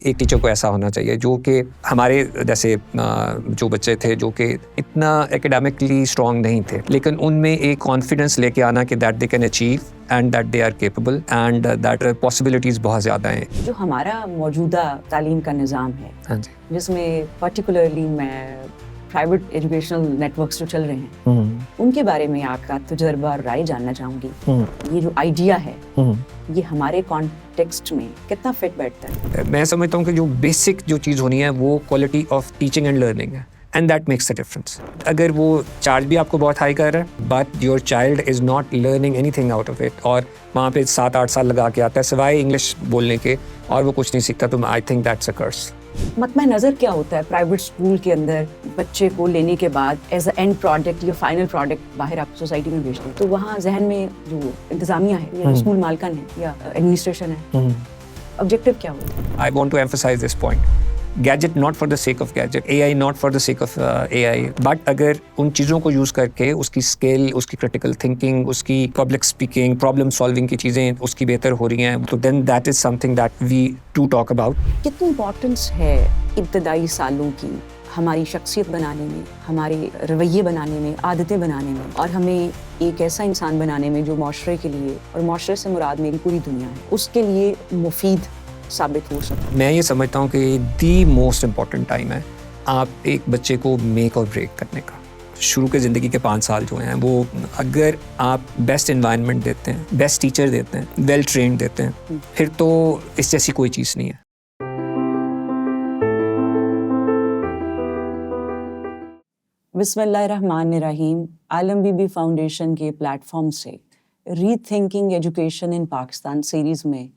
एक टीचर को ऐसा होना चाहिए जो कि हमारे जैसे जो बच्चे थे जो कि इतना एकेडमिकली स्ट्रॉन्ग नहीं थे, लेकिन उनमें एक कॉन्फिडेंस लेके आना कि that they can achieve and that they are capable and that possibilities बहुत ज़्यादा हैं। जो हमारा मौजूदा तालीम का निज़ाम है, हाँ जी, जिसमें पर्टिकुलरली मैं प्राइवेट एजुकेशनल नेटवर्क्स जो चल रहे हैं उनके बारे में आपका तजुर्बा और राय जानना चाहूँगी। ये जो आइडिया है ये हमारे कॉन्टेक्स्ट में कितना फिट बैठता है? मैं समझता हूँ कि जो बेसिक जो चीज़ होनी है वो quality of teaching and learning है, and that makes a difference. अगर वो चार्ज भी आपको बहुत हाई कर रहा है but your child is not learning anything out of it, और वहाँ पे 7-8 साल लगा के आता है सिवाय इंग्लिश बोलने के और वो कुछ नहीं सीखता, तो आई थिंक दैट्स अ कर्स। मतमा नज़र क्या होता है प्राइवेट स्कूल के अंदर बच्चे को लेने के बाद एज अ एंड प्रोडक्ट या फाइनल प्रोडक्ट बाहर आप सोसाइटी में भेजते हैं, तो वहाँ जहन में जो इंतजामिया है या स्कूल मालकन है या एडमिनिस्ट्रेशन है, ऑब्जेक्टिव क्या होता है? I want to emphasize this point. Gadget not for the sake of gadget, AI not for the sake of AI, but अगर उन चीज़ों को यूज़ करके उसकी स्किल, उसकी क्रिटिकल थिंकिंग, उसकी पब्लिक स्पीकिंग, प्रॉब्लम सॉल्विंग की चीज़ें उसकी बेहतर हो रही हैं, तो then that is something that we do talk about. कितनी इम्पोर्टेंस है इब्तदाई सालों की हमारी शख्सियत बनाने में, हमारे रवैये बनाने में, आदतें बनाने में, और हमें एक ऐसा इंसान बनाने में जो माशरे के लिए, और माशरे से मुराद मेरी पूरी दुनिया है, उसके लिए मुफीद साबित हो सकता है। मैं ये समझता हूँ कि दी मोस्ट इम्पॉर्टेंट टाइम है आप एक बच्चे को मेक और ब्रेक करने का। शुरू के ज़िंदगी के 5 साल जो हैं वो अगर आप बेस्ट इन्वायरमेंट देते हैं, बेस्ट टीचर देते हैं, वेल ट्रेंड देते हैं, फिर तो इस जैसी कोई चीज़ नहीं है। बिस्मिल्लाहिर्रहमानिर्रहीम। आलम बीबी फाउंडेशन के प्लेटफॉर्म से rethinking education in Pakistan series में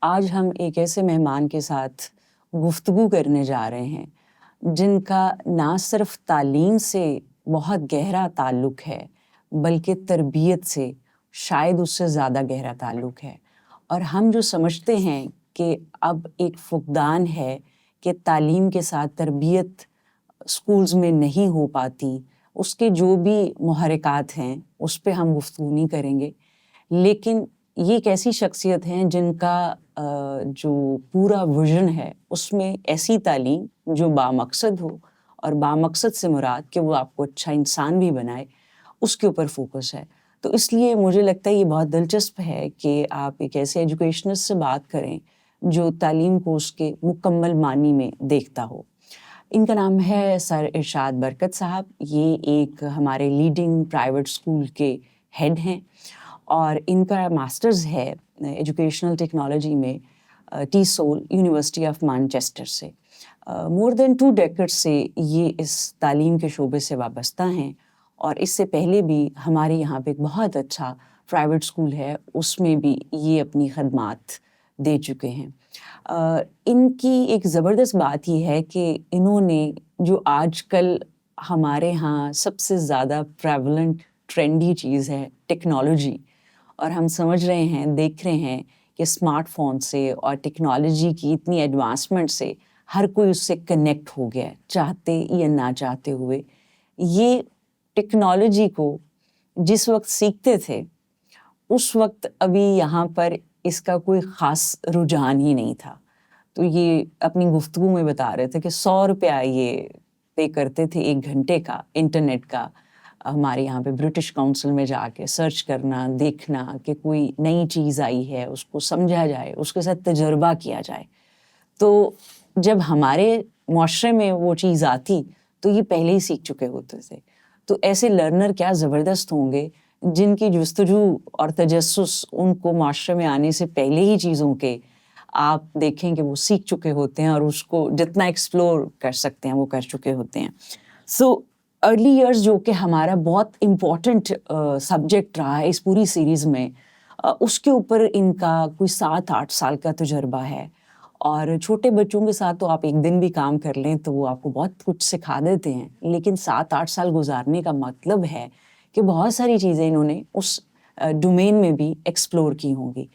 आज हम एक ऐसे मेहमान के साथ गुफ्तगू करने जा रहे हैं जिनका ना सिर्फ तालीम से बहुत गहरा ताल्लुक़ है बल्कि तरबियत से शायद उससे ज़्यादा गहरा ताल्लुक़ है। और हम जो समझते हैं कि अब एक फुक़दान है कि तालीम के साथ तरबियत स्कूल्स में नहीं हो पाती, उसके जो भी मुहर्रिकात हैं उस पे हम गुफ्तगू नहीं करेंगे, लेकिन ये एक ऐसी शख्सियत हैं जिनका जो पूरा विज़न है उसमें ऐसी तालीम जो बामकसद हो, और बामकसद से मुराद कि वो आपको अच्छा इंसान भी बनाए, उसके ऊपर फोकस है। तो इसलिए मुझे लगता है ये बहुत दिलचस्प है कि आप एक ऐसे एजुकेशनिस्ट से बात करें जो तालीम को उसके मुकम्मल मानी में देखता हो। इनका नाम है सर इरशाद बरकत साहब। ये एक हमारे लीडिंग प्राइवेट स्कूल के हेड हैं और इनका मास्टर्स है एजुकेशनल टेक्नोलॉजी में टीसोल यूनिवर्सिटी ऑफ मैनचेस्टर से। मोर देन 2 डेकेड्स से ये इस तालीम के शोबे से वाबस्ता हैं, और इससे पहले भी हमारे यहाँ पे एक बहुत अच्छा प्राइवेट स्कूल है उसमें भी ये अपनी खदमात दे चुके हैं। इनकी एक ज़बरदस्त बात ये है कि इन्होंने जो आजकल हमारे यहाँ सबसे ज़्यादा प्रेवलेंट ट्रेंडी चीज़ है टेक्नोलॉजी, और हम समझ रहे हैं, देख रहे हैं कि स्मार्टफोन से और टेक्नोलॉजी की इतनी एडवांसमेंट से हर कोई उससे कनेक्ट हो गया है, चाहते या ना चाहते हुए। ये टेक्नोलॉजी को जिस वक्त सीखते थे उस वक्त अभी यहाँ पर इसका कोई ख़ास रुझान ही नहीं था। तो ये अपनी गुफ्तगू में बता रहे थे कि 100 रुपया ये पे करते थे 1 घंटे का इंटरनेट का, हमारे यहाँ पे ब्रिटिश काउंसिल में जाके सर्च करना, देखना कि कोई नई चीज़ आई है, उसको समझा जाए, उसके साथ तजर्बा किया जाए। तो जब हमारे मुआशरे में वो चीज़ आती तो ये पहले ही सीख चुके होते थे। तो ऐसे लर्नर क्या ज़बरदस्त होंगे जिनकी जुस्तजू और तजस्सुस उनको मुआशरे में आने से पहले ही चीज़ों के आप देखें कि वो सीख चुके होते हैं और उसको जितना एक्सप्लोर कर सकते हैं वो कर चुके होते हैं। सो अर्ली ईयर्स जो कि हमारा बहुत इम्पॉर्टेंट सब्जेक्ट रहा है इस पूरी सीरीज़ में, उसके ऊपर इनका कोई 7-8 साल का तजुर्बा है। और छोटे बच्चों के साथ तो आप एक दिन भी काम कर लें तो वो आपको बहुत कुछ सिखा देते हैं, लेकिन 7-8 साल गुजारने का मतलब है कि बहुत सारी चीज़ें इन्होंने उस डोमेन में भी एक्सप्लोर की होंगी।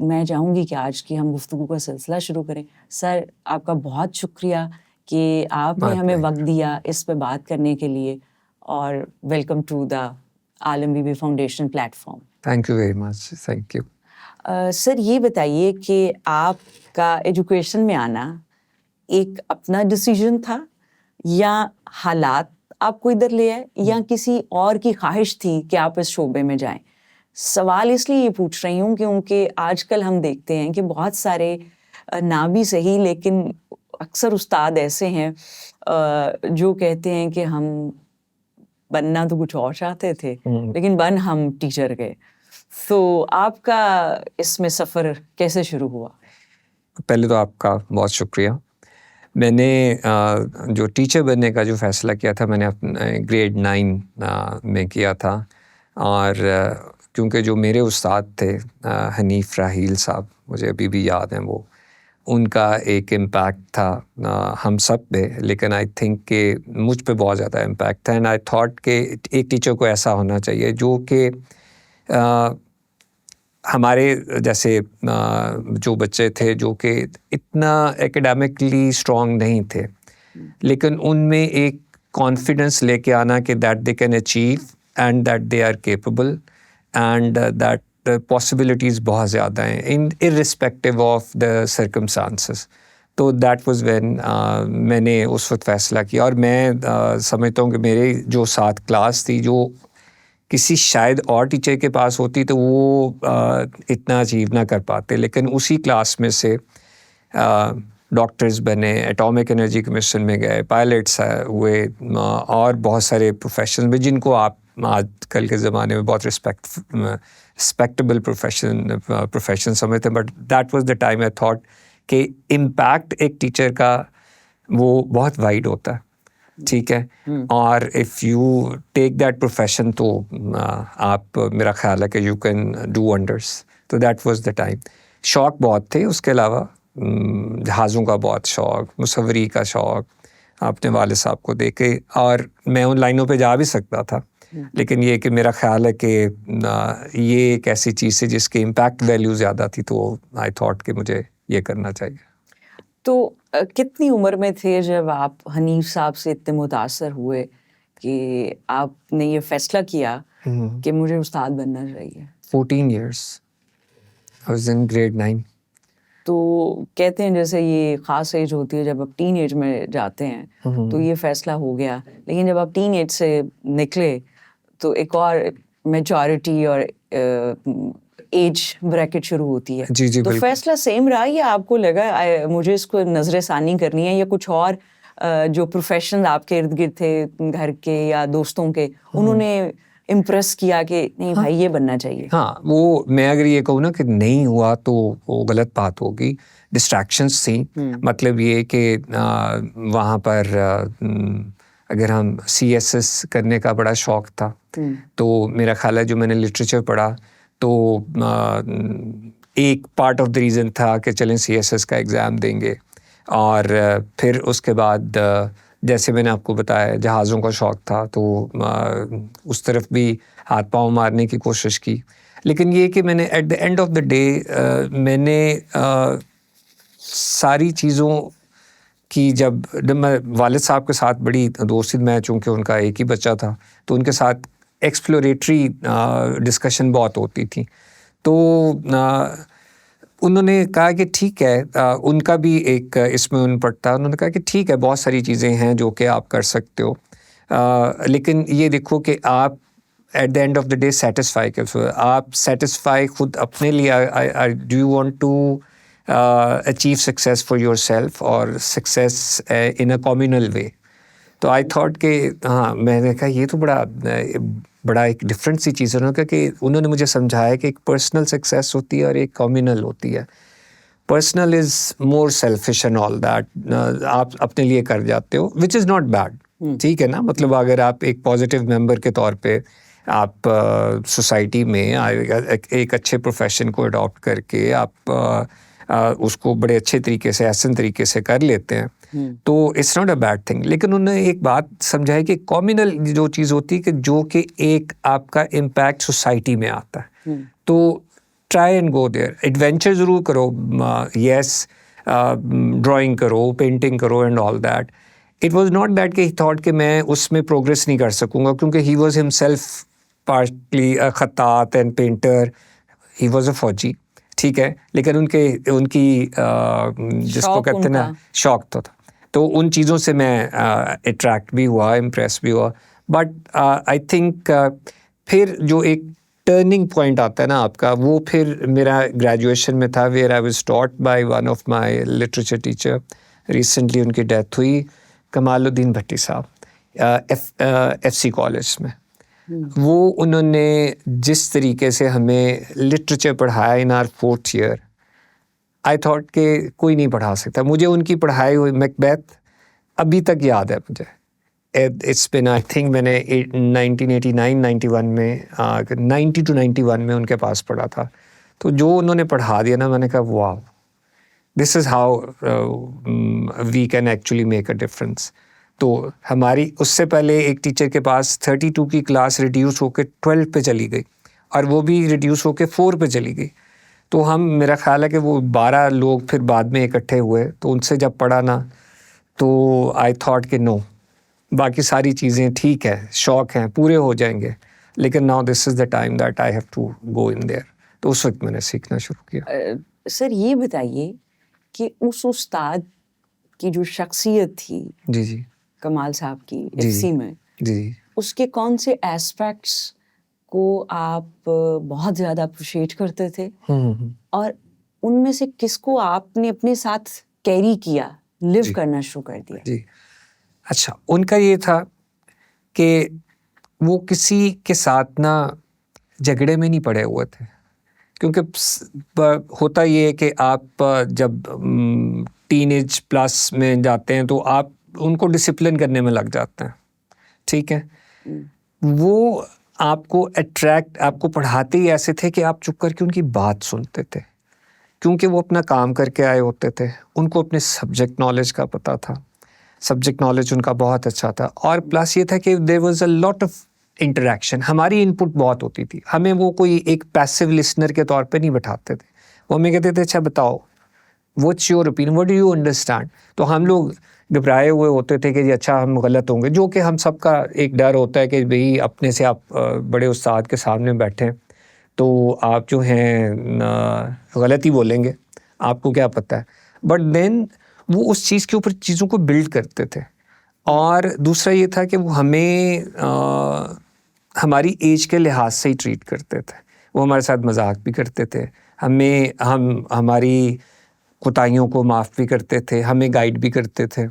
मैं चाहूँगी कि आज की हम गुफ्तगू का सिलसिला शुरू करें। सर, आपका बहुत शुक्रिया कि आपने हमें वक्त दिया इस पे बात करने के लिए, और welcome to the Alam Bibi foundation platform. Thank you very much, thank you. Sir ये बताइए कि आपका एजुकेशन में आना एक अपना डिसीजन था या हालात आपको इधर ले आए या किसी और की ख्वाहिश थी कि आप इस शोबे में जाएं? सवाल इसलिए ये पूछ रही हूँ क्योंकि आजकल हम देखते हैं कि बहुत सारे ना भी सही लेकिन अक्सर उस्ताद ऐसे हैं जो कहते हैं कि हम बनना तो कुछ और चाहते थे लेकिन बन हम टीचर गए। तो आपका इसमें सफ़र कैसे शुरू हुआ? पहले तो आपका बहुत शुक्रिया। मैंने जो टीचर बनने का जो फ़ैसला किया था मैंने अपने ग्रेड 9 में किया था और क्योंकि जो मेरे उस्ताद थे हनीफ राहील साहब, मुझे अभी भी याद हैं वो, उनका एक इम्पैक्ट था हम सब पे, लेकिन आई थिंक कि मुझ पे बहुत ज़्यादा इम्पैक्ट था एंड आई थॉट कि एक टीचर को ऐसा होना चाहिए जो कि हमारे जैसे जो बच्चे थे जो कि इतना एकेडमिकली स्ट्रॉन्ग नहीं थे लेकिन उनमें एक कॉन्फिडेंस लेके आना कि that they can achieve and that they are capable and that possibilities बहुत ज़्यादा हैं in irrespective of the circumstances. तो दैट वाज व्हेन मैंने उस वक्त फ़ैसला किया और मैं समझता हूँ कि मेरे जो साथ क्लास थी जो किसी शायद और टीचर के पास होती तो वो इतना अचीव ना कर पाते, लेकिन उसी क्लास में से डॉक्टर्स बने, एटॉमिक एनर्जी कमीशन में गए, पायलट्स हुए और बहुत सारे प्रोफेशन में जिनको आप आजकल के ज़माने में बहुत रिस्पेक्टेबल प्रोफेशन समझते हैं। But that was the time I thought कि इम्पैक्ट एक टीचर का वो बहुत वाइड होता है, ठीक है, और if you take that profession तो आप, मेरा ख्याल है कि यू कैन डू वंडर्स। तो दैट वाज द टाइम। शौक़ बहुत थे, उसके अलावा जहाज़ों का बहुत शौक़, मुसव्वरी का शौक़ अपने वाले साहब को देखे, और मैं उन लाइनों पे जा भी सकता था, लेकिन ये कि मेरा ख्याल है कि ये एक ऐसी चीज़ है जिसकी इम्पैक्ट वैल्यू ज़्यादा थी, तो आई थॉट कि मुझे ये करना चाहिए। तो कितनी उम्र में थे जब आप हनीफ साहब से इतने मुतासर हुए कि आपने ये फैसला किया कि मुझे उस्ताद बनना चाहिए? 14 years. I was in grade 9. तो कहते हैं जैसे ये ख़ास एज होती है जब आप टीन एज में जाते हैं तो ये फ़ैसला हो गया, लेकिन जब आप टीन एज से निकले तो एक और मैच्योरिटी और एज ब्रैकेट शुरू होती है। जी, तो फैसला सेम रहा या आपको लगा मुझे इसको नज़रसानी करनी है, या कुछ और जो प्रोफेशनल आपके इर्द गिर्द थे घर के या दोस्तों के, उन्होंने इम्प्रेस किया कि नहीं भाई ये बनना चाहिए? हाँ, वो मैं अगर ये कहूँ ना कि नहीं हुआ तो वो गलत बात होगी। डिस्ट्रैक्शंस थी, मतलब ये कि वहाँ पर अगर हम CSS करने का बड़ा शौक़ था, तो मेरा ख्याल है जो मैंने लिटरेचर पढ़ा तो एक पार्ट ऑफ द रीज़न था कि चलें CSS का एग्ज़ाम देंगे, और फिर उसके बाद जैसे मैंने आपको बताया जहाज़ों का शौक़ था तो उस तरफ भी हाथ पाँव मारने की कोशिश की। लेकिन ये कि मैंने eight the end of the day मैंने सारी चीज़ों की जब मैं वालिद साहब के साथ बड़ी दोस्ती, मैं चूँकि उनका एक ही बच्चा था तो उनके साथ एक्सप्लोरेटरी डिस्कशन बहुत होती थी, तो उन्होंने कहा कि ठीक है, उनका भी एक इसमें उन पड़ता है, उन्होंने कहा कि ठीक है बहुत सारी चीज़ें हैं जो कि आप कर सकते हो, लेकिन ये देखो कि आप at the end of the day satisfy कैसे, आप सेटिस्फाई खुद अपने लिए, do you want to achieve success for your self और success in a communal way. तो आई थॉट कि हाँ, मैंने कहा ये तो बड़ा एक डिफरेंट सी चीज़ है। उन्होंने कहा कि उन्होंने मुझे समझाया कि एक पर्सनल सक्सेस होती है और एक कम्युनल होती है। Personal is more selfish and all that, आप अपने लिए कर जाते हो, विच इज़ नॉट बैड, ठीक है ना, मतलब अगर आप एक पॉजिटिव मेंबर के तौर पे आप सोसाइटी में एक अच्छे प्रोफेशन को अडॉप्ट करके आप उसको बड़े अच्छे तरीके से, एहसन तरीके से कर लेते हैं, तो it's not a bad thing. लेकिन उन्होंने एक बात समझाई कि कम्युनल जो चीज़ होती है कि जो कि एक आपका इम्पैक्ट सोसाइटी में आता है, तो try and go there, adventure ज़रूर करो, येस, ड्राइंग करो, पेंटिंग करो and all that. It was not that कि ही थॉट कि मैं उसमें प्रोग्रेस नहीं कर सकूँगा, क्योंकि he was himself partly a खत्तात and painter, he was a फौजी, ठीक है, लेकिन उनकी जिसको शौक कहते हैं ना, उनका। शौक तो उन चीज़ों से मैं अट्रैक्ट भी हुआ, इम्प्रेस भी हुआ। बट आई थिंक फिर जो एक टर्निंग पॉइंट आता है ना आपका, वो फिर मेरा ग्रेजुएशन में था, where I was taught by one of my literature teacher. Recently उनकी डेथ हुई, कमालुद्दीन भट्टी साहब, FC कॉलेज में। वो उन्होंने जिस तरीके से हमें लिटरेचर पढ़ाया in our 4th year, I thought कि कोई नहीं पढ़ा सकता। मुझे उनकी पढ़ाई हुई मैकबेथ अभी तक याद है मुझे। इट्स बिन आई थिंक मैंने 1989-91 में 90 to 91 में उनके पास पढ़ा था। तो जो उन्होंने पढ़ा दिया ना, मैंने कहा वाह, this is how we can actually make a difference. तो हमारी उससे पहले एक टीचर के पास 32 की क्लास रिड्यूस होकर 12 पे चली गई, और वो भी रिड्यूस होकर 4 पे चली गई। तो मेरा ख्याल है कि वो 12 लोग फिर बाद में इकट्ठे हुए, तो उनसे जब पढ़ा ना, तो आई थॉट कि नो, बाकी सारी चीज़ें ठीक है, शौक हैं, पूरे हो जाएंगे, लेकिन now this is the time that I have to go in there. तो उस वक्त मैंने सीखना शुरू किया। सर ये बताइए कि उस उस्ताद की जो शख्सियत थी जी जी कमाल साहब की जी FC में, जी उसके कौन से एस्पेक्ट्स को आप बहुत ज़्यादा अप्रिशिएट करते थे, और उनमें से किसको आपने अपने साथ कैरी किया, लिव जी। करना शुरू कर दिया? जी। अच्छा, उनका ये था कि वो किसी के साथ ना झगड़े में नहीं पड़े हुए थे, क्योंकि होता ये है कि आप जब टीनेज प्लस में जाते हैं तो आप उनको डिसिप्लिन करने में लग जाते हैं, ठीक है। वो आपको पढ़ाते ही ऐसे थे कि आप चुप करके उनकी बात सुनते थे, क्योंकि वो अपना काम करके आए होते थे, उनको अपने सब्जेक्ट नॉलेज का पता था, सब्जेक्ट नॉलेज उनका बहुत अच्छा था। और प्लस ये था कि there was a lot of interaction, हमारी इनपुट बहुत होती थी, हमें वो कोई एक पैसिव लिसनर के तौर पे नहीं बैठाते थे। वो हमें कहते थे अच्छा बताओ, what's your opinion, what do you understand. तो हम लोग घबराए हुए होते थे कि जी अच्छा हम गलत होंगे, जो कि हम सबका एक डर होता है कि भाई अपने से आप बड़े उस्ताद के सामने बैठें तो आप जो हैं गलत ही बोलेंगे, आपको क्या पता है। बट देन वो उस चीज़ के ऊपर चीज़ों को बिल्ड करते थे। और दूसरा ये था कि वो हमें हमारी एज के लिहाज से ही ट्रीट करते थे। वो हमारे साथ मजाक भी करते थे, हमारी कोताहियों को माफ़ भी करते थे, हमें गाइड भी करते थे।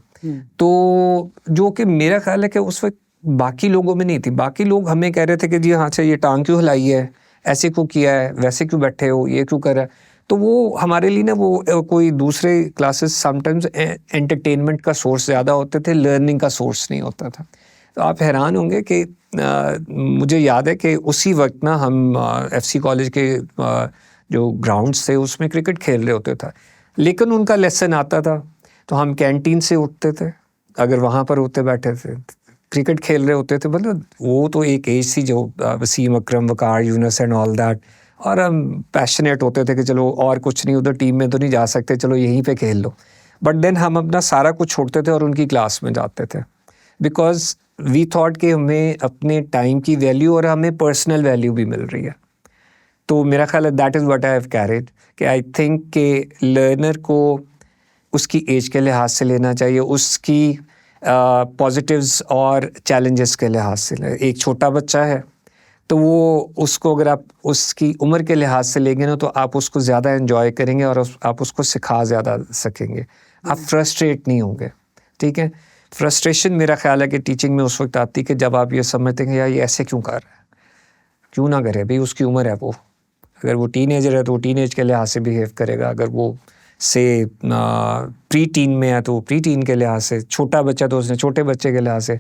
तो जो कि मेरा ख्याल है कि उस वक्त बाकी लोगों में नहीं थी। बाकी लोग हमें कह रहे थे कि जी हाँ अच्छा ये टांग क्यों हिलाई है, ऐसे क्यों किया है, वैसे क्यों बैठे हो, ये क्यों कर रहा है। तो वो हमारे लिए ना वो कोई दूसरे क्लासेस समटाइम्स एंटरटेनमेंट का सोर्स ज़्यादा होते थे, लर्निंग का सोर्स नहीं होता था। तो आप हैरान होंगे कि मुझे याद है कि उसी वक्त ना हम FC कॉलेज के जो ग्राउंड्स थे उसमें क्रिकेट खेल रहे होते थे, लेकिन उनका लेसन आता था तो हम कैंटीन से उठते थे, अगर वहाँ पर होते बैठे थे क्रिकेट खेल रहे होते थे। मतलब वो तो एक एज थी जो वसीम अकरम, वकार यूनस एंड ऑल दैट, और हम पैशनेट होते थे कि चलो और कुछ नहीं, उधर टीम में तो नहीं जा सकते, चलो यहीं पे खेल लो। बट देन हम अपना सारा कुछ छोड़ते थे और उनकी क्लास में जाते थे, बिकॉज वी थॉट कि हमें अपने टाइम की वैल्यू और हमें पर्सनल वैल्यू भी मिल रही है। तो मेरा ख्याल है that is what I have carried, कि आई थिंक कि लर्नर को उसकी एज के लिहाज से लेना चाहिए, उसकी पॉजिटिव्स और चैलेंजेस के लिहाज से। एक छोटा बच्चा है तो वो उसको अगर आप उसकी उम्र के लिहाज से लेंगे ना, तो आप उसको ज़्यादा एंजॉय करेंगे और आप उसको सिखा ज़्यादा सकेंगे, आप फ्रस्ट्रेट नहीं होंगे, ठीक है। फ्रस्ट्रेशन मेरा ख्याल है कि टीचिंग में उस वक्त आती है कि जब आप ये समझते हैं यार ये ऐसे क्यों कर रहा है, क्यों ना करे भाई, उसकी उम्र है। वो अगर वो टीनेजर है तो वो टीनेज के लिहाज से बिहेव करेगा, अगर वो से प्री टीन में है तो वो प्री टीन के लिहाज से, छोटा बच्चा तो उसने छोटे बच्चे के लिहाज से।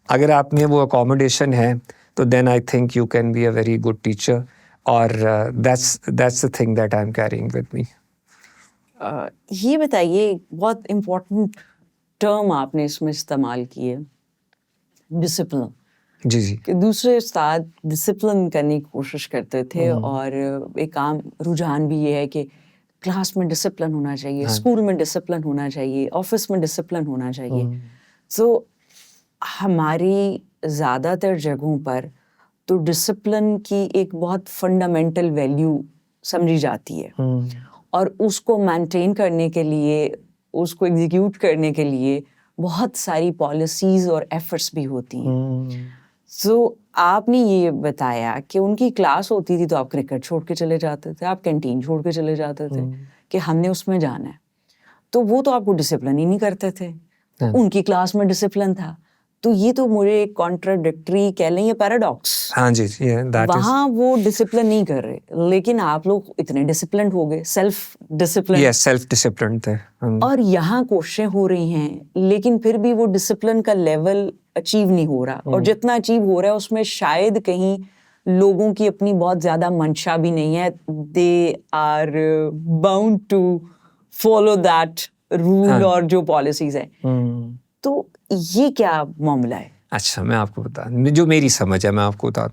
अगर आप में वो अकोमोडेशन है तो then I think you can be a very good teacher, और that's the thing that I am caring with me. ये बताइए, बहुत इम्पोर्टेंट टर्म आपने इसमें इस्तेमाल की है, डिसिप्लिन। जी जी कि दूसरे उस्ताद डिसिप्लिन करने की कोशिश करते थे, और एक आम रुझान भी ये है कि क्लास में डिसिप्लिन होना चाहिए, स्कूल में डिसिप्लिन होना चाहिए, ऑफिस में डिसिप्लिन होना चाहिए। तो हमारी ज़्यादातर जगहों पर तो डिसिप्लिन की एक बहुत फंडामेंटल वैल्यू समझी जाती है और उसको मेंटेन करने के लिए, उसको एग्जीक्यूट करने के लिए बहुत सारी पॉलिसीज और एफर्ट्स भी होती हैं। सो आपने ये बताया कि उनकी क्लास होती थी तो आप क्रिकेट छोड़ के चले जाते थे, आप कैंटीन छोड़ के चले जाते थे कि हमने उसमें जाना है, तो वो तो आपको डिसिप्लिन ही नहीं करते थे। उनकी क्लास में डिसिप्लिन था, तो ये तो मुझे कॉन्ट्राडिक्टरी कह लें, ये पैराडॉक्स। हाँ जी, दैट इज, वहाँ वो डिसिप्लिन नहीं कर रहे, लेकिन आप लोग इतने डिसिप्लिन हो गए, self discipline, yes, self discipline थे। और यहाँ कोशिशें हो रही हैं, लेकिन फिर भी वो डिसिप्लिन का लेवल अचीव नहीं हो रहा, और जितना अचीव हो रहा है उसमें शायद कहीं लोगों की अपनी बहुत ज्यादा मंशा भी नहीं है, they are bound to follow that rule और जो पॉलिसीज है। तो ये क्या मामला है? अच्छा, मैं आपको बता, जो मेरी समझ है मैं आपको बता,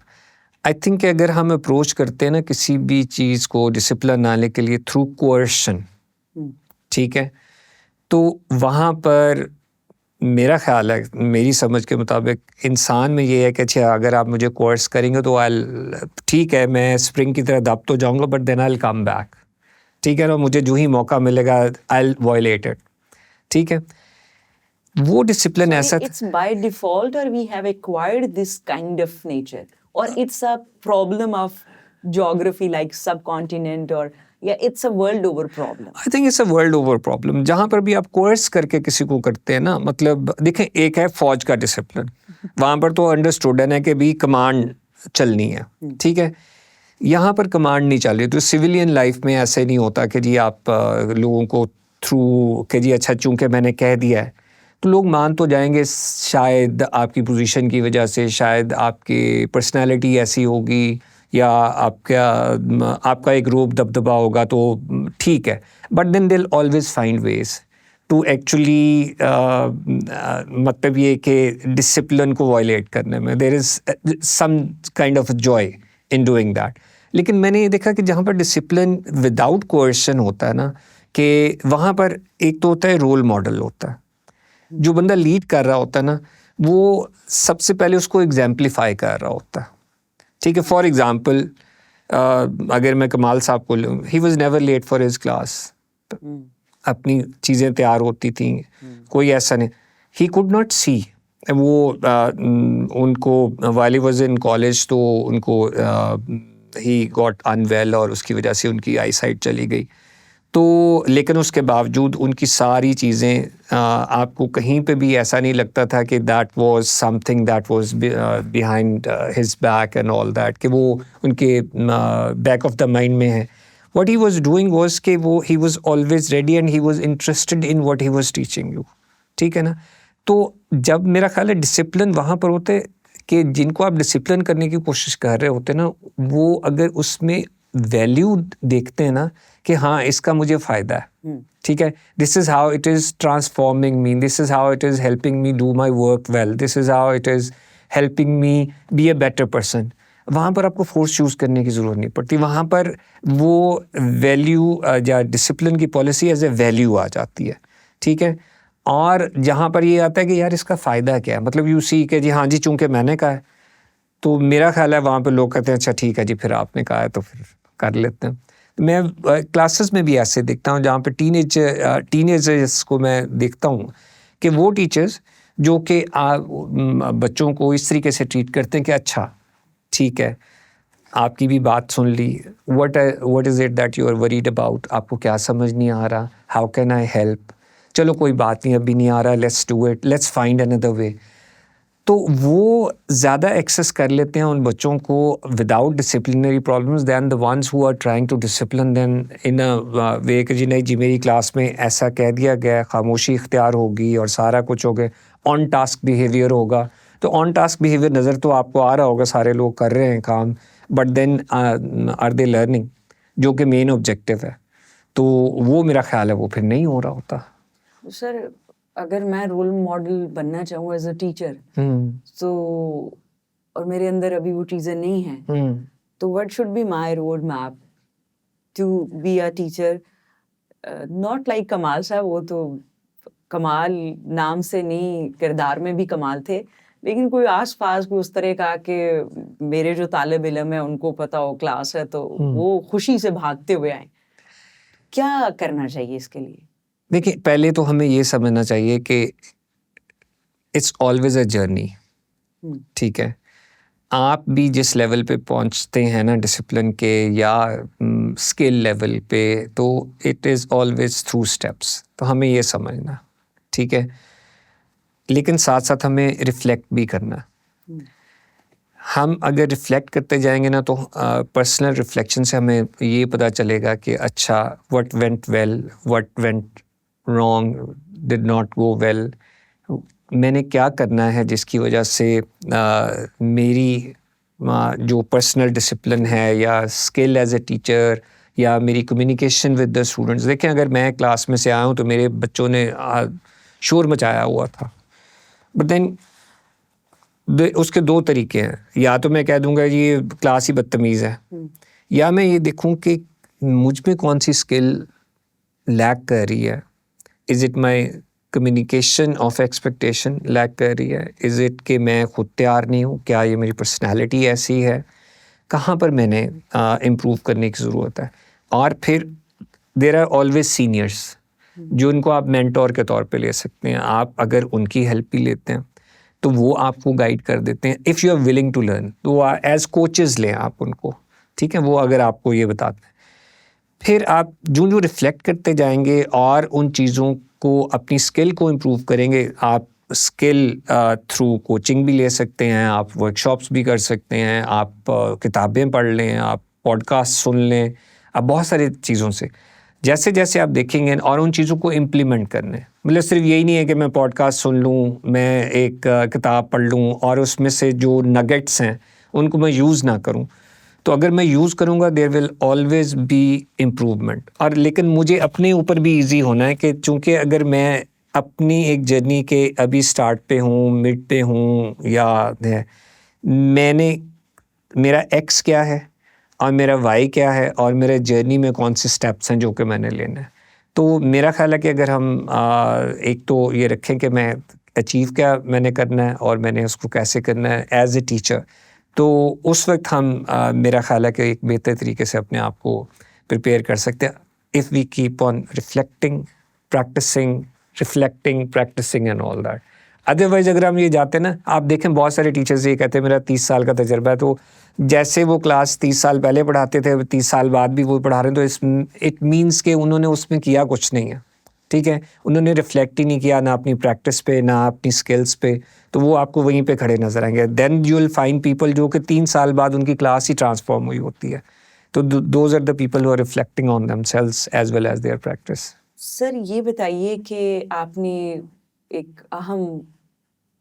आई थिंक अगर हम अप्रोच करते हैं ना किसी भी चीज़ को डिसिप्लिन लाने के लिए थ्रू कोअर्शन, ठीक है, तो वहाँ पर मेरा ख्याल है, मेरी समझ के मुताबिक इंसान में ये है कि अच्छा अगर आप मुझे कोर्स करेंगे तो ठीक है, मैं स्प्रिंग की तरह दब तो जाऊँगा, but then I will come back, ठीक है ना, मुझे जो ही मौका मिलेगा आई विल वायलेट इट, ठीक है। वो डिसिप्लिन ऐसा, इट्स बाय डिफॉल्ट और we have acquired this kind of nature, और it's a problem of geography like subcontinent, और या it's a world over problem? I think it's a world over problem. जहाँ पर भी आप कोर्स करके किसी को करते हैं ना, मतलब देखें, एक है फौज का डिसिप्लिन, वहाँ पर तो अंडरस्टूड है कि भी कमांड चलनी है, ठीक है, यहाँ पर कमांड नहीं चल रही। तो सिविलियन लाइफ में ऐसे नहीं होता कि जी आप लोगों को थ्रू कि जी अच्छा चूंकि मैंने कह दिया है तो लोग मान तो जाएंगे, शायद आपकी पोजीशन की वजह से, शायद आपकी पर्सनालिटी ऐसी होगी, या आपका एक रूप दबदबा होगा, तो ठीक है, but then they will always find ways to actually मतलब ये कि डिसिप्लिन को वायलेट करने में there is some kind of joy in doing that. लेकिन मैंने ये देखा कि जहाँ पर डिसिप्लिन विदाउट कोएर्शन होता है ना, कि वहाँ पर एक तो होता है रोल मॉडल होता है, जो बंदा लीड कर रहा होता है ना, वो सबसे पहले उसको एग्जाम्पलीफाई कर रहा होता है, ठीक है। फॉर एग्जाम्पल अगर मैं कमाल साहब को लूँ, he was never late for his class, अपनी चीज़ें तैयार होती थी, कोई ऐसा नहीं, ही कुड नॉट सी, वो उनको while he was in college तो उनको ही गॉट अनवेल और उसकी वजह से उनकी आई साइट चली गई, तो लेकिन उसके बावजूद उनकी सारी चीज़ें आपको कहीं पे भी ऐसा नहीं लगता था कि that was something that was behind his back and all that, कि वो उनके बैक ऑफ द माइंड में है। What he was doing was कि वो he was always ready and he was interested in what he was teaching you, ठीक है ना। तो जब मेरा ख्याल है डिसिप्लिन वहाँ पर होते कि जिनको आप डिसिप्लिन करने की कोशिश कर रहे होते ना, वो अगर उसमें वैल्यू देखते हैं ना कि हाँ इसका मुझे फ़ायदा है, ठीक है, this is how it is transforming me, this is how it is helping me do my work well, this is how it is helping me be a better person, वहाँ पर आपको फोर्स चूज़ करने की ज़रूरत नहीं पड़ती। वहाँ पर वो वैल्यू या डिसिप्लिन की पॉलिसी एज ए वैल्यू आ जाती है, ठीक है। और जहाँ पर ये आता है कि यार इसका फ़ायदा क्या है, मतलब यू सी कि जी हाँ जी चूँकि मैंने कहा है, तो मेरा ख्याल है वहाँ पर लोग कहते हैं अच्छा ठीक है जी, फिर आपने कहा है तो फिर कर लेते हैं। मैं क्लासेस में भी ऐसे देखता हूँ जहाँ पे टीनेजर्स को मैं देखता हूँ कि वो टीचर्स जो कि बच्चों को इस तरीके से ट्रीट करते हैं कि अच्छा ठीक है, आपकी भी बात सुन ली, what is it that you are worried about, आपको क्या समझ नहीं आ रहा, हाउ कैन आई हेल्प, चलो कोई बात नहीं, अभी नहीं आ रहा, let's do it, let's find another way. तो वो ज़्यादा एक्सेस कर लेते हैं उन बच्चों को without disciplinary problems than the ones who are trying to discipline them in a way कि जी नहीं जी मेरी क्लास में ऐसा कह दिया गया, खामोशी इख्तियार होगी और सारा कुछ हो गया, ऑन टास्क बिहेवियर होगा। तो ऑन टास्क बिहेवियर नज़र तो आपको आ रहा होगा, सारे लोग कर रहे हैं काम, but then are they learning, जो कि मेन ऑब्जेक्टिव है। तो वो मेरा ख्याल है वो फिर नहीं हो रहा होता। सर अगर मैं रोल मॉडल बनना चाहूँ एज अ टीचर, तो और मेरे अंदर अभी वो चीज़ें नहीं हैं, तो what should be my road map to be a teacher? Not like Kamal साहब, वो तो कमाल नाम से नहीं किरदार में भी कमाल थे, लेकिन कोई आस-पास कोई उस तरह का कि मेरे जो तालिब इल्म है उनको पता हो क्लास है तो वो खुशी से भागते हुए आएँ। क्या करना चाहिए इसके लिए? देखिए, पहले तो हमें ये समझना चाहिए कि इट्स ऑलवेज़ अ जर्नी, हुँ, ठीक है? आप भी जिस लेवल पे पहुंचते हैं ना डिसिप्लिन के या स्किल लेवल पे, तो it is always through steps, तो हमें ये समझना, ठीक है? लेकिन साथ साथ हमें रिफ्लेक्ट भी करना। हुँ, हम अगर रिफ्लेक्ट करते जाएंगे ना तो पर्सनल रिफ्लेक्शन से हमें ये पता चलेगा कि अच्छा, what went well, what went wrong, did not go well, मैंने क्या करना है जिसकी वजह से मेरी जो पर्सनल डिसिप्लिन है या स्किल एज ए टीचर या मेरी कम्युनिकेशन विद द स्टूडेंट्स। देखें, अगर मैं क्लास में से आया हूँ तो मेरे बच्चों ने शोर मचाया हुआ था, बट देन उसके दो तरीके हैं। या तो मैं कह दूंगा ये क्लास ही बदतमीज़ है, या मैं ये देखूं कि मुझ में कौन सी स्किल लैक कर रही है। Is it my communication of expectation lack कर रही है? इज़ इट कि मैं खुद तैयार नहीं हूँ? क्या ये मेरी पर्सनैलिटी ऐसी है? कहाँ पर मैंने इम्प्रूव करने की ज़रूरत है? और फिर देयर आर ऑलवेज सीनियर्स जो उनको आप मेंटोर के तौर पे ले सकते हैं। आप अगर उनकी हेल्प भी लेते हैं तो वो आपको गाइड कर देते हैं। If you are willing to learn, तो एज कोचेज़ लें आप उनको, ठीक है? वो अगर आपको ये बताते हैं, फिर आप जो रिफ्लेक्ट करते जाएंगे और उन चीज़ों को, अपनी स्किल को इम्प्रूव करेंगे। आप स्किल थ्रू कोचिंग भी ले सकते हैं, आप वर्कशॉप्स भी कर सकते हैं, आप किताबें पढ़ लें, आप पॉडकास्ट सुन लें, आप बहुत सारी चीज़ों से जैसे जैसे आप देखेंगे और उन चीज़ों को इम्प्लीमेंट करने। मतलब सिर्फ यही नहीं है कि मैं पॉडकास्ट सुन लूँ, मैं एक किताब पढ़ लूँ और उसमें से जो नगेट्स हैं उनको मैं यूज़ ना करूँ। तो अगर मैं यूज़ करूँगा there will always be improvement. और लेकिन मुझे अपने ऊपर भी ईजी होना है कि चूँकि अगर मैं अपनी एक जर्नी के अभी स्टार्ट पे हूँ, मिड पे हूँ, या मैंने मेरा एक्स क्या है और मेरा वाई क्या है और मेरे जर्नी में कौन से स्टेप्स हैं जो कि मैंने लेना है। तो मेरा ख्याल है कि अगर हम एक तो ये रखें कि मैं अचीव क्या मैंने करना है और मैंने उसको कैसे करना है एज ए टीचर, तो उस वक्त हम मेरा ख्याल है कि एक बेहतर तरीके से अपने आप को प्रिपेयर कर सकते हैं। If we keep on reflecting, practicing, reflecting, practicing and all that. Otherwise अगर हम ये जाते हैं ना, आप देखें बहुत सारे टीचर्स ये कहते हैं मेरा 30 साल का तजर्बा है, तो जैसे वो क्लास 30 साल पहले पढ़ाते थे 30 साल बाद भी वो पढ़ा रहे हैं, तो इट मीन्स कि उन्होंने उसमें किया कुछ नहीं है, ठीक है? उन्होंने रिफ्लेक्ट ही नहीं किया, ना अपनी प्रैक्टिस पे ना अपनी स्किल्स पे, तो वो आपको वहीं पे खड़े नजर आएंगे। Then you will find people जो कि 3 साल बाद उनकी क्लास ही ट्रांसफॉर्म हुई होती है। तो those are the people who are reflecting on themselves as well as their practice. Sir ये बताइए कि आपने एक अहम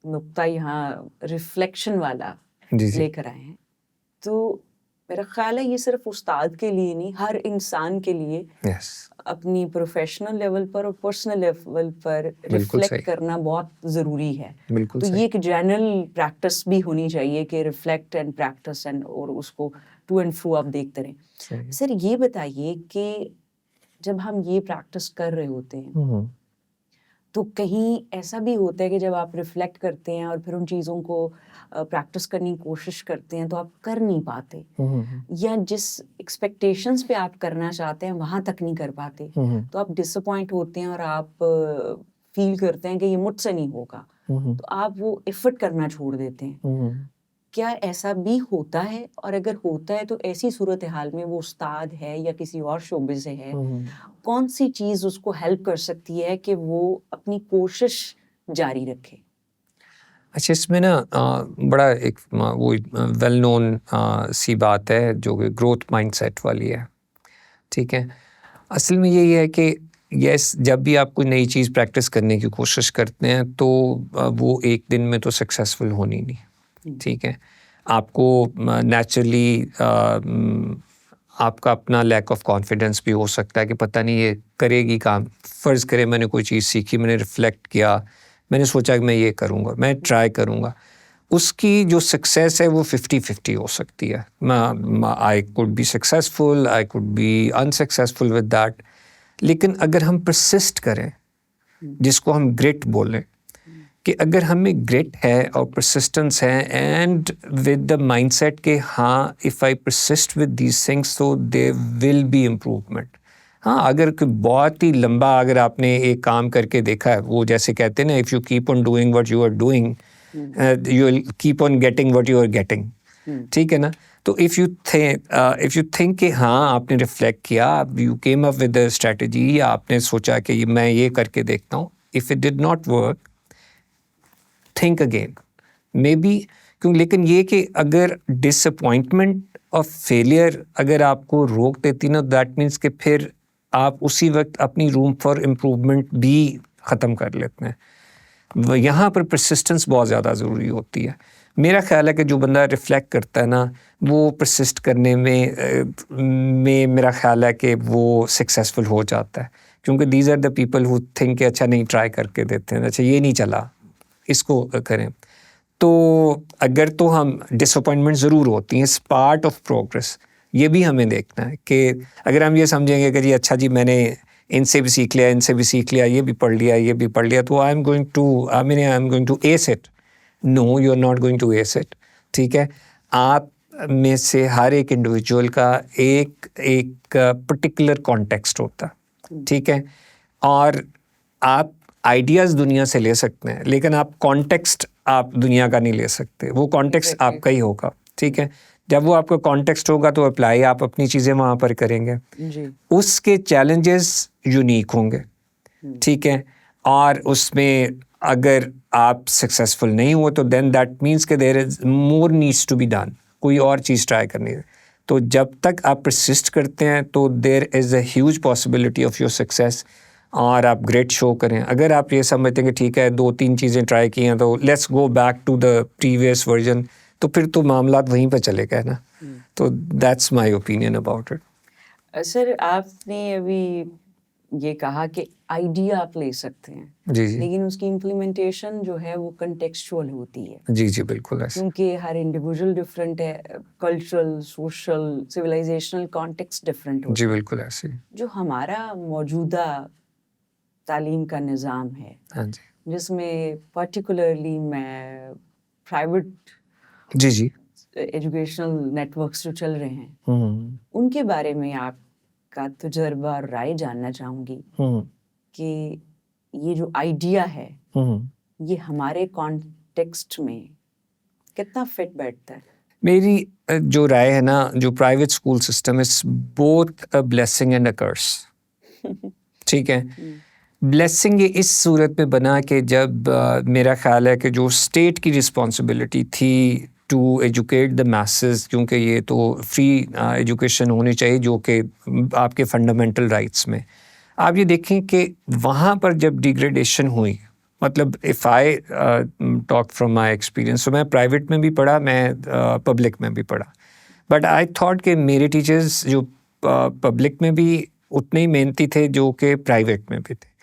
नुक्ता यहाँ रिफ्लेक्शन वाला जी जी। लेकर आए हैं। तो मेरा ख्याल है ये सिर्फ उस्ताद के लिए नहीं, हर इंसान के लिए यस, अपनी प्रोफेशनल लेवल पर और पर्सनल लेवल पर बिल्कुल सही, रिफ्लेक्ट करना बहुत ज़रूरी है। बिल्कुल तो सही। ये एक जनरल प्रैक्टिस भी होनी चाहिए कि रिफ्लेक्ट एंड प्रैक्टिस एंड और उसको टू एंड फ्रो आप देखते रहें। सही। सर ये बताइए कि जब हम ये प्रैक्टिस कर रहे होते हैं तो कहीं ऐसा भी होता है कि जब आप रिफ्लेक्ट करते हैं और फिर उन चीज़ों को प्रैक्टिस करने की कोशिश करते हैं तो आप कर नहीं पाते, या जिस एक्सपेक्टेशंस पे आप करना चाहते हैं वहाँ तक नहीं कर पाते, तो आप डिसअपॉइंट होते हैं और आप फील करते हैं कि ये मुझसे नहीं होगा, तो आप वो एफर्ट करना छोड़ देते हैं। क्या ऐसा भी होता है? और अगर होता है तो ऐसी सूरत हाल में वो उस्ताद है या किसी और शोबे से है, कौन सी चीज़ उसको हेल्प कर सकती है कि वो अपनी कोशिश जारी रखे? अच्छा, इसमें ना बड़ा एक वो वेल नोन सी बात है जो कि ग्रोथ माइंडसेट वाली है, ठीक है? असल में यही है कि यस, जब भी आप कोई नई चीज़ प्रैक्टिस करने की कोशिश करते हैं तो वो एक दिन में तो सक्सेसफुल होनी नहीं, ठीक है? आपको नेचुरली आपका अपना लैक ऑफ कॉन्फिडेंस भी हो सकता है कि पता नहीं ये करेगी काम। फ़र्ज़ करें मैंने कोई चीज़ सीखी, मैंने रिफ्लेक्ट किया, मैंने सोचा कि मैं ये करूँगा, मैं ट्राई करूँगा। उसकी जो सक्सेस है वो 50-50 हो सकती है। I could be successful, I could be unsuccessful with that. लेकिन अगर हम परसिस्ट करें, जिसको हम ग्रिट बोलें, कि अगर हमें ग्रिट है और परसिस्टेंस है एंड विद द माइंडसेट कि हाँ if I persist with these things तो देयर विल बी इम्प्रूवमेंट। हाँ, अगर कोई बहुत ही लंबा अगर आपने एक काम करके देखा है, वो जैसे कहते हैं ना, if you keep on doing what you are doing you will keep on getting what you are getting. ठीक है ना? तो इफ़ यू थिंक कि हाँ आपने रिफ्लेक्ट किया, you came up with a strategy, या आपने सोचा कि मैं ये करके देखता हूँ, if it did not work think again may be. क्यों? लेकिन ये कि अगर डिसअपॉइंटमेंट और फेलियर अगर आपको रोक देती ना, दैट मीन्स कि फिर आप उसी वक्त अपनी रूम फॉर इम्प्रूवमेंट भी ख़त्म कर लेते हैं। यहाँ पर परसिस्टेंस बहुत ज़्यादा ज़रूरी होती है। मेरा ख्याल है कि जो बंदा रिफ्लेक्ट करता है ना, वो परसिस्ट करने में मेरा ख्याल है कि वो सक्सेसफुल हो जाता है, क्योंकि these are the people who think कि अच्छा नहीं ट्राई करके देते हैं, अच्छा ये नहीं चला इसको करें। तो अगर तो हम डिसअपॉइंटमेंट ज़रूर होती हैं, इट्स पार्ट ऑफ प्रोग्रेस। ये भी हमें देखना है कि अगर हम ये समझेंगे कि जी अच्छा जी मैंने इनसे भी सीख लिया, इनसे भी सीख लिया, ये भी पढ़ लिया, ये भी पढ़ लिया, तो I am going to ace it. No, you are not going to ace it. ठीक है? आप में से हर एक इंडिविजुअल का एक पर्टिकुलर कॉन्टेक्स्ट होता है। ठीक है? और आप आइडियाज़ दुनिया से ले सकते हैं, लेकिन आप कॉन्टेक्स्ट आप दुनिया का नहीं ले सकते। वो कॉन्टेक्स्ट आपका ही होगा। ठीक है? जब वो आपका कॉन्टेक्स्ट होगा तो अप्लाई आप अपनी चीज़ें वहाँ पर करेंगे जी। उसके चैलेंजेस यूनिक होंगे। ठीक है? और उसमें अगर आप सक्सेसफुल नहीं हुए तो देन दैट मीन्स कि there is more needs to be done, कोई और चीज़ ट्राई करनी है। तो जब तक आप परसिस्ट करते हैं तो there is a huge possibility of your success, और आप ग्रेट शो करें। अगर आप ये समझते हैं कि ठीक है 2-3 चीज़ें ट्राई की हैं तो let's go back to the previous version, तो फिर तो मामला वहीं पर चले गए ना। तो that's my opinion about it. Sir, आपने अभी ये कहा कि आइडिया आप ले सकते हैं, जी जी लेकिन उसकी इम्प्लीमेंटेशन जो है वो कंटेक्चुअल होती है, जी जी बिल्कुल ऐसे। क्योंकि हर इंडिविजुअल डिफरेंट है, cultural, social, civilisational context different होता जी है। बिल्कुल ऐसे। जो हमारा मौजूदा तालीम का निज़ाम है, हाँ जी। जिसमें पर्टिकुलरली मैं प्राइवेट जी जी। एजुकेशनल नेटवर्क्स जो चल रहे हैं, हम्म उनके बारे में आपका तजुर्बा और राय जानना चाहूँगी हम्म कि ये जो आइडिया है हम्म ये हमारे कॉन्टेक्स्ट में कितना फिट बैठता है? मेरी जो राय है ना, जो private school system is both a blessing and a curse. ठीक है? ब्लेसिंग ये इस सूरत में बना कि जब मेरा ख्याल है कि जो स्टेट की रिस्पॉन्सिबिलिटी थी टू एजुकेट द मैसेस, क्योंकि ये तो फ्री एजुकेशन होनी चाहिए जो कि आपके फंडामेंटल राइट्स में। आप ये देखें कि वहाँ पर जब डिग्रेडेशन हुई, मतलब if I talk from my experience, तो मैं प्राइवेट में भी पढ़ा, मैं पब्लिक में भी पढ़ा, बट आई थॉट कि मेरे टीचर्स जो पब्लिक में भी उतने ही मेहनती थे जो कि प्राइवेट में भी थे।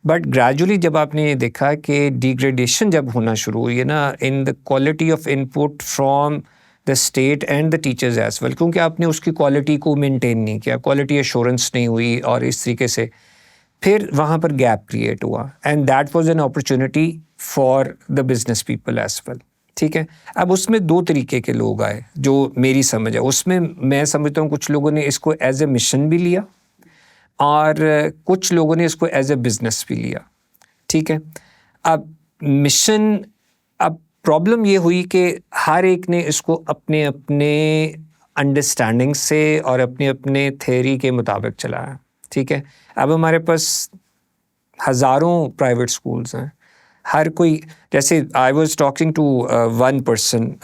बट ग्रेजुअली जब आपने ये देखा कि डिग्रेडेशन जब होना शुरू हुई है ना in the quality of input from the state and the teachers as well, क्योंकि आपने उसकी क्वालिटी को मेंटेन नहीं किया, क्वालिटी एश्योरेंस नहीं हुई, और इस तरीके से फिर वहाँ पर गैप क्रिएट हुआ, and that was an opportunity for the business people as well. ठीक है? अब उसमें 2 तरीके के लोग आए जो मेरी समझ है उसमें। मैं समझता हूँ कुछ लोगों ने इसको एज ए मिशन भी लिया और कुछ लोगों ने इसको एज ए बिजनेस भी लिया। ठीक है? अब मिशन, अब प्रॉब्लम ये हुई कि हर एक ने इसको अपने अपने अंडरस्टैंडिंग से और अपने अपने थ्योरी के मुताबिक चलाया। ठीक है? अब हमारे पास हज़ारों प्राइवेट स्कूल्स हैं, हर कोई, जैसे I was talking to one person,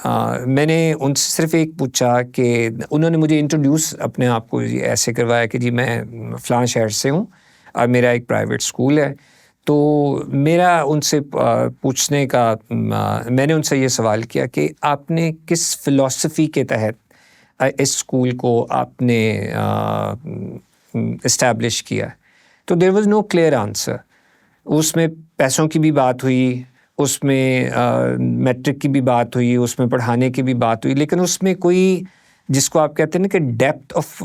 मैंने उनसे सिर्फ एक पूछा कि उन्होंने मुझे इंट्रोड्यूस अपने आप को ऐसे करवाया कि जी मैं फ़लाँ शहर से हूँ और मेरा एक प्राइवेट स्कूल है। तो मेरा उनसे पूछने का मैंने उनसे ये सवाल किया कि आपने किस फ़िलॉसफ़ी के तहत इस स्कूल को आपने इस्टेब्लिश किया है? तो there was no clear answer. उसमें पैसों की भी बात हुई, उसमें मैट्रिक की भी बात हुई, उसमें पढ़ाने की भी बात हुई, लेकिन उसमें कोई, जिसको आप कहते हैं ना कि डेप्थ ऑफ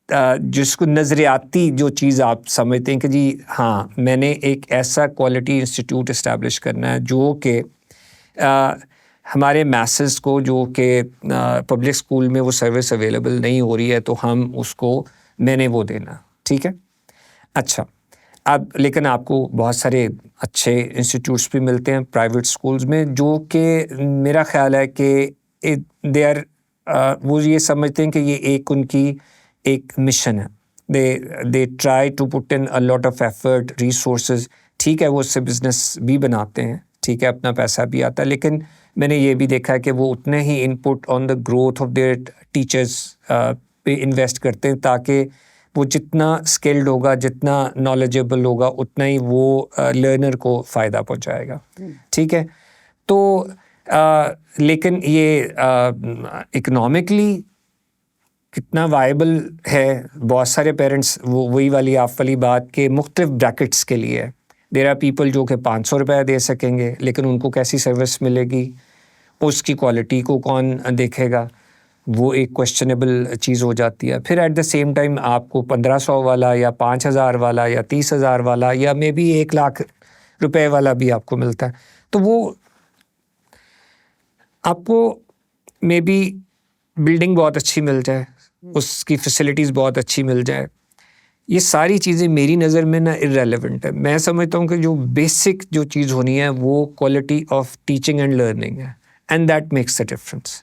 जिसको नज़रियाती जो चीज़ आप समझते हैं कि जी हाँ, मैंने एक ऐसा क्वालिटी इंस्टीट्यूट इस्टेब्लिश करना है जो कि हमारे मैसेस को, जो कि पब्लिक स्कूल में वो सर्विस अवेलेबल नहीं हो रही है, तो हम उसको मैंने वो देना, ठीक है। अच्छा, अब लेकिन आपको बहुत सारे अच्छे इंस्टीट्यूट्स भी मिलते हैं प्राइवेट स्कूल्स में, जो कि मेरा ख़्याल है कि दे आर वो ये समझते हैं कि ये एक उनकी एक मिशन है। They try to put in a lot of effort, resources. ठीक है, वो उससे बिजनेस भी बनाते हैं, ठीक है, अपना पैसा भी आता है, लेकिन मैंने ये भी देखा है कि वो उतने ही input on the growth of their teachers पे इन्वेस्ट करते हैं, ताकि वो जितना स्किल्ड होगा, जितना नॉलेजेबल होगा, उतना ही वो लर्नर को फ़ायदा पहुंचाएगा, ठीक है। तो लेकिन ये इकोनॉमिकली कितना वायबल है, बहुत सारे पेरेंट्स वो वही वाली आप वाली बात के मुख्तलिफ ब्रैकेट्स के लिए है। देयर आर पीपल जो कि 500 रुपये दे सकेंगे, लेकिन उनको कैसी सर्विस मिलेगी, उसकी क्वालिटी को कौन देखेगा, वो एक क्वेश्चनेबल चीज़ हो जाती है। फिर एट द सेम टाइम आपको 1500 वाला या 5000 वाला या 30,000 वाला या मे बी 1 लाख रुपए वाला भी आपको मिलता है। तो वो आपको मे बी बिल्डिंग बहुत अच्छी मिल जाए, उसकी फैसिलिटीज़ बहुत अच्छी मिल जाए, ये सारी चीज़ें मेरी नज़र में ना इररेलेवेंट है। मैं समझता हूँ कि जो बेसिक जो चीज़ होनी है वो quality of teaching and learning है, and that makes the difference,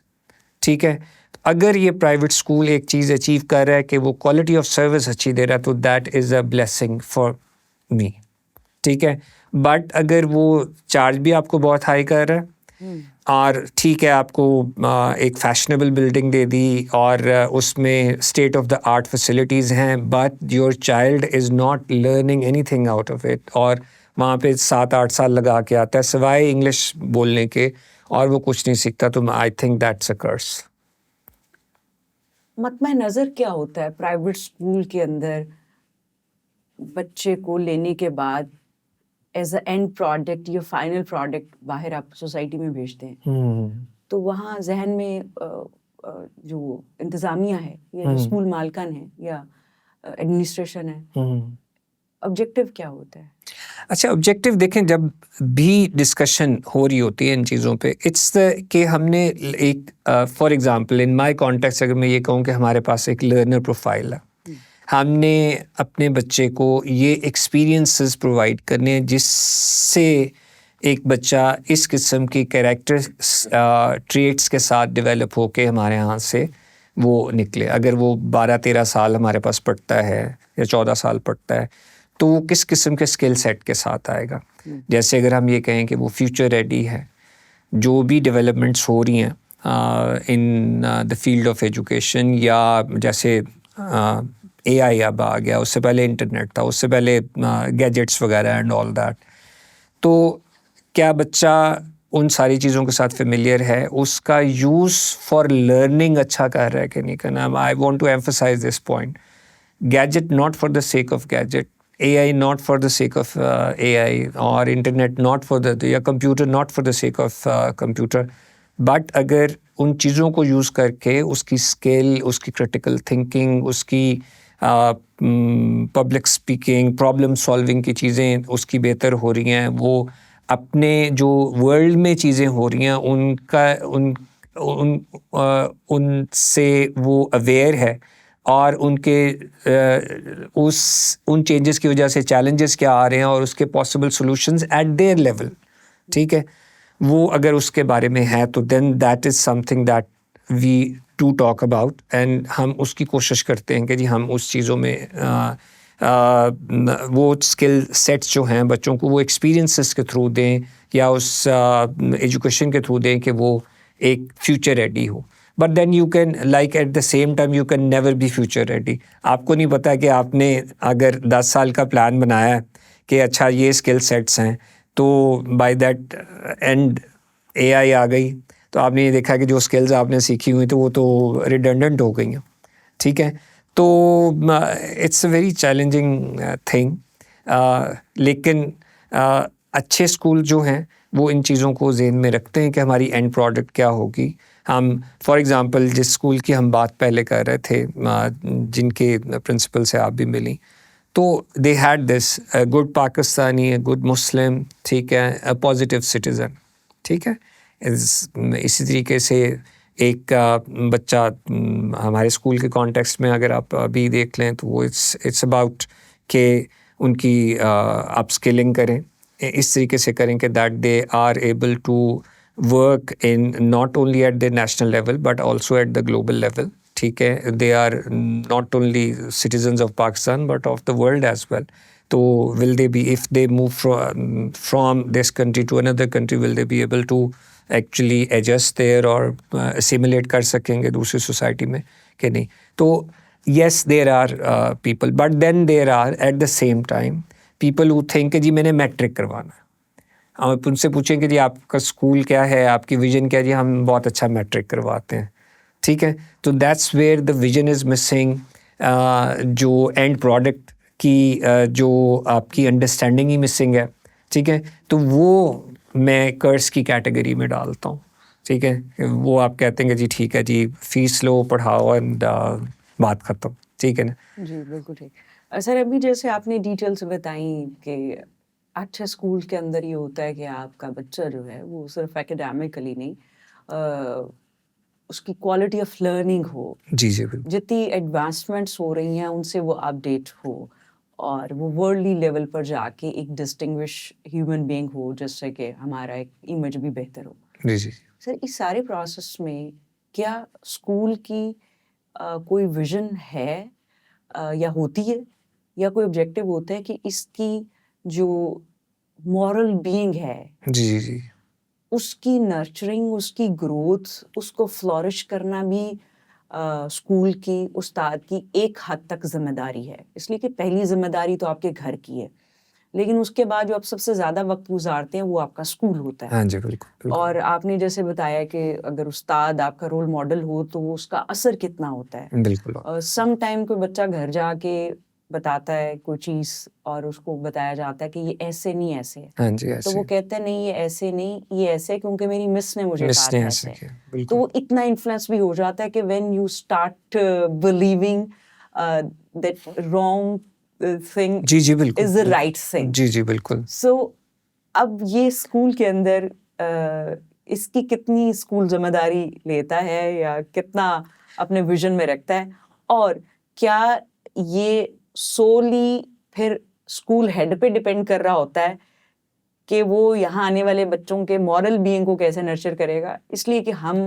ठीक है। अगर ये प्राइवेट स्कूल एक चीज़ अचीव कर रहा है कि वो क्वालिटी ऑफ सर्विस अच्छी दे रहा है, तो that is a blessing for me, ठीक है। बट अगर वो चार्ज भी आपको बहुत हाई कर रहा है, और ठीक है, आपको एक फैशनेबल बिल्डिंग दे दी और उसमें state of the art facilities हैं, but your child is not learning anything out of it, और वहाँ पे 7-8 साल लगा के आता है सिवाय इंग्लिश बोलने के, और वो कुछ नहीं सीखता, तो आई थिंक दैट्स अ कर्स। मतमा नज़र क्या होता है प्राइवेट स्कूल के अंदर बच्चे को लेने के बाद एज अ एंड प्रोडक्ट या फाइनल प्रोडक्ट बाहर आप सोसाइटी में भेजते हैं, तो वहाँ जहन में जो इंतज़ामिया है या जो स्कूल मालकान है या एडमिनिस्ट्रेशन है, ऑब्जेक्टिव क्या होता है? अच्छा, ऑब्जेक्टिव देखें, जब भी डिस्कशन हो रही होती है इन चीज़ों पे, इट्स कि हमने एक for example in my context अगर मैं ये कहूँ कि हमारे पास एक लर्नर प्रोफाइल है, हमने अपने बच्चे को ये एक्सपीरियंसेस प्रोवाइड करने हैं जिससे एक बच्चा इस किस्म की कैरेक्टर ट्रेट्स के साथ डेवलप होके हमारे यहाँ से वो निकले। अगर वो 12-13 साल हमारे पास पढ़ता है या 14 साल पढ़ता है, तो वो किस किस्म के स्किल सेट के साथ आएगा। जैसे अगर हम ये कहें कि वो फ्यूचर रेडी है, जो भी डेवलपमेंट्स हो रही हैं in the field of education, या जैसे AI अब आ गया, उससे पहले इंटरनेट था, उससे पहले गैजेट्स वगैरह एंड ऑल दैट, तो क्या बच्चा उन सारी चीज़ों के साथ फेमिलियर है, उसका यूज़ फॉर लर्निंग अच्छा कर रहा है कि नहीं करना। I want to emphasise this point, gadget not for the sake of gadget, AI not for the sake of AI, और इंटरनेट not for the, या computer not for the sake of computer, but अगर उन चीज़ों को use करके उसकी skill, उसकी critical thinking, उसकी पब्लिक स्पीकिंग, प्रॉब्लम सॉल्विंग की चीज़ें उसकी बेहतर हो रही हैं, वो अपने जो वर्ल्ड में चीज़ें हो रही हैं उनसे वो अवेयर है, और उनके उन चेंजेस की वजह से चैलेंजेस क्या आ रहे हैं और उसके possible solutions at their level, ठीक है, वो अगर उसके बारे में है, तो then that is something that we do talk about, and हम उसकी कोशिश करते हैं कि जी हम उस चीज़ों में वो स्किल सेट्स जो हैं बच्चों को वो एक्सपीरियंसेस के थ्रू दें, या उस एजुकेशन के थ्रू दें कि वो एक फ्यूचर रेडी हो। But then you can like at the same time you can never be future ready. आपको नहीं पता कि आपने अगर 10 साल का प्लान बनाया है कि अच्छा ये स्किल सेट्स हैं, तो बाय दैट एंड AI आ गई, तो आपने ये देखा कि जो स्किल्स आपने सीखी हुई तो वो तो रिडंडेंट हो गई हैं, ठीक है। तो it's a very challenging thing, लेकिन अच्छे स्कूल जो हैं वो इन चीज़ों को ज़हन में रखते हैं कि हमारी एंड प्रोडक्ट क्या होगी, हम फॉर एग्ज़ाम्पल जिस स्कूल की हम बात पहले कर रहे थे, जिनके प्रिंसिपल से आप भी मिली, तो they had this good Pakistani, good Muslim, ठीक है, अ पॉजिटिव सिटीज़न, ठीक है। इसी तरीके से एक बच्चा हमारे स्कूल के कॉन्टेक्स्ट में अगर आप अभी देख लें तो वो इट्स अबाउट के उनकी अपस्किलिंग करें, इस तरीके से करें कि that they are able to work in not only at the national level but also at the global level, ठीक है। They are not only citizens of Pakistan but of the world as well. तो will they be, if they move from this country to another country, will they be able to actually adjust there or assimilate कर सकेंगे दूसरी society में कि नहीं? तो yes, there are people, but then there are at the same time people who think कि जी मैंने matric करवाना है. आप उनसे पूछें कि जी आपका स्कूल क्या है, आपकी विजन क्या है? जी हम बहुत अच्छा मैट्रिक करवाते हैं, ठीक है. तो that's where the vision is missing. जो एंड प्रोडक्ट की जो आपकी अंडरस्टैंडिंग ही मिसिंग है, ठीक है. तो वो मैं कर्स की कैटेगरी में डालता हूँ, ठीक है. वो आप कहते हैं कि जी ठीक है जी, फीस लो, पढ़ाओ एंड बात ख़त्म, ठीक है ना. जी बिल्कुल ठीक. सर अभी जैसे आपने डिटेल्स बताई कि अच्छा स्कूल के अंदर ये होता है कि आपका बच्चा जो है वो सिर्फ एकेडमिकली नहीं उसकी क्वालिटी ऑफ लर्निंग हो, जी जी बिल्कुल. जितनी एडवांसमेंट्स हो रही हैं उनसे वो अपडेट हो और वो वर्ल्डली लेवल पर जाके एक डिस्टिंग्विश ह्यूमन बीइंग हो, जिससे कि हमारा एक इमेज भी बेहतर हो. जी जी. सर इस सारे प्रोसेस में क्या स्कूल की कोई विजन है या होती है या कोई ऑब्जेक्टिव होता है कि इसकी जो मॉरल बीइंग है जी जी जी. उसकी नर्चरिंग, उसकी ग्रोथ, उसको फ्लोरिश करना भी स्कूल की, उस्ताद की एक हद तक जिम्मेदारी है. इसलिए कि पहली जिम्मेदारी तो आपके घर की है, लेकिन उसके बाद जो आप सबसे ज़्यादा वक्त गुजारते हैं वो आपका स्कूल होता है. हाँ जी बिल्कुल, बिल्कुल. और आपने जैसे बताया कि अगर उस्ताद आपका रोल मॉडल हो तो वो उसका असर कितना होता है. बिल्कुल. सम टाइम कोई बच्चा घर जाके बताता है कोई चीज़ और उसको बताया जाता है कि ये ऐसे नहीं ऐसे है, हाँ जी तो ऐसे. वो कहते हैं नहीं ये ऐसे नहीं, ये ऐसे क्योंकि मेरी मिस ने मुझे मिस कहा ने था ऐसे ऐसे. किया, तो बिल्कुल. वो इतना इन्फ्लुएंस भी हो जाता है कि when you start believing that wrong thing जी जी बिल्कुल. Is the right thing. जी जी बिल्कुल. सो अब ये स्कूल के अंदर इसकी कितनी स्कूल जिम्मेदारी लेता है या कितना अपने विजन में रखता है, और क्या ये सोली फिर स्कूल हेड पे डिपेंड कर रहा होता है कि वो यहाँ आने वाले बच्चों के मॉरल बीइंग को कैसे नर्चर करेगा, इसलिए कि हम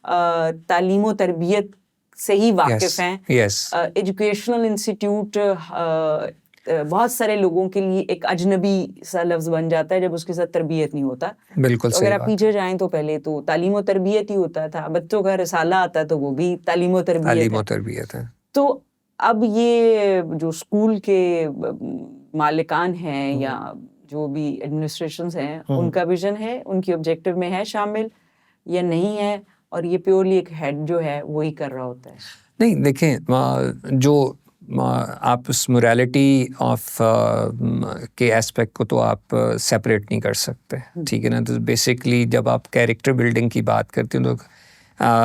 तालीम और तरबियत से ही वाकिफ हैं. यस. एजुकेशनल इंस्टीट्यूट बहुत सारे लोगों के लिए एक अजनबी सा लफ्ज़ बन जाता है जब उसके साथ तरबियत नहीं होता. बिल्कुल तो सही अगर आप बात. पीछे जाएं तो पहले तो तालीम और तरबियत ही होता था, बच्चों का रिसाला आता तो वो भी तालीम और तरबियत तालीम है. और तरबियत है. तो अब ये जो स्कूल के मालिकान हैं या जो भी एडमिनिस्ट्रेशंस हैं उनका विजन है, उनकी ऑब्जेक्टिव में है शामिल या नहीं है, और ये प्योरली एक हेड जो है वही कर रहा होता है. नहीं देखें, जो आप उस मोरालिटी ऑफ के एस्पेक्ट को तो आप सेपरेट नहीं कर सकते, ठीक है ना. तो बेसिकली जब आप कैरेक्टर बिल्डिंग की बात करते हो तो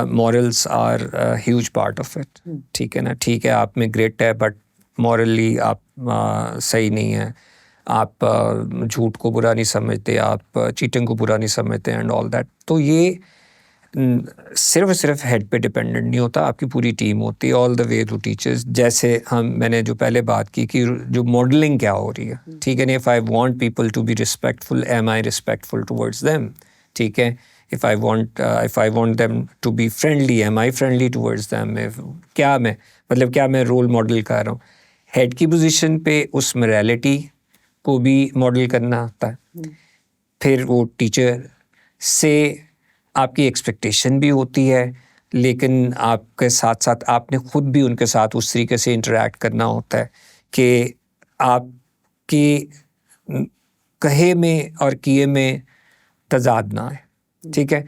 morals are huge part of it, ठीक है ना. ठीक है आप में ग्रेट है बट मॉरली आप सही नहीं है. आप झूठ को बुरा नहीं समझते, आप चीटिंग को बुरा नहीं समझते एंड ऑल दैट. तो ये सिर्फ हेड पे डिपेंडेंट नहीं होता, आपकी पूरी टीम होती है all the way to teachers. जैसे मैंने जो पहले बात की कि जो मॉडलिंग क्या हो रही है, ठीक है ना. If I want people to be respectful, am I respectful towards them, ठीक है. If I want them to be friendly, am I friendly towards them. क्या मैं रोल मॉडल कर रहा हूँ. हेड की पोजीशन पे उस मोरालिटी को भी मॉडल करना आता है. फिर वो टीचर से आपकी एक्सपेक्टेशन भी होती है, लेकिन आपके साथ साथ आपने ख़ुद भी उनके साथ उस तरीके से इंटरेक्ट करना होता है कि आपके कहे में और किए में तज़ाद ना आए, ठीक है.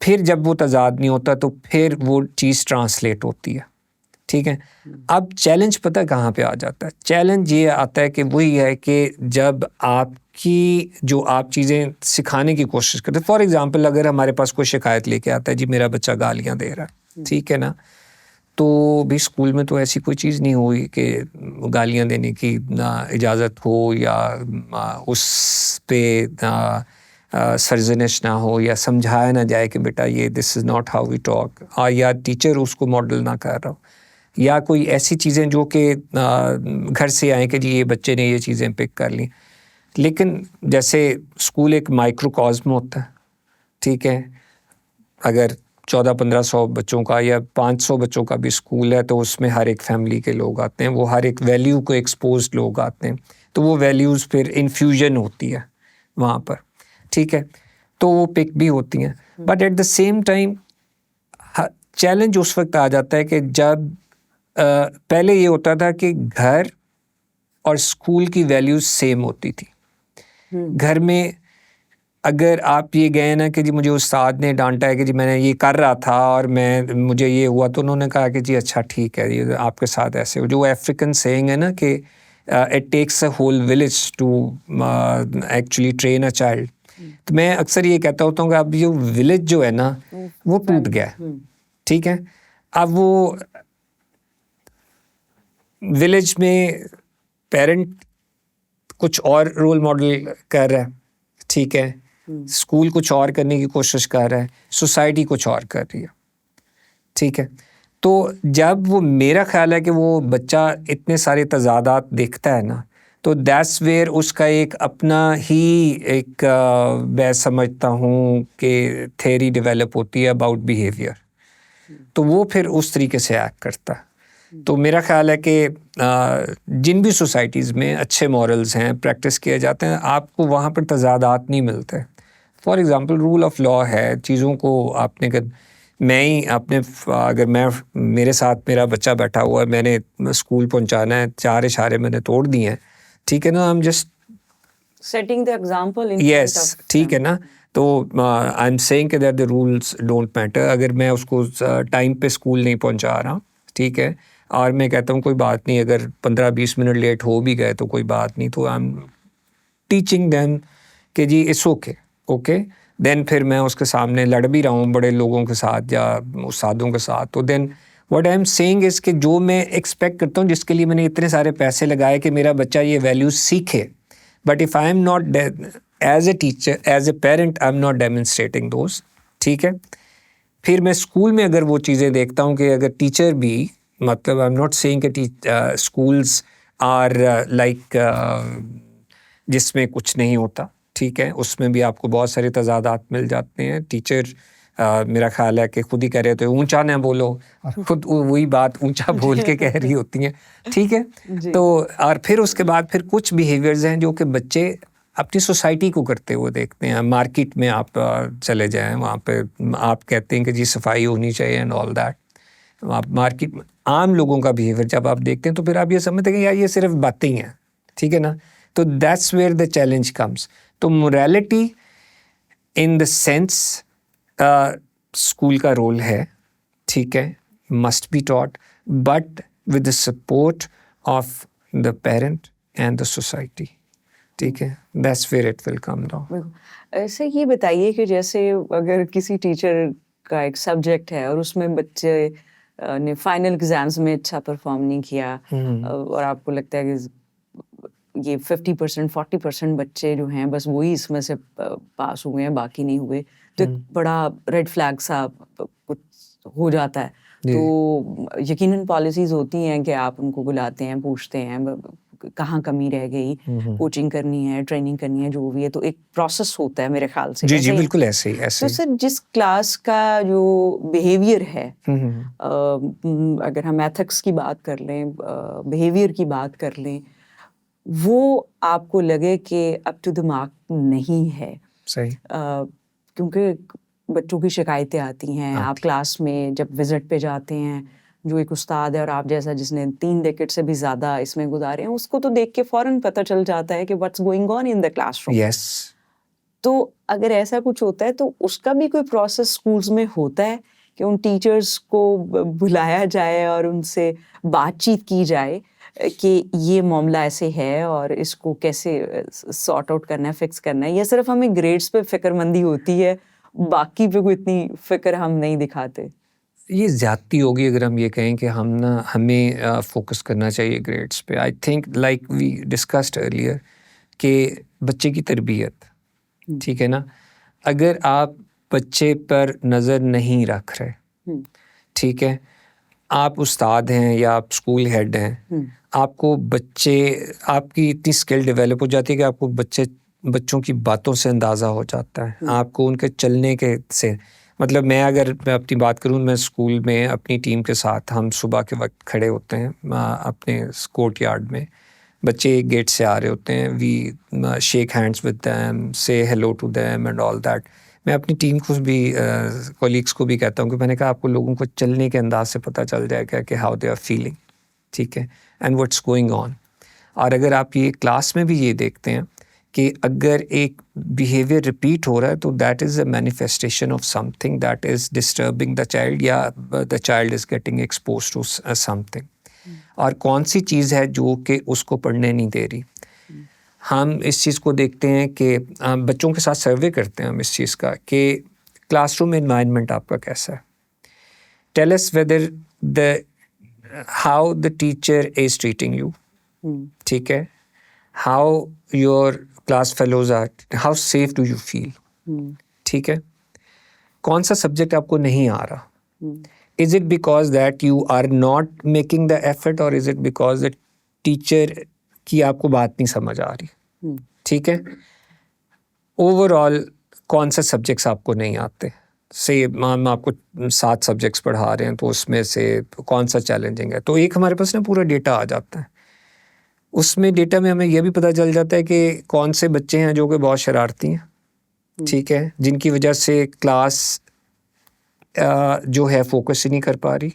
फिर जब वो तज़ाद नहीं होता तो फिर वो चीज़ ट्रांसलेट होती है, ठीक है. अब चैलेंज पता कहाँ पे आ जाता है. चैलेंज ये आता है कि वही है कि जब आप कि जो आप चीज़ें सिखाने की कोशिश करते हैं। फॉर एग्जांपल अगर हमारे पास कोई शिकायत लेके आता है, जी मेरा बच्चा गालियाँ दे रहा है, ठीक है ना, तो भी स्कूल में तो ऐसी कोई चीज़ नहीं हुई कि गालियाँ देने की ना इजाज़त हो या उस पे सरजनिश ना हो या समझाया ना जाए कि बेटा ये this is not how we talk, या टीचर उसको मॉडल ना कर रहा हो, या कोई ऐसी चीज़ें जो कि घर से आए कि जी ये बच्चे ने ये चीज़ें पिक कर ली। लेकिन जैसे स्कूल एक माइक्रोकॉस्म होता है, ठीक है, अगर 1400-1500 बच्चों का या 500 बच्चों का भी स्कूल है तो उसमें हर एक फैमिली के लोग आते हैं, वो हर एक वैल्यू को एक्सपोज्ड लोग आते हैं, तो वो वैल्यूज़ फिर इन्फ्यूजन होती है वहाँ पर, ठीक है, तो वो पिक भी होती हैं। But at the same time challenge उस वक्त आ जाता है कि जब पहले ये होता था कि घर और स्कूल की वैल्यूज़ सेम होती थी। घर में अगर आप ये गए ना कि जी मुझे उस्ताद ने डांटा है कि जी मैंने ये कर रहा था और मुझे ये हुआ, तो उन्होंने कहा कि जी अच्छा ठीक है, ये आपके साथ ऐसे हो। जो अफ्रीकन सेइंग है ना कि it takes a whole village to actually train a child, तो मैं अक्सर ये कहता होता हूँ कि अब ये विलेज जो है ना वो टूट गया है, ठीक है। अब वो विलेज में पेरेंट कुछ और रोल मॉडल कर रहा है, ठीक है, स्कूल कुछ और करने की कोशिश कर रहा है, सोसाइटी कुछ और कर रही है, ठीक है। तो जब वो, मेरा ख्याल है कि वो बच्चा इतने सारे तज़ादात देखता है ना, तो दैट्स वेयर उसका एक अपना ही एक मैं समझता हूँ कि थेरी डेवलप होती है अबाउट बिहेवियर, तो वो फिर उस तरीके से एक्ट करता है। तो मेरा ख्याल है कि जिन भी सोसाइटीज़ में अच्छे मॉरल्स हैं प्रैक्टिस किए जाते हैं, आपको वहाँ पर तज़ादात नहीं मिलते। For example rule of law है, चीज़ों को आपने अगर मेरे साथ मेरा बच्चा बैठा हुआ है, मैंने स्कूल पहुँचाना है, 4 इशारे मैंने तोड़ दिए हैं, ठीक है ना, हम just setting the example in yes, ठीक है ना। तो आई एम सेइंग कि that the rules don't matter. अगर मैं उसको टाइम पे स्कूल नहीं पहुंचा रहा, ठीक है, और मैं कहता हूँ कोई बात नहीं, अगर 15-20 मिनट लेट हो भी गए तो कोई बात नहीं, तो आई एम टीचिंग देम कि जी इट्स ओके। देन फिर मैं उसके सामने लड़ भी रहा हूँ बड़े लोगों के साथ या उस्तादों के साथ, तो then what I am saying is कि जो मैं एक्सपेक्ट करता हूँ, जिसके लिए मैंने इतने सारे पैसे लगाए कि मेरा बच्चा ये वैल्यूज सीखे, but if I am not as a teacher, as a parent, I am not demonstrating those, ठीक है। फिर मैं स्कूल में अगर वो चीज़ें देखता हूँ कि अगर टीचर भी, मतलब आई एम नॉट सेइंग कि स्कूल्स आर लाइक जिसमें कुछ नहीं होता, ठीक है, उसमें भी आपको बहुत सारे तज़ादात मिल जाते हैं। टीचर मेरा ख्याल है कि खुद ही कह रहे होते हैं ऊंचा ना बोलो, और खुद वही बात ऊंचा बोल के कह रही होती हैं, ठीक है। तो और फिर उसके बाद फिर कुछ बिहेवियर्स हैं जो कि बच्चे अपनी सोसाइटी को करते हुए देखते हैं। मार्केट में आप चले जाएं, वहाँ पे आप कहते हैं कि जी सफाई होनी चाहिए एंड ऑल दैट, आप मार्केट में आम लोगों का बिहेवियर जब आप देखते हैं तो फिर आप ये समझते हैं कि यार ये सिर्फ बातें ही हैं, ठीक है ना। तो that's where the challenge comes. तो morality in the sense school का रोल है, ठीक है, must be taught, but with the support of the parent and the society, ठीक है, that's where it will come down. ऐसे ये बताइए कि जैसे अगर किसी टीचर का एक सब्जेक्ट है और उसमें बच्चे ने फाइनल एग्जाम्स में अच्छा परफॉर्म नहीं किया, और आपको लगता है कि ये 50% 40% बच्चे जो हैं बस वही इसमें से पास हुए हैं, बाकी नहीं हुए, तो एक बड़ा रेड फ्लैग सा कुछ हो जाता है। तो यकीनन पॉलिसीज होती हैं कि आप उनको बुलाते हैं, पूछते हैं कहाँ कमी रह गई, कोचिंग करनी है, ट्रेनिंग करनी है, जो भी है, तो एक प्रोसेस होता है मेरे ख्याल से। जी बिल्कुल ऐसे ही। तो सर जिस क्लास का जो बिहेवियर है, अगर हम एथिक्स की बात कर लें, बिहेवियर की बात कर लें, वो आपको लगे कि अप टू द मार्क नहीं है, सही, क्योंकि बच्चों की शिकायतें आती हैं, आप क्लास में जब विजिट पे जाते हैं, जो एक उस्ताद है और आप जैसा जिसने 3 डेकेड से भी ज़्यादा इसमें गुजारे हैं, उसको तो देख के फ़ौरन पता चल जाता है कि what's going on in the classroom. Yes. तो अगर ऐसा कुछ होता है तो उसका भी कोई प्रोसेस स्कूल्स में होता है कि उन टीचर्स को बुलाया जाए और उनसे बातचीत की जाए कि ये मामला ऐसे है और इसको कैसे सॉर्ट आउट करना है, फिक्स करना है, या सिर्फ हमें ग्रेड्स पे फिक्रमंदी होती है, बाकी पे कोई इतनी फिक्र हम नहीं दिखाते? ये ज़्यादती होगी अगर हम ये कहें कि हमें फोकस करना चाहिए ग्रेड्स पे। I think like we discussed earlier कि बच्चे की तरबियत, ठीक है ना, अगर आप बच्चे पर नज़र नहीं रख रहे, ठीक है, आप उस्ताद हैं या आप स्कूल हेड हैं, आपको आपकी इतनी स्किल डेवलप हो जाती है कि आपको बच्चों की बातों से अंदाज़ा हो जाता है, आपको उनके चलने के से, मतलब मैं अपनी बात करूँ, मैं स्कूल में अपनी टीम के साथ हम सुबह के वक्त खड़े होते हैं अपने कोर्ट यार्ड में, बच्चे एक गेट से आ रहे होते हैं, we shake hands with them, say hello to them and all that. मैं अपनी टीम को भी कॉलीग्स को भी कहता हूँ कि मैंने कहा आपको लोगों को चलने के अंदाज से पता चल जाएगा कि हाउ दे आर फीलिंग, ठीक है, एंड व्हाट्स गोइंग ऑन। और अगर आप ये क्लास में भी ये देखते हैं कि अगर एक बिहेवियर रिपीट हो रहा है तो that is a manifestation of something that is disturbing the child, या the child is getting expose to something. और कौन सी चीज़ है जो कि उसको पढ़ने नहीं दे रही। हम इस चीज़ को देखते हैं कि बच्चों के साथ सर्वे करते हैं हम इस चीज़ का कि क्लासरूम एनवायरनमेंट आपका कैसा है, tell us whether how the teacher is treating you, ठीक है, how your class fellows are, how safe do you feel, ठीक है, कौन सा सब्जेक्ट आपको नहीं आ रहा, is it because that you are not making the effort, और is it because the teacher की आपको बात नहीं समझ आ रही, ठीक है, ओवरऑल कौन से सब्जेक्ट्स आपको नहीं आते, से हम आपको 7 सब्जेक्ट्स पढ़ा रहे हैं तो उसमें से कौन सा चैलेंजिंग है, तो एक हमारे पास ना पूरा डेटा आ जाता है। उसमें डेटा में हमें यह भी पता चल जाता है कि कौन से बच्चे हैं जो कि बहुत शरारती हैं, ठीक है, जिनकी वजह से क्लास जो है फोकस ही नहीं कर पा रही,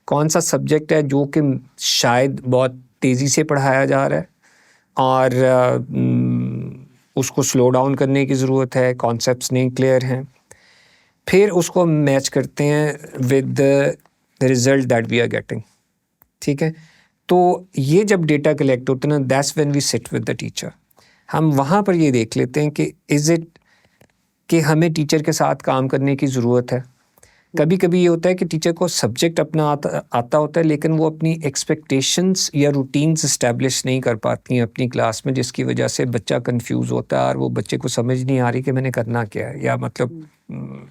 कौन सा सब्जेक्ट है जो कि शायद बहुत तेज़ी से पढ़ाया जा रहा है और उसको स्लो डाउन करने की ज़रूरत है, कॉन्सेप्ट्स नहीं क्लियर हैं, फिर उसको मैच करते हैं with the result that we are getting, ठीक है। तो ये जब डेटा कलेक्ट होता है ना, that's when we sit with the teacher, हम वहाँ पर ये देख लेते हैं कि इज़ इट कि हमें टीचर के साथ काम करने की ज़रूरत है। कभी कभी ये होता है कि टीचर को सब्जेक्ट अपना आता होता है, लेकिन वो अपनी एक्सपेक्टेशंस या रूटीन्स इस्टेब्लिश नहीं कर पाती हैं अपनी क्लास में, जिसकी वजह से बच्चा कंफ्यूज होता है और वो बच्चे को समझ नहीं आ रही कि मैंने करना क्या है, या मतलब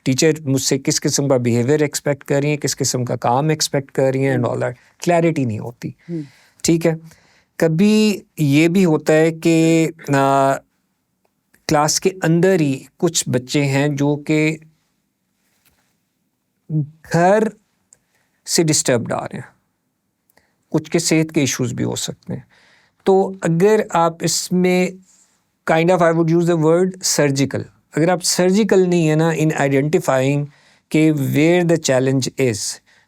टीचर मुझसे किस किस्म का बिहेवियर एक्सपेक्ट कर रही हैं, किस किस्म का काम एक्सपेक्ट कर रही हैं, एंड ऑल दैट क्लैरिटी नहीं होती, ठीक है। कभी ये भी होता है कि क्लास के अंदर ही कुछ बच्चे हैं जो कि घर से डिस्टर्ब्ड आ रहे हैं, कुछ के सेहत के इश्यूज भी हो सकते हैं। तो अगर आप इसमें kind of, I would use the word surgical, अगर आप सर्जिकल नहीं है ना इन आइडेंटिफाइंग कि वेयर द चैलेंज इज़,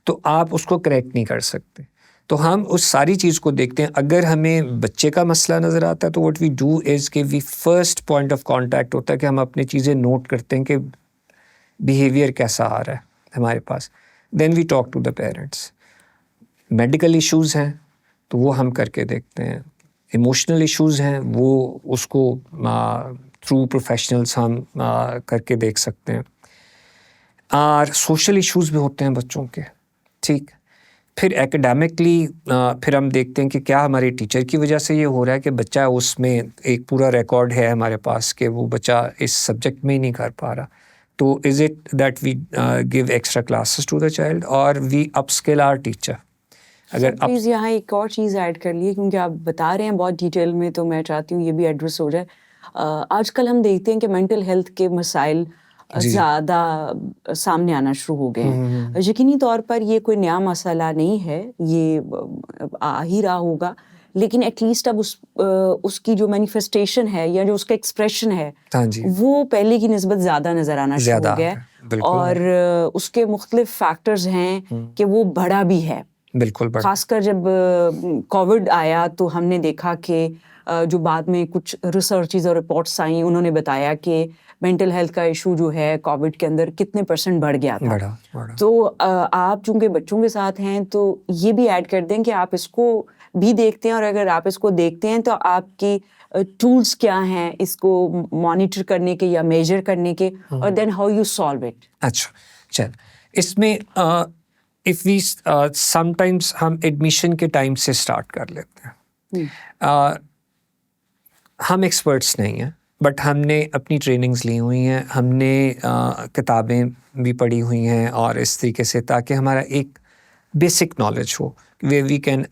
तो आप उसको करेक्ट नहीं कर सकते। तो हम उस सारी चीज़ को देखते हैं। अगर हमें बच्चे का मसला नज़र आता है तो व्हाट वी डू इज़ कि we first point of contact होता है कि हम अपनी चीज़ें नोट करते हैं कि बिहेवियर कैसा आ रहा है हमारे पास, then we talk to the parents. Medical issues हैं तो वो हम करके देखते हैं, इमोशनल इश्यूज़ हैं वो उसको थ्रू प्रोफेशनल्स हम करके देख सकते हैं, और सोशल इश्यूज़ भी होते हैं बच्चों के, ठीक। फिर एकेडमिकली फिर हम देखते हैं कि क्या हमारे टीचर की वजह से ये हो रहा है कि बच्चा उसमें एक पूरा रिकॉर्ड है हमारे पास कि वो बच्चा इस सब्जेक्ट में ही नहीं कर पा रहा, तो is it that we give extra classes to the child और वी अपस्किल आवर टीचर। अगर प्लीज़ यहाँ एक और चीज़ ऐड कर लिए, क्योंकि आप बता रहे हैं बहुत डिटेल में, तो मैं चाहती हूँ ये भी एड्रेस हो जाए। आजकल हम देखते हैं कि मेंटल हेल्थ के मसाइल ज़्यादा सामने आना शुरू हो गए हैं। यकीनी तौर पर ये कोई नया मसला नहीं है, ये आ ही रहा होगा, लेकिन एटलीस्ट अब उसकी जो मैनिफेस्टेशन है या जो उसका एक्सप्रेशन है, वो पहले की निस्बत ज़्यादा नज़र आना शुरू हो गया है, और उसके मुख्तलिफ फैक्टर्स हैं कि वो बढ़ा भी है। बिल्कुल, खासकर जब कोविड आया तो हमने देखा कि जो बाद में कुछ रिसर्चेस और रिपोर्ट्स आई, उन्होंने बताया कि मेंटल हेल्थ का इशू जो है कोविड के अंदर कितने % बढ़ गया था। बढ़ा। तो आप चूंकि बच्चों के साथ हैं तो ये भी ऐड कर दें कि आप इसको भी देखते हैं, और अगर आप इसको देखते हैं तो आपकी टूल्स क्या हैं इसको मॉनिटर करने के या मेजर करने के, और then how you solve it. अच्छा, चल इसमें इफ वी समटाइम्स हम एडमिशन के टाइम से स्टार्ट कर लेते हैं। हम एक्सपर्ट्स नहीं हैं, बट हमने अपनी ट्रेनिंग्स ली हुई हैं, हमने किताबें भी पढ़ी हुई हैं और इस तरीके से, ताकि हमारा एक बेसिक नॉलेज हो way we can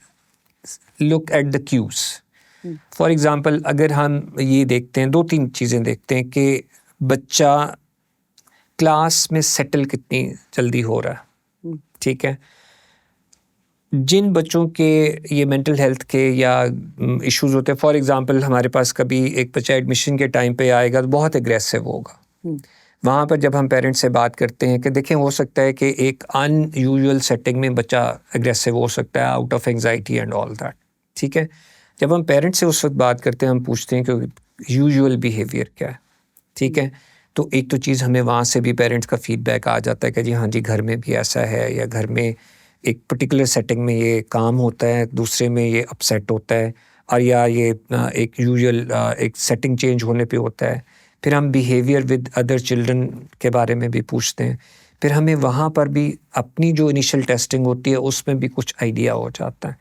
look at the cues. For example अगर हम ये देखते हैं, 2-3 चीज़ें देखते हैं कि बच्चा क्लास में सेटल कितनी जल्दी हो रहा है, ठीक है। जिन बच्चों के ये मेंटल हेल्थ के या इश्यूज़ होते हैं, फॉर एग्ज़ाम्पल हमारे पास कभी एक बच्चा एडमिशन के टाइम पे आएगा तो बहुत एग्रेसिव होगा। वहाँ पर जब हम पेरेंट्स से बात करते हैं कि देखें हो सकता है कि एक अनयूजुअल सेटिंग में बच्चा एग्रेसिव हो सकता है, out of anxiety and all that, ठीक है। जब हम पेरेंट्स से उस वक्त बात करते हैं, हम पूछते हैं कि यूजुअल बिहेवियर क्या है, ठीक है। तो एक तो चीज़ हमें वहाँ से भी पेरेंट्स का फीडबैक आ जाता है कि जी हाँ जी, घर में भी ऐसा है, या घर में एक पर्टिकुलर सेटिंग में ये काम होता है, दूसरे में ये अपसेट होता है, और या ये एक यूजुअल एक सेटिंग चेंज होने पे होता है। फिर हम बिहेवियर विद अदर चिल्ड्रन के बारे में भी पूछते हैं। फिर हमें वहाँ पर भी अपनी जो इनिशियल टेस्टिंग होती है उसमें भी कुछ आइडिया हो जाता है।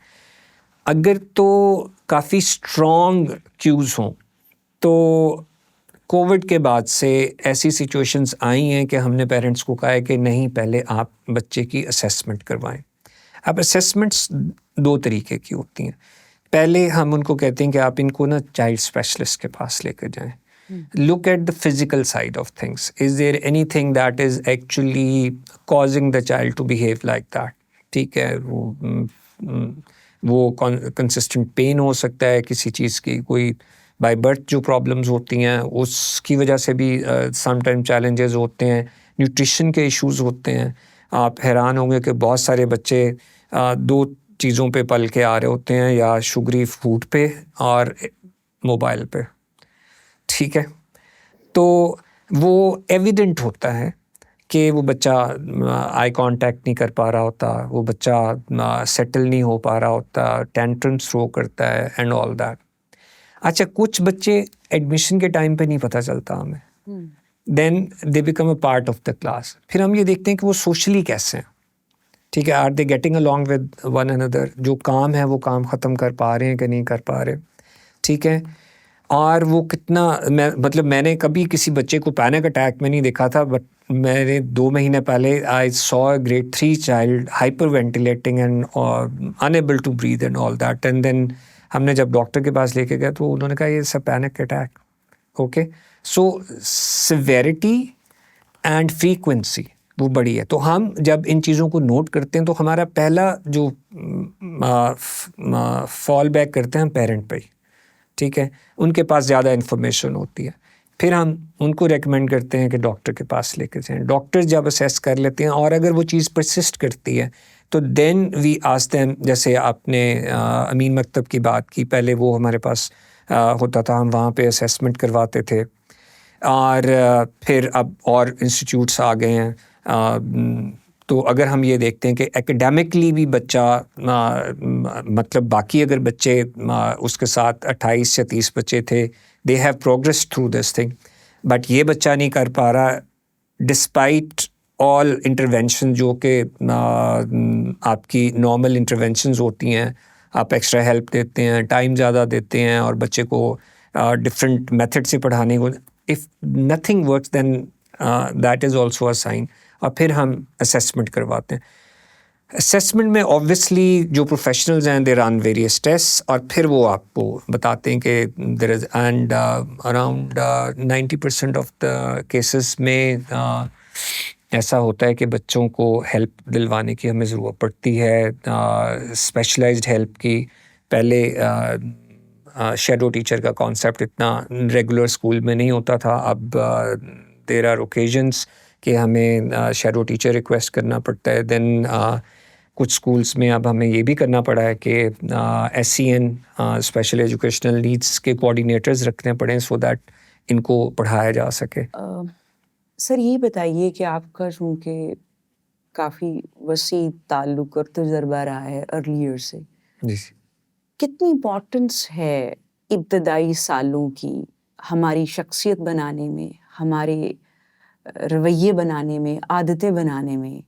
अगर तो काफ़ी स्ट्रॉन्ग क्यूज़ हों तो कोविड के बाद से ऐसी सिचुएशंस आई हैं कि हमने पेरेंट्स को कहा है कि नहीं, पहले आप बच्चे की असेसमेंट करवाएं। अब असेसमेंट्स 2 तरीके की होती हैं। पहले हम उनको कहते हैं कि आप इनको ना चाइल्ड स्पेशलिस्ट के पास लेकर जाएं। Look at the physical side of things. Is there anything that is actually causing the child to behave like that? ठीक है, वो consistent pain हो सकता है किसी चीज़ की, कोई बाय बर्थ जो प्रॉब्लम्स होती हैं उसकी वजह से भी समटाइम चैलेंजेस होते हैं, न्यूट्रिशन के इश्यूज़ होते हैं। आप हैरान होंगे कि बहुत सारे बच्चे 2 चीज़ों पे पल के आ रहे होते हैं, या शुगरी फूड पे और मोबाइल पे, ठीक है। तो वो एविडेंट होता है कि वो बच्चा आई कांटेक्ट नहीं कर पा रहा होता, वो बच्चा सेटल नहीं हो पा रहा होता, टेंट्रम्स थ्रो करता है एंड ऑल दैट। अच्छा, कुछ बच्चे एडमिशन के टाइम पे नहीं पता चलता हमें, then they become a part of the class. फिर हम ये देखते हैं कि वो सोशली कैसे हैं, ठीक है। Are they getting along with one another, जो काम है वो काम ख़त्म कर पा रहे हैं कि नहीं कर पा रहे, ठीक है। और वो कितना, मैंने कभी किसी बच्चे को पैनिक अटैक में नहीं देखा था, बट मैंने 2 महीने पहले I saw grade 3 child hyperventilating and unable to breathe and all that, and then हमने जब डॉक्टर के पास लेके गए तो उन्होंने कहा ये सब panic attack. Okay, so severity and frequency वो बड़ी है। तो हम जब इन चीज़ों को नोट करते हैं तो हमारा पहला जो फॉल बैक करते हैं हम पेरेंट पे ही, ठीक है। उनके पास ज़्यादा इन्फॉर्मेशन होती है। फिर हम उनको रेकमेंड करते हैं कि डॉक्टर के पास लेकर जाएं। डॉक्टर जब असेस कर लेते हैं और अगर वो चीज़ परसिस्ट करती है तो देन वी आस्क देम, जैसे आपने अमीन मकतब की बात की, पहले वो हमारे पास होता था, हम वहाँ पे असेसमेंट करवाते थे, और फिर अब और इंस्टीट्यूट्स आ गए हैं। तो अगर हम ये देखते हैं कि एकेडमिकली भी बच्चा मतलब बाकी अगर बच्चे उसके साथ 28 या 30 बच्चे थे, they have progress through this thing, but ये बच्चा नहीं कर पा रहा डिस्पाइट ऑल इंटरवेंशन जो कि आपकी नॉर्मल इंटरवेंशंस होती हैं। आप एक्स्ट्रा हेल्प देते हैं, टाइम ज़्यादा देते हैं और बच्चे को डिफरेंट मेथड से पढ़ाने को, if nothing works then that is also a sign. और फिर हम असेसमेंट करवाते हैं। असेसमेंट में ऑब्वियसली जो प्रोफेशनल्स हैं दे रन वेरियस टेस्ट, और फिर वो आपको बताते हैं कि there is and around 90% of the cases में ऐसा होता है कि बच्चों को हेल्प दिलवाने की हमें ज़रूरत पड़ती है, स्पेशलाइज्ड हेल्प की। पहले शैडो टीचर का कॉन्सेप्ट इतना रेगुलर स्कूल में नहीं होता था। अब देयर आर ओकेजन्स कि हमें शैडो टीचर रिक्वेस्ट करना पड़ता है। देन कुछ स्कूल्स में अब हमें ये भी करना पड़ा है कि SEN स्पेशल एजुकेशनल नीड्स के कोऑर्डिनेटर्स रखने पड़े सो दैट इनको पढ़ाया जा सके। सर ये बताइए कि आपका चूँकि काफ़ी वसी ताल्लुक़ और तजुर्बा रहा है अर्ली ईयर से, जी। कितनी इम्पोर्टेंस है इब्तदाई सालों की हमारी शख्सियत बनाने में, हमारे रवैये बनाने में, आदतें बनाने में,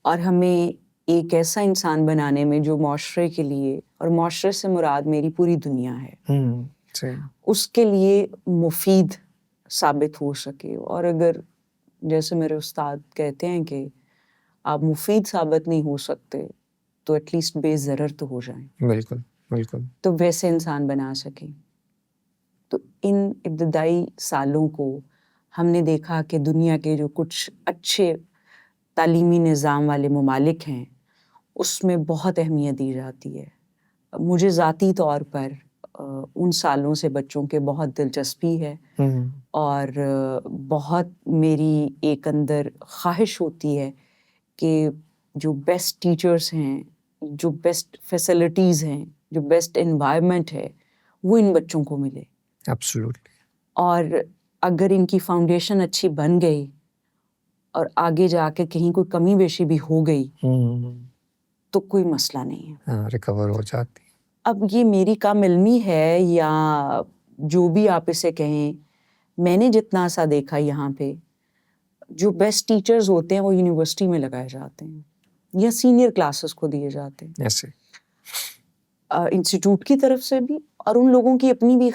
और हमें एक ऐसा इंसान बनाने में जो माशरे के लिए, और माशरे से मुराद मेरी पूरी दुनिया है, सही। उसके लिए मुफीद साबित हो सके। और अगर जैसे मेरे उस्ताद कहते हैं कि आप मुफीद साबित नहीं हो सकते तो एटलीस्ट बेज़रर तो हो जाएं, बिल्कुल बिल्कुल। तो वैसे इंसान बना सकें। तो इन इब्तदाई सालों को हमने देखा कि दुनिया के जो कुछ अच्छे तालीमी निज़ाम वाले ममालिक हैं उसमें बहुत अहमियत दी जाती है। मुझे ज़ाती तौर पर उन सालों से बच्चों के बहुत दिलचस्पी है और बहुत मेरी एक अंदर ख्वाहिश होती है कि जो बेस्ट टीचर्स हैं, जो बेस्ट फैसिलिटीज़ हैं, जो बेस्ट एनवायरनमेंट है, वो इन बच्चों को मिले। एब्सोल्युटली। और अगर इनकी फाउंडेशन अच्छी बन गई और आगे जाके कहीं कोई कमी बेशी भी हो गई तो कोई मसला नहीं है, हाँ, रिकवर हो जाती। अब ये मेरी काम इल्मी है या जो भी आप इसे कहें, मैंने जितना सा देखा यहाँ पे जो बेस्ट टीचर्स होते हैं वो यूनिवर्सिटी में लगाए जाते हैं या सीनियर क्लासेस को दिए जाते हैं ऐसे इंस्टीट्यूट की तरफ से भी, और उन लोगों की अपनी भी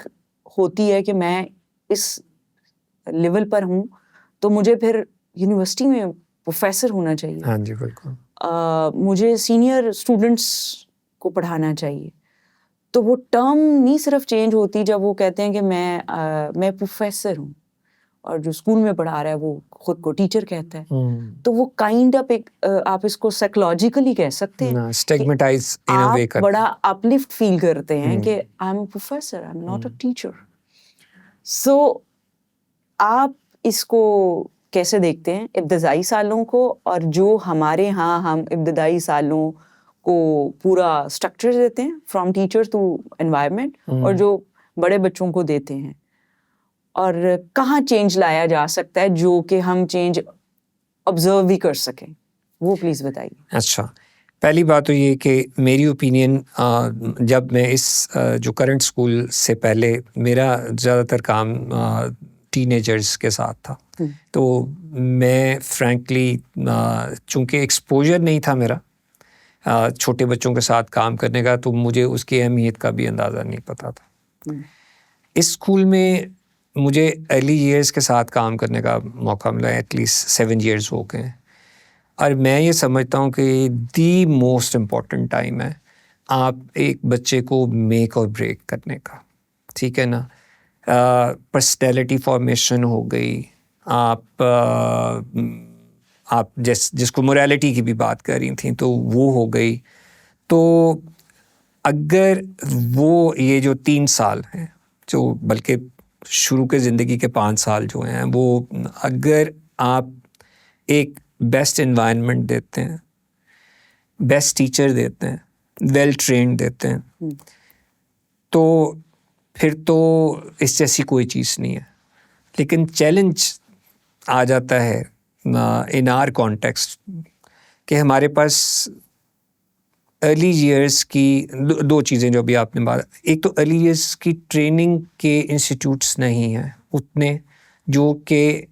होती है कि मैं इस लेवल पर हूँ तो मुझे फिर यूनिवर्सिटी में प्रोफेसर होना चाहिए। हाँ जी बिल्कुल। मुझे सीनियर स्टूडेंट्स को पढ़ाना चाहिए। तो वो टर्म नहीं सिर्फ चेंज होती जब वो कहते हैं कि मैं प्रोफेसर हूँ, और जो स्कूल में पढ़ा रहा है वो खुद को टीचर कहता है। तो वो काइंड ऑफ एक आप इसको साइकोलॉजिकली कह सकते हैं, स्टिग्मेटाइज इन अ वे आप बड़ा अपलिफ्ट फील करते हैं कि I am a professor, I am not a teacher. So आप इसको कैसे देखते हैं इब्तदाई सालों को, और जो हमारे यहाँ हम इब्तदाई सालों को पूरा स्ट्रक्चर देते हैं फ्रॉम टीचर टू एनवायरनमेंट, और जो बड़े बच्चों को देते हैं, और कहाँ चेंज लाया जा सकता है जो कि हम चेंज ऑब्जर्व भी कर सकें, वो प्लीज़ बताइए। अच्छा, पहली बात तो ये कि मेरी ओपिनियन, जब मैं इस जो करंट स्कूल से पहले मेरा ज़्यादातर काम टीनेजर्स के साथ था, तो मैं फ्रैंकली चूँकि एक्सपोजर नहीं था मेरा छोटे बच्चों के साथ काम करने का, तो मुझे उसकी अहमियत का भी अंदाज़ा नहीं पता था। इस स्कूल में मुझे अर्ली ईयर्स के साथ काम करने का मौका मिला, एटलीस्ट 7 years हो गए हैं, और मैं ये समझता हूँ कि दी मोस्ट इम्पॉर्टेंट टाइम है आप एक बच्चे को मेक और ब्रेक करने का, ठीक है ना। पर्सनैलिटी फॉर्मेशन हो गई, आप जिसको मोरालिटी की भी बात कर रही थी तो वो हो गई। तो अगर वो ये जो 3 साल हैं, जो बल्कि शुरू के ज़िंदगी के 5 साल जो हैं, वो अगर आप एक बेस्ट एनवायरनमेंट देते हैं, बेस्ट टीचर देते हैं, वेल ट्रेंड देते हैं, तो फिर तो इस जैसी कोई चीज़ नहीं है। लेकिन चैलेंज आ जाता है इन आर कॉन्टेक्स्ट कि हमारे पास अर्ली ईयर्स की दो चीज़ें जो भी आपने बात, एक तो अर्ली ईयर्स की ट्रेनिंग के इंस्टीट्यूट्स नहीं हैं उतने जो कि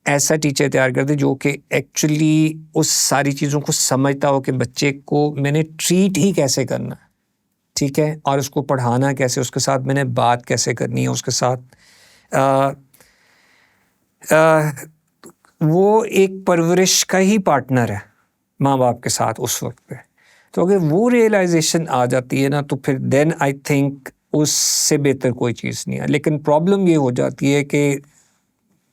ऐसा टीचर तैयार करते जो कि एक्चुअली उस सारी चीज़ों को समझता हो कि बच्चे को मैंने ट्रीट ही कैसे करना है, ठीक है, और उसको पढ़ाना कैसे, उसके साथ मैंने बात कैसे करनी है, उसके साथ वो एक परवरिश का ही पार्टनर है माँ बाप के साथ उस वक्त पे। तो अगर वो रियलाइजेशन आ जाती है ना, तो फिर देन आई थिंक उससे बेहतर कोई चीज़ नहीं है। लेकिन प्रॉब्लम ये हो जाती है कि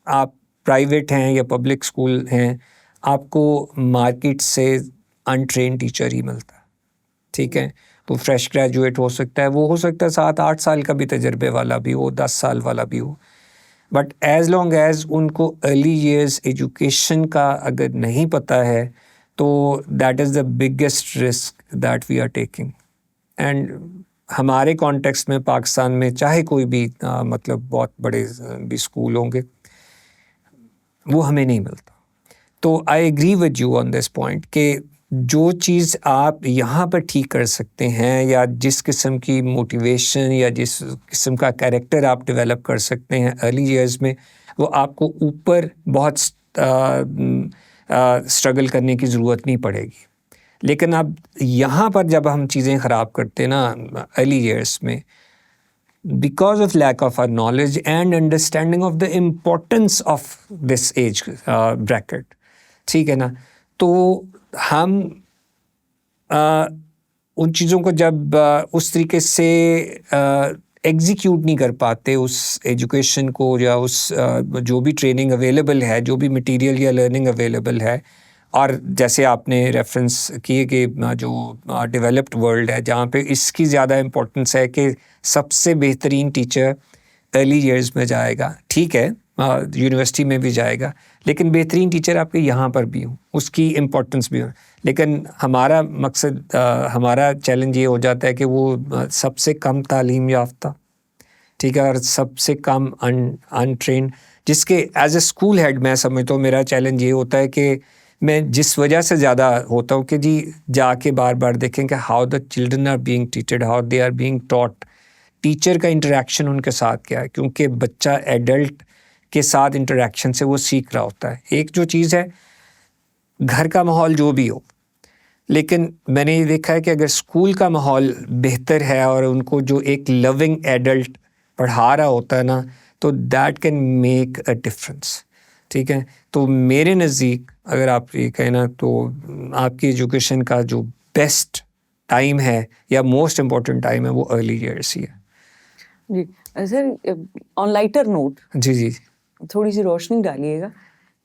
आप प्राइवेट हैं या पब्लिक स्कूल हैं, आपको मार्केट से अनट्रेन टीचर ही मिलता है, ठीक है। तो फ्रेश ग्रेजुएट हो सकता है, वो हो सकता है 7-8 साल का भी तजर्बे वाला भी हो, 10 साल वाला भी हो, बट एज़ लॉन्ग एज़ उनको अर्ली ईयर्स एजुकेशन का अगर नहीं पता है तो that is the biggest risk that we are taking. And हमारे कॉन्टेक्स्ट में पाकिस्तान में चाहे कोई भी मतलब बहुत बड़े भी स्कूल होंगे, वो हमें नहीं मिलता। तो I agree with you on this point कि जो चीज़ आप यहाँ पर ठीक कर सकते हैं, या जिस किस्म की मोटिवेशन या जिस किस्म का कैरेक्टर आप डेवलप कर सकते हैं अर्ली ईयर्स में, वो आपको ऊपर बहुत स्ट्रगल करने की ज़रूरत नहीं पड़ेगी। लेकिन अब यहाँ पर जब हम चीज़ें ख़राब करते हैं ना अर्ली ईयर्स में, because of lack of our knowledge and understanding of the importance of this age bracket, ठीक है ना, तो हम उन चीज़ों को जब उस तरीके से एग्जीक्यूट नहीं कर पाते, उस एजुकेशन को या उस जो भी ट्रेनिंग अवेलेबल है, जो भी मटेरियल या लर्निंग अवेलेबल है, और जैसे आपने रेफरेंस किए कि जो डेवलप्ड वर्ल्ड है जहाँ पे इसकी ज़्यादा इम्पोर्टेंस है कि सबसे बेहतरीन टीचर अर्ली ईयर्स में जाएगा, ठीक है, यूनिवर्सिटी में भी जाएगा, लेकिन बेहतरीन टीचर आपके यहाँ पर भी हो, उसकी इम्पोर्टेंस भी हो। लेकिन हमारा मकसद, हमारा चैलेंज ये हो जाता है कि वो सबसे कम तालीम याफ्ता, ठीक है, और सबसे कम अनट्रेंड, जिसके एज ए स्कूल हेड मैं समझता हूँ मेरा चैलेंज ये होता है कि मैं जिस वजह से ज़्यादा होता हूँ कि जी जाके बार बार देखें कि how the children are being treated, how they are being taught, teacher का इंटरेक्शन उनके साथ क्या है, क्योंकि बच्चा एडल्ट के साथ इंटरेक्शन से वो सीख रहा होता है। एक जो चीज़ है घर का माहौल जो भी हो, लेकिन मैंने ये देखा है कि अगर स्कूल का माहौल बेहतर है और उनको जो एक लविंग एडल्ट पढ़ा रहा होता है ना, तो that can make a difference, ठीक है। तो मेरे नज़दीक अगर आप ये कहें ना, तो आपकी एजुकेशन का जो बेस्ट टाइम है या मोस्ट इम्पॉर्टेंट टाइम है वो अर्ली ईयर्स ही है। जी सर, ऑन लाइटर नोट जी जी, थोड़ी सी रोशनी डालिएगा,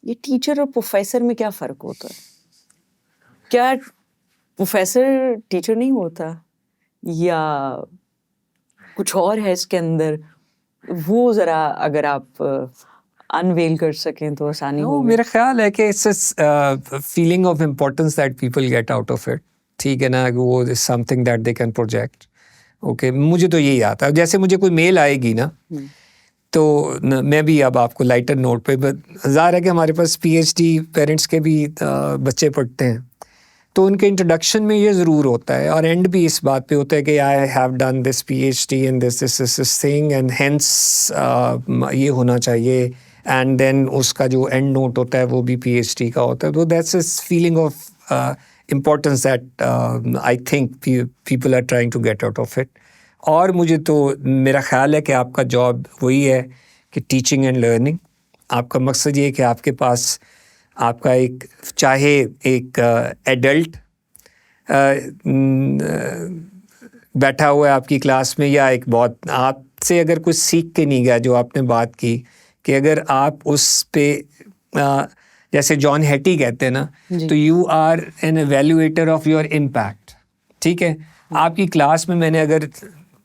ये टीचर और प्रोफेसर में क्या फ़र्क होता है? क्या प्रोफेसर टीचर नहीं होता, या कुछ और है इसके अंदर? वो ज़रा अगर आप अनवेल कर सकें तो आसानी होगी। मेरा ख्याल है कि it's feeling of importance that people get out of it, ठीक है ना, वो is something that they can project. Okay, मुझे तो यही आता है, जैसे मुझे कोई मेल आएगी ना, तो मैं भी अब आपको लाइटर नोट पे, ज़ाहिर है कि हमारे पास PhD पेरेंट्स के भी बच्चे पढ़ते हैं, तो उनके इंट्रोडक्शन में ये ज़रूर होता है, और एंड भी इस बात पे होता है कि I have done this PhD in this thing and hence ये होना चाहिए, एंड देन उसका जो एंड नोट होता है वो भी PhD का होता है। तो दैट्स इस feeling of importance that I think people are trying to get out of it. और मुझे तो मेरा ख्याल है कि आपका जॉब वही है कि टीचिंग एंड लर्निंग, आपका मकसद ये है कि आपके पास आपका एक, चाहे एक एडल्ट बैठा हुआ है आपकी क्लास में, या एक बहुत आपसे अगर कुछ सीख के नहीं गया, जो आपने बात की कि अगर आप उस पे जैसे जॉन हेटी कहते हैं ना, तो you are an evaluator of your impact, ठीक है। आपकी क्लास में मैंने अगर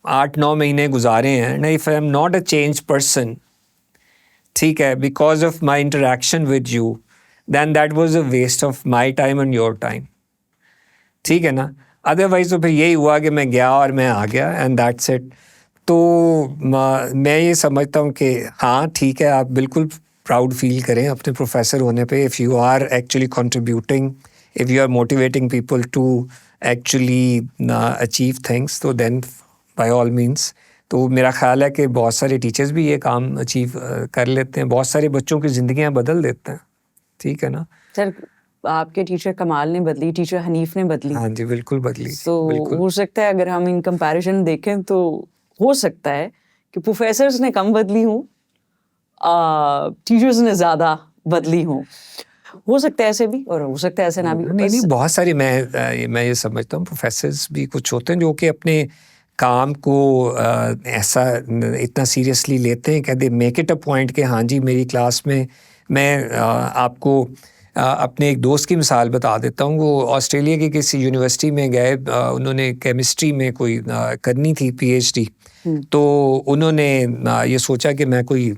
8-9 महीने गुजारे हैं ना, if I am not a change person, ठीक है, because of my interaction with you, then that was a waste of my time and your time, ठीक है ना। अदरवाइज तो फिर यही हुआ कि मैं गया और मैं आ गया, एंड दैट्स इट। तो मैं ये समझता हूँ कि हाँ ठीक है, आप बिल्कुल प्राउड फील करें अपने प्रोफेसर होने पे, if you are actually contributing, if you are motivating people to actually achieve things, तो देन बाय ऑल मीन्स। तो मेरा ख्याल है कि बहुत सारे टीचर्स भी ये काम अचीव कर लेते हैं, बहुत सारे बच्चों की ज़िंदगियाँ बदल देते हैं, ठीक है ना। सर, आपके टीचर कमाल ने बदली, टीचर हनीफ ने बदली। हाँ जी, बिल्कुल बदली। तो हो सकता है अगर हम इन कंपैरिजन देखें तो हो सकता है कि प्रोफेसर्स ने कम बदली हूँ, टीचर्स ने ज़्यादा बदली हूँ। हो सकता है ऐसे भी, और हो सकता है ऐसे ना भी। नहीं, बहुत सारे मैं ये समझता हूँ प्रोफेसर्स भी कुछ होते हैं जो कि अपने काम को ऐसा इतना सीरियसली लेते हैं कि they make it a point कि हाँ जी मेरी क्लास में, मैं आपको अपने एक दोस्त की मिसाल बता देता हूँ। वो ऑस्ट्रेलिया की किसी यूनिवर्सिटी में गए, उन्होंने केमिस्ट्री में कोई करनी थी PhD, तो उन्होंने ये सोचा कि मैं कोई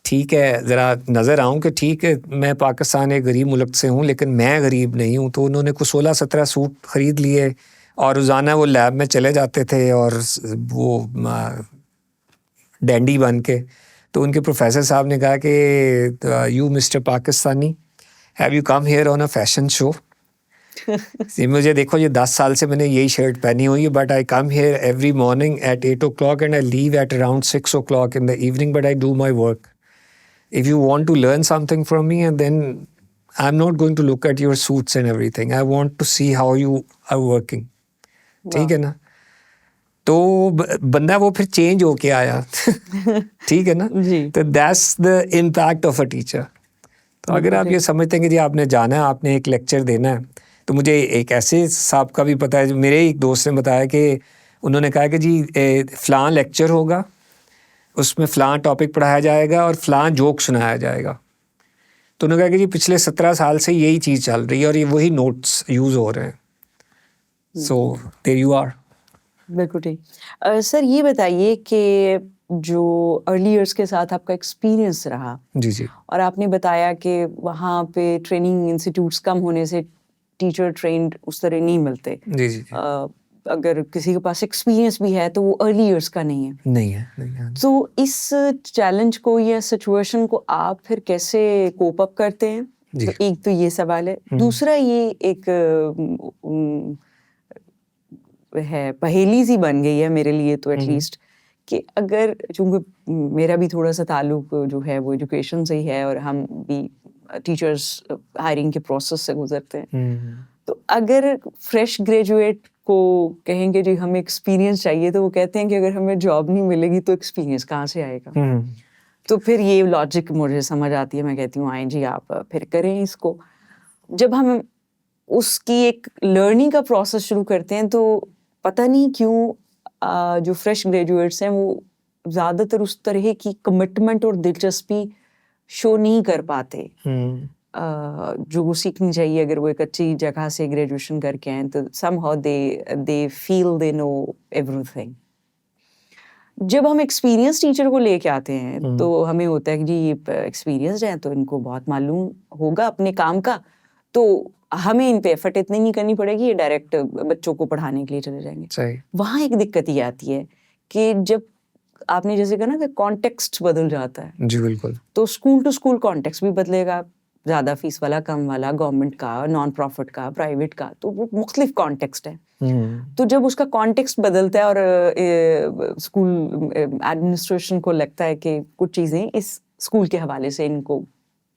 ठीक है, ज़रा नज़र आऊँ कि ठीक है मैं पाकिस्तान एक गरीब मुल्क से हूँ लेकिन मैं गरीब नहीं हूँ। तो उन्होंने कुछ 16-17 सूट ख़रीद लिए और रोज़ाना वो लैब में चले जाते थे और वो डैंडी बन के। तो उनके प्रोफेसर साहब ने कहा कि you mister Pakistani, have you come here on a fashion show? मुझे देखो, ये 10 साल से मैंने यही शर्ट पहनी हुई है, but I come here every morning at 8 o'clock and I leave at around 6 o'clock in the evening, but I do my work. If you want to learn something from me, and then I'm not going to look at your suits and everything. I want to see how you are working. ठीक है ना? तो बंदा वो फिर change होके आया. ठीक है ना? तो that's the impact of a teacher. तो अगर आप ये समझते हैं कि जी आपने जाना है, आपने एक लेक्चर देना है, तो मुझे एक ऐसे साहब का भी पता है, जो मेरे एक दोस्त ने बताया कि उन्होंने कहा कि जी फ़लाँ लेक्चर होगा, उसमें फ़लाँ टॉपिक पढ़ाया जाएगा और फ़लाँ जोक सुनाया जाएगा. तो उन्होंने कहा कि जी पिछले 17 साल से यही चीज़ चल रही है और ये वही नोट्स यूज़ हो रहे हैं. So there you are. बिल्कुल ठीक. सर ये बताइए कि जो अर्ली ईयर्स के साथ आपका एक्सपीरियंस रहा, जी जी. और आपने बताया कि वहाँ पे ट्रेनिंग इंस्टीट्यूट्स कम होने से टीचर ट्रेंड उस तरह नहीं मिलते. जी जी जी. अगर किसी के पास एक्सपीरियंस भी है तो वो अर्ली ईयर्स का नहीं है. नहीं है. तो इस चैलेंज को या सिचुएशन को आप फिर कैसे कोप अप करते हैं? जी. तो एक तो ये सवाल है. दूसरा ये एक है, पहेली सी बन गई है मेरे लिए तो एटलीस्ट, कि अगर, चूंकि मेरा भी थोड़ा सा ताल्लुक जो है वो एजुकेशन से ही है और हम भी टीचर्स हायरिंग के प्रोसेस से गुजरते हैं, तो अगर फ्रेश ग्रेजुएट को कहेंगे जी हमें एक्सपीरियंस चाहिए, तो वो कहते हैं कि अगर हमें जॉब नहीं मिलेगी तो एक्सपीरियंस कहाँ से आएगा? तो फिर ये लॉजिक मुझे समझ आती है. मैं कहती हूँ आए जी आप फिर करें इसको. जब हम उसकी एक लर्निंग का प्रोसेस शुरू करते हैं तो पता नहीं क्यों जो फ्रेश ग्रेजुएट्स हैं वो ज़्यादातर उस तरह की कमिटमेंट और दिलचस्पी शो नहीं कर पाते जो वो सीखनी चाहिए. अगर वो एक अच्छी जगह से ग्रेजुएशन करके आए तो somehow they feel they know everything. जब हम एक्सपीरियंस टीचर को लेके आते हैं तो हमें होता है कि जी ये एक्सपीरियंस्ड हैं तो इनको बहुत मालूम होगा अपने काम का, तो हमें इन पे एफर्ट इतनी नहीं करनी पड़ेगी, ये डायरेक्ट बच्चों को पढ़ाने के लिए चले जाएंगे. सही. वहाँ एक दिक्कत ये आती है कि जब आपने जैसे कहा ना कि कॉन्टेक्स्ट बदल जाता है. जी बिल्कुल. तो स्कूल टू स्कूल कॉन्टेक्स्ट भी बदलेगा, ज़्यादा फीस वाला, कम वाला, गवर्नमेंट का, नॉन प्रॉफिट का, प्राइवेट का, तो वो मुख्तलिफ कॉन्टेक्स्ट है. तो जब उसका कॉन्टेक्स्ट बदलता है और स्कूल एडमिनिस्ट्रेशन को लगता है कि कुछ चीज़ें इस स्कूल के हवाले से इनको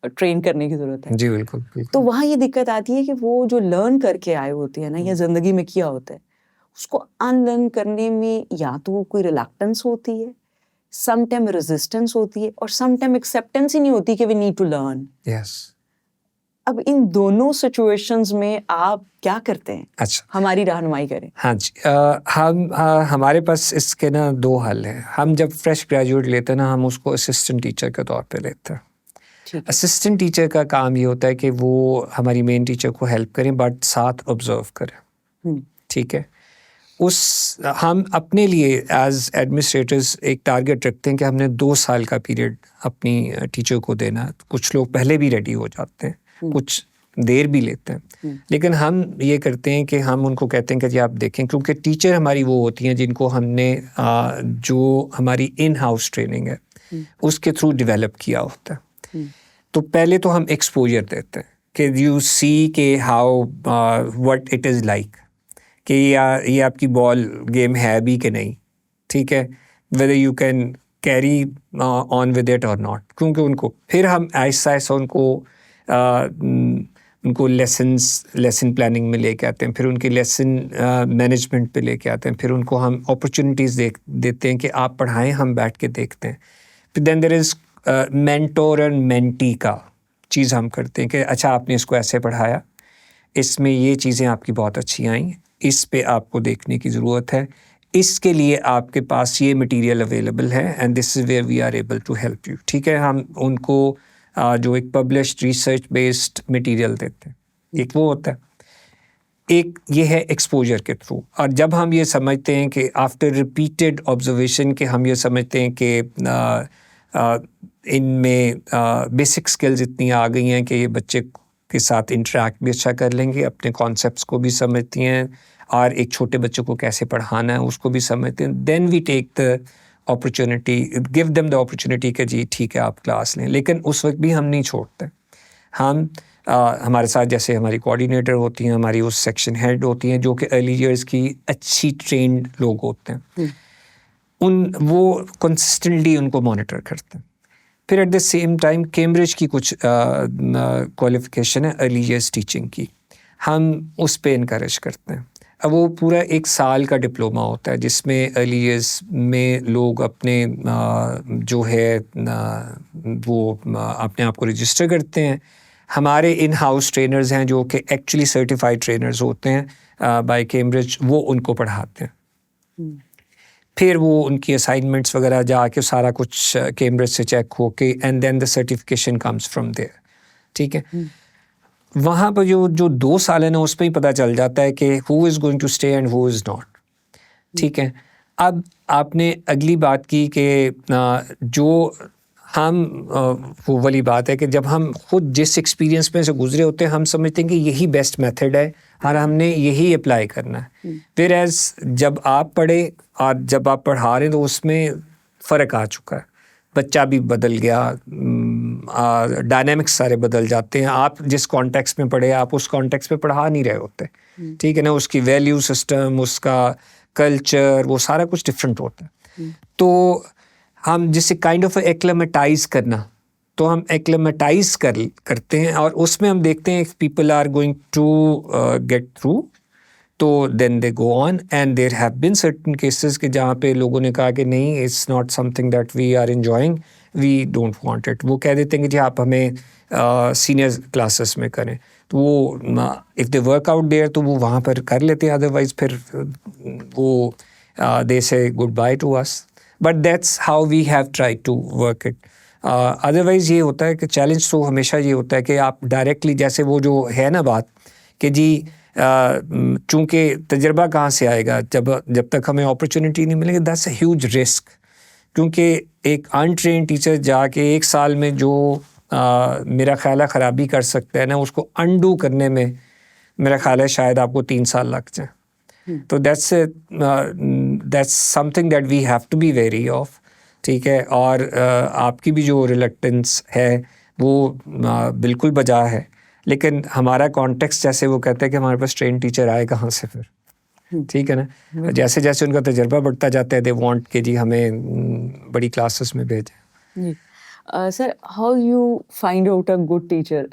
ट्रेन करने की ज़रूरत है. जी बिल्कुल. तो वहाँ ये दिक्कत आती है कि वो जो लर्न करके आए होते हैं ना, या ज़िंदगी में किया होता है, उसको अनलर्न करने में या तो कोई रिलक्टेंस होती है, सम टाइम रेजिस्टेंस होती है, और सम टाइम एक्सेप्टेंस ही नहीं होती कि we need to learn. Yes. अब इन दोनों सिचुएशंस में आप क्या करते हैं? अच्छा, हमारी रहनुमाई करें. हाँ जी. हमारे पास इसके ना 2 हल हैं. हम जब फ्रेश ग्रेजुएट लेते हैं ना, हम उसको असिस्टेंट टीचर के तौर पे लेते हैं. असिस्टेंट टीचर का काम ये होता है कि वो हमारी मेन टीचर को हेल्प करें बट साथ ऑब्जर्व करें. ठीक है. हम अपने लिए एज एडमिनिस्ट्रेटर्स एक टारगेट रखते हैं कि हमने 2 साल का पीरियड अपनी टीचर को देना है. कुछ लोग पहले भी रेडी हो जाते हैं, कुछ देर भी लेते हैं, लेकिन हम ये करते हैं कि हम उनको कहते हैं कि जी आप देखें, क्योंकि टीचर हमारी वो होती हैं जिनको हमने जो हमारी इन हाउस ट्रेनिंग है उसके थ्रू डेवलप किया होता है. तो पहले तो हम एक्सपोजर देते हैं कि यू सी के how what it is like, कि ये आपकी बॉल गेम है भी कि नहीं. ठीक है. Whether you can carry on with it और नॉट. क्योंकि उनको फिर हम ऐसा उनको लेसन प्लानिंग में लेके आते हैं, फिर उनके लेसन मैनेजमेंट पे लेके आते हैं, फिर उनको हम अपॉर्चुनिटीज़ देते हैं कि आप पढ़ाएं, हम बैठ के देखते हैं. फिर then there is mentor and mentee का चीज़ हम करते हैं कि अच्छा आपने इसको ऐसे पढ़ाया, इसमें ये चीज़ें आपकी बहुत अच्छी आई, इस पे आपको देखने की ज़रूरत है, इसके लिए आपके पास ये मटेरियल अवेलेबल है and this is where we are able to help you. ठीक है. हम उनको जो एक पब्लिश्ड रिसर्च बेस्ड मटेरियल देते हैं. एक वो होता है. एक ये है एक्सपोजर के थ्रू. और जब हम ये समझते हैं कि आफ्टर रिपीटेड ऑब्जर्वेशन के हम ये समझते हैं कि इनमें बेसिक स्किल्स इतनी आ गई हैं कि ये बच्चे के साथ इंटरेक्ट भी अच्छा कर लेंगे, अपने कॉन्सेप्ट्स को भी समझती हैं और एक छोटे बच्चे को कैसे पढ़ाना है उसको भी समझते हैं. Then we take the opportunity, give them the opportunity कि जी ठीक है आप क्लास लें. लेकिन उस वक्त भी हम नहीं छोड़ते. हम हमारे साथ जैसे हमारी कोऑर्डिनेटर होती हैं, हमारी उस सेक्शन हेड होती हैं जो कि अर्ली ईयर्स की अच्छी ट्रेंड लोग होते हैं, वो कंसिस्टेंटली उनको मॉनिटर करते हैं. फिर eight the same time Cambridge की कुछ क्वालिफ़िकेशन है अर्ली ईयर्स टीचिंग की, हम उस पे इनकरेज करते हैं. अब वो पूरा 1 साल का डिप्लोमा होता है जिसमें अर्ली ईयर्स में लोग अपने जो है वो अपने आप को रजिस्टर करते हैं. हमारे इन हाउस ट्रेनर्स हैं जो कि एक्चुअली सर्टिफाइड ट्रेनर्स होते हैं बाय कैम्ब्रिज, वो उनको पढ़ाते हैं. फिर वो उनकी असाइनमेंट्स वगैरह जाके सारा कुछ कैम्ब्रिज से चेक हो के and then the certification comes from there. ठीक है. वहाँ पर जो 2 साल है ना उसमें ही पता चल जाता है कि who is going to stay and who is not. ठीक है. अब आपने अगली बात की कि जो हम वो वाली बात है कि जब हम खुद जिस एक्सपीरियंस में से गुजरे होते हैं हम समझते हैं कि यही बेस्ट मेथड है और हमने यही अप्लाई करना है. फिर एज जब आप पढ़े और जब आप पढ़ा रहे हैं तो उसमें फ़र्क आ चुका है. बच्चा भी बदल गया, डायनामिक्स सारे बदल जाते हैं. आप जिस कॉन्टेक्स्ट में पढ़े आप उस कॉन्टेक्स्ट में पढ़ा नहीं रहे होते. ठीक है ना. उसकी वैल्यू सिस्टम, उसका कल्चर, वो सारा कुछ डिफरेंट होता है. तो हम जिसे काइंड ऑफ एक्लेमेटाइज करना, तो हम एक्लेमेटाइज करते हैं और उसमें हम देखते हैं people are going to get through, तो then they go on. And there have been certain cases कि जहाँ पे लोगों ने कहा कि नहीं, it's not something that we are enjoying, we don't want it. वो कह देते हैं कि जी आप हमें सीनियर क्लासेस में करें. तो वो if they work out there तो वो वहाँ पर कर लेते हैं, अदरवाइज फिर वो they say good bye to us. But that's how we have tried to work it. Otherwise ये होता है कि चैलेंज तो हमेशा ये होता है कि आप डायरेक्टली, जैसे वो जो है ना बात कि जी चूँकि तजर्बा कहाँ से आएगा जब तक हमें अपॉर्चुनिटी नहीं मिलेगी. That's a huge risk. क्योंकि एक अनट्रेन्ड टीचर जाके 1 साल में जो मेरा ख्याल है ख़राबी कर सकता है ना, उसको अनडू करने में मेरा ख्याल है शायद आपको 3 साल लग जाए. तो that's something that we have to be very of. ठीक है. और आपकी भी जो रिलक्टेंस है वो बिल्कुल बजा है, लेकिन हमारा कॉन्टेक्स्ट जैसे वो कहते हैं कि हमारे पास ट्रेन टीचर आए कहाँ से फिर. ठीक है ना. जैसे जैसे उनका तजर्बा बढ़ता जाता है, दे वांट कि जी हमें बड़ी क्लासेस में भेजें. Sir, how you find out a good teacher?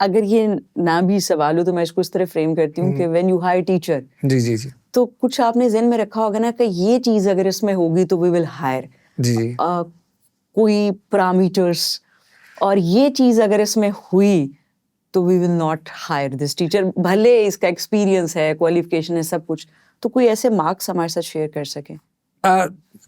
अगर ये ना भी सवाल हो तो मैं इसको इस तरह फ्रेम करती हूँ कि व्हेन यू हायर टीचर, जी जी जी तो कुछ आपने ज़हन में रखा होगा ना कि ये चीज़ अगर इसमें होगी तो वी विल हायर. जी जी कोई पैरामीटर्स, और ये चीज़ अगर इसमें हुई तो we will not hire this teacher, भले इसका एक्सपीरियंस है, क्वालिफिकेशन है, सब कुछ. तो कोई ऐसे मार्क्स हमारे साथ शेयर कर सकें?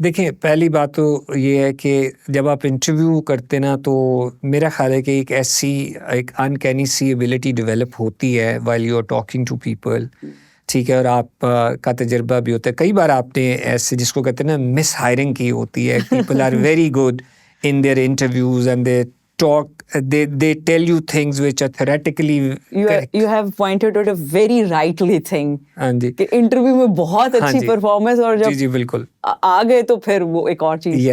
देखिए, पहली बात तो ये है कि जब आप इंटरव्यू करते ना, तो मेरा ख्याल है कि एक अनकैनी सी एबिलिटी डेवलप होती है while you are talking to people. ठीक है. और आप का तजर्बा भी होता है. कई बार आपने ऐसे जिसको कहते हैं ना मिस हायरिंग की होती है. People are very good in their interviews and they talk, they tell you things which are theoretically correct. You have pointed out a very rightly thing. हाँ जी. कि इंटरव्यू में बहुत अच्छी परफॉर्मेंस और जब जी बिल्कुल आ गए तो फिर वो एक और चीज़.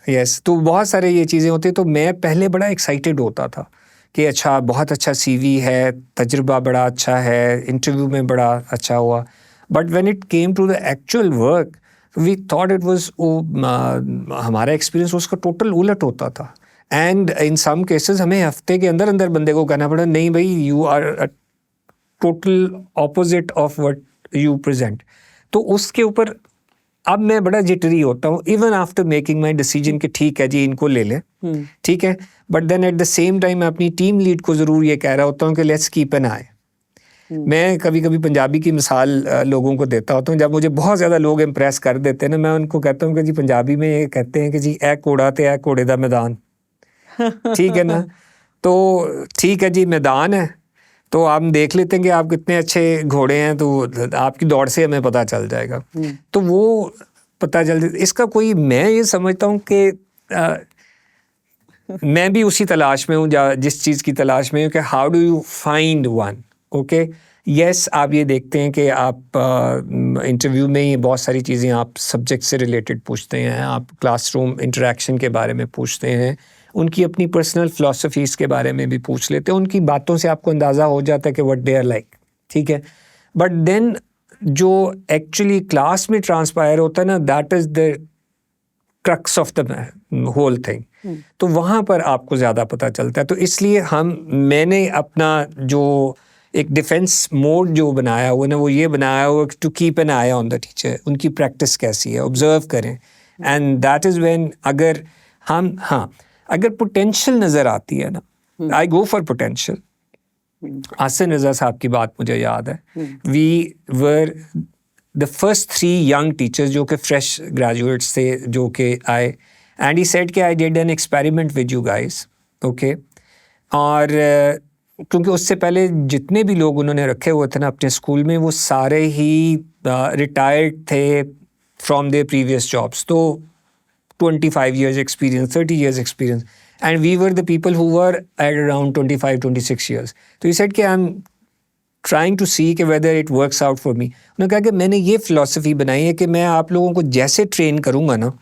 यस. तो बहुत सारे ये चीज़ें होती हैं. तो मैं पहले बड़ा एक्साइटेड होता था कि अच्छा, बहुत अच्छा CV है, तजुर्बा बड़ा अच्छा है, इंटरव्यू में बड़ा अच्छा हुआ. But when it came to the actual work we thought it was, हमारा एक्सपीरियंस उसका टोटल उलट होता था. एंड इन सम केसेस हमें हफ्ते के अंदर अंदर बंदे को कहना पड़ा, नहीं भाई, you are total opposite of what you present. तो उसके ऊपर अब मैं बड़ा जिटरी होता हूँ even after making my decision कि ठीक है जी इनको ले लें. ठीक है. But then at the same time मैं अपनी टीम लीड को ज़रूर ये कह रहा होता हूँ कि लेट्स कीप एन आई. मैं कभी कभी पंजाबी की मिसाल लोगों को देता होता हूँ. जब मुझे बहुत ज़्यादा लोग इम्प्रेस कर देते हैं ना, मैं उनको कहता हूँ कि जी पंजाबी में ये कहते हैं कि जी ए कोड़ा ते ए कोड़े दा मैदान. ठीक है ना. तो ठीक है जी, मैदान है तो हम देख लेते हैं कि आप कितने अच्छे घोड़े हैं, तो आपकी दौड़ से हमें पता चल जाएगा. तो वो पता चल जाए. इसका कोई, मैं ये समझता हूँ कि मैं भी उसी तलाश में हूँ जिस चीज़ की तलाश में हूँ कि how do you find one. Okay, yes, आप ये देखते हैं कि आप इंटरव्यू में ही बहुत सारी चीज़ें आप सब्जेक्ट से रिलेटेड पूछते हैं, आप क्लासरूम इंटरेक्शन के बारे में पूछते हैं, उनकी अपनी पर्सनल फ़िलासफ़ीज़ के बारे में भी पूछ लेते हैं, उनकी बातों से आपको अंदाज़ा हो जाता है कि व्हाट दे आर लाइक. ठीक है, बट देन जो एक्चुअली क्लास में ट्रांसपायर होता है ना, that is the crux of the whole thing. तो वहाँ पर आपको ज़्यादा पता चलता है. तो इसलिए मैंने अपना जो एक डिफेंस मोड जो बनाया हुआ ना, वो ये बनाया हुआ to keep an eye on the teacher, उनकी प्रैक्टिस कैसी है ऑब्जर्व करें. एंड दैट इज़ व्हेन अगर पोटेंशियल नज़र आती है ना, आई गो फॉर पोटेंशियल. आसिन रज़ा साहब की बात मुझे याद है. We were the first 3 young teachers जो कि फ्रेश ग्रेजुएट्स थे जो कि आए, एंड ही सेड कि I did an experiment with you guys. Okay, और क्योंकि उससे पहले जितने भी लोग उन्होंने रखे हुए थे ना अपने स्कूल में, वो सारे ही रिटायर्ड थे फ्रॉम देयर प्रीवियस जॉब्स. तो 25 years experience, 30 years experience, and we were the people who were at around 25-26 years. So he said कि I'm trying to see कि whether it works out for me. उन्होंने कहा कि मैंने ये philosophy बनाई है कि मैं आप लोगों को जैसे ट्रेन करूँगा ना,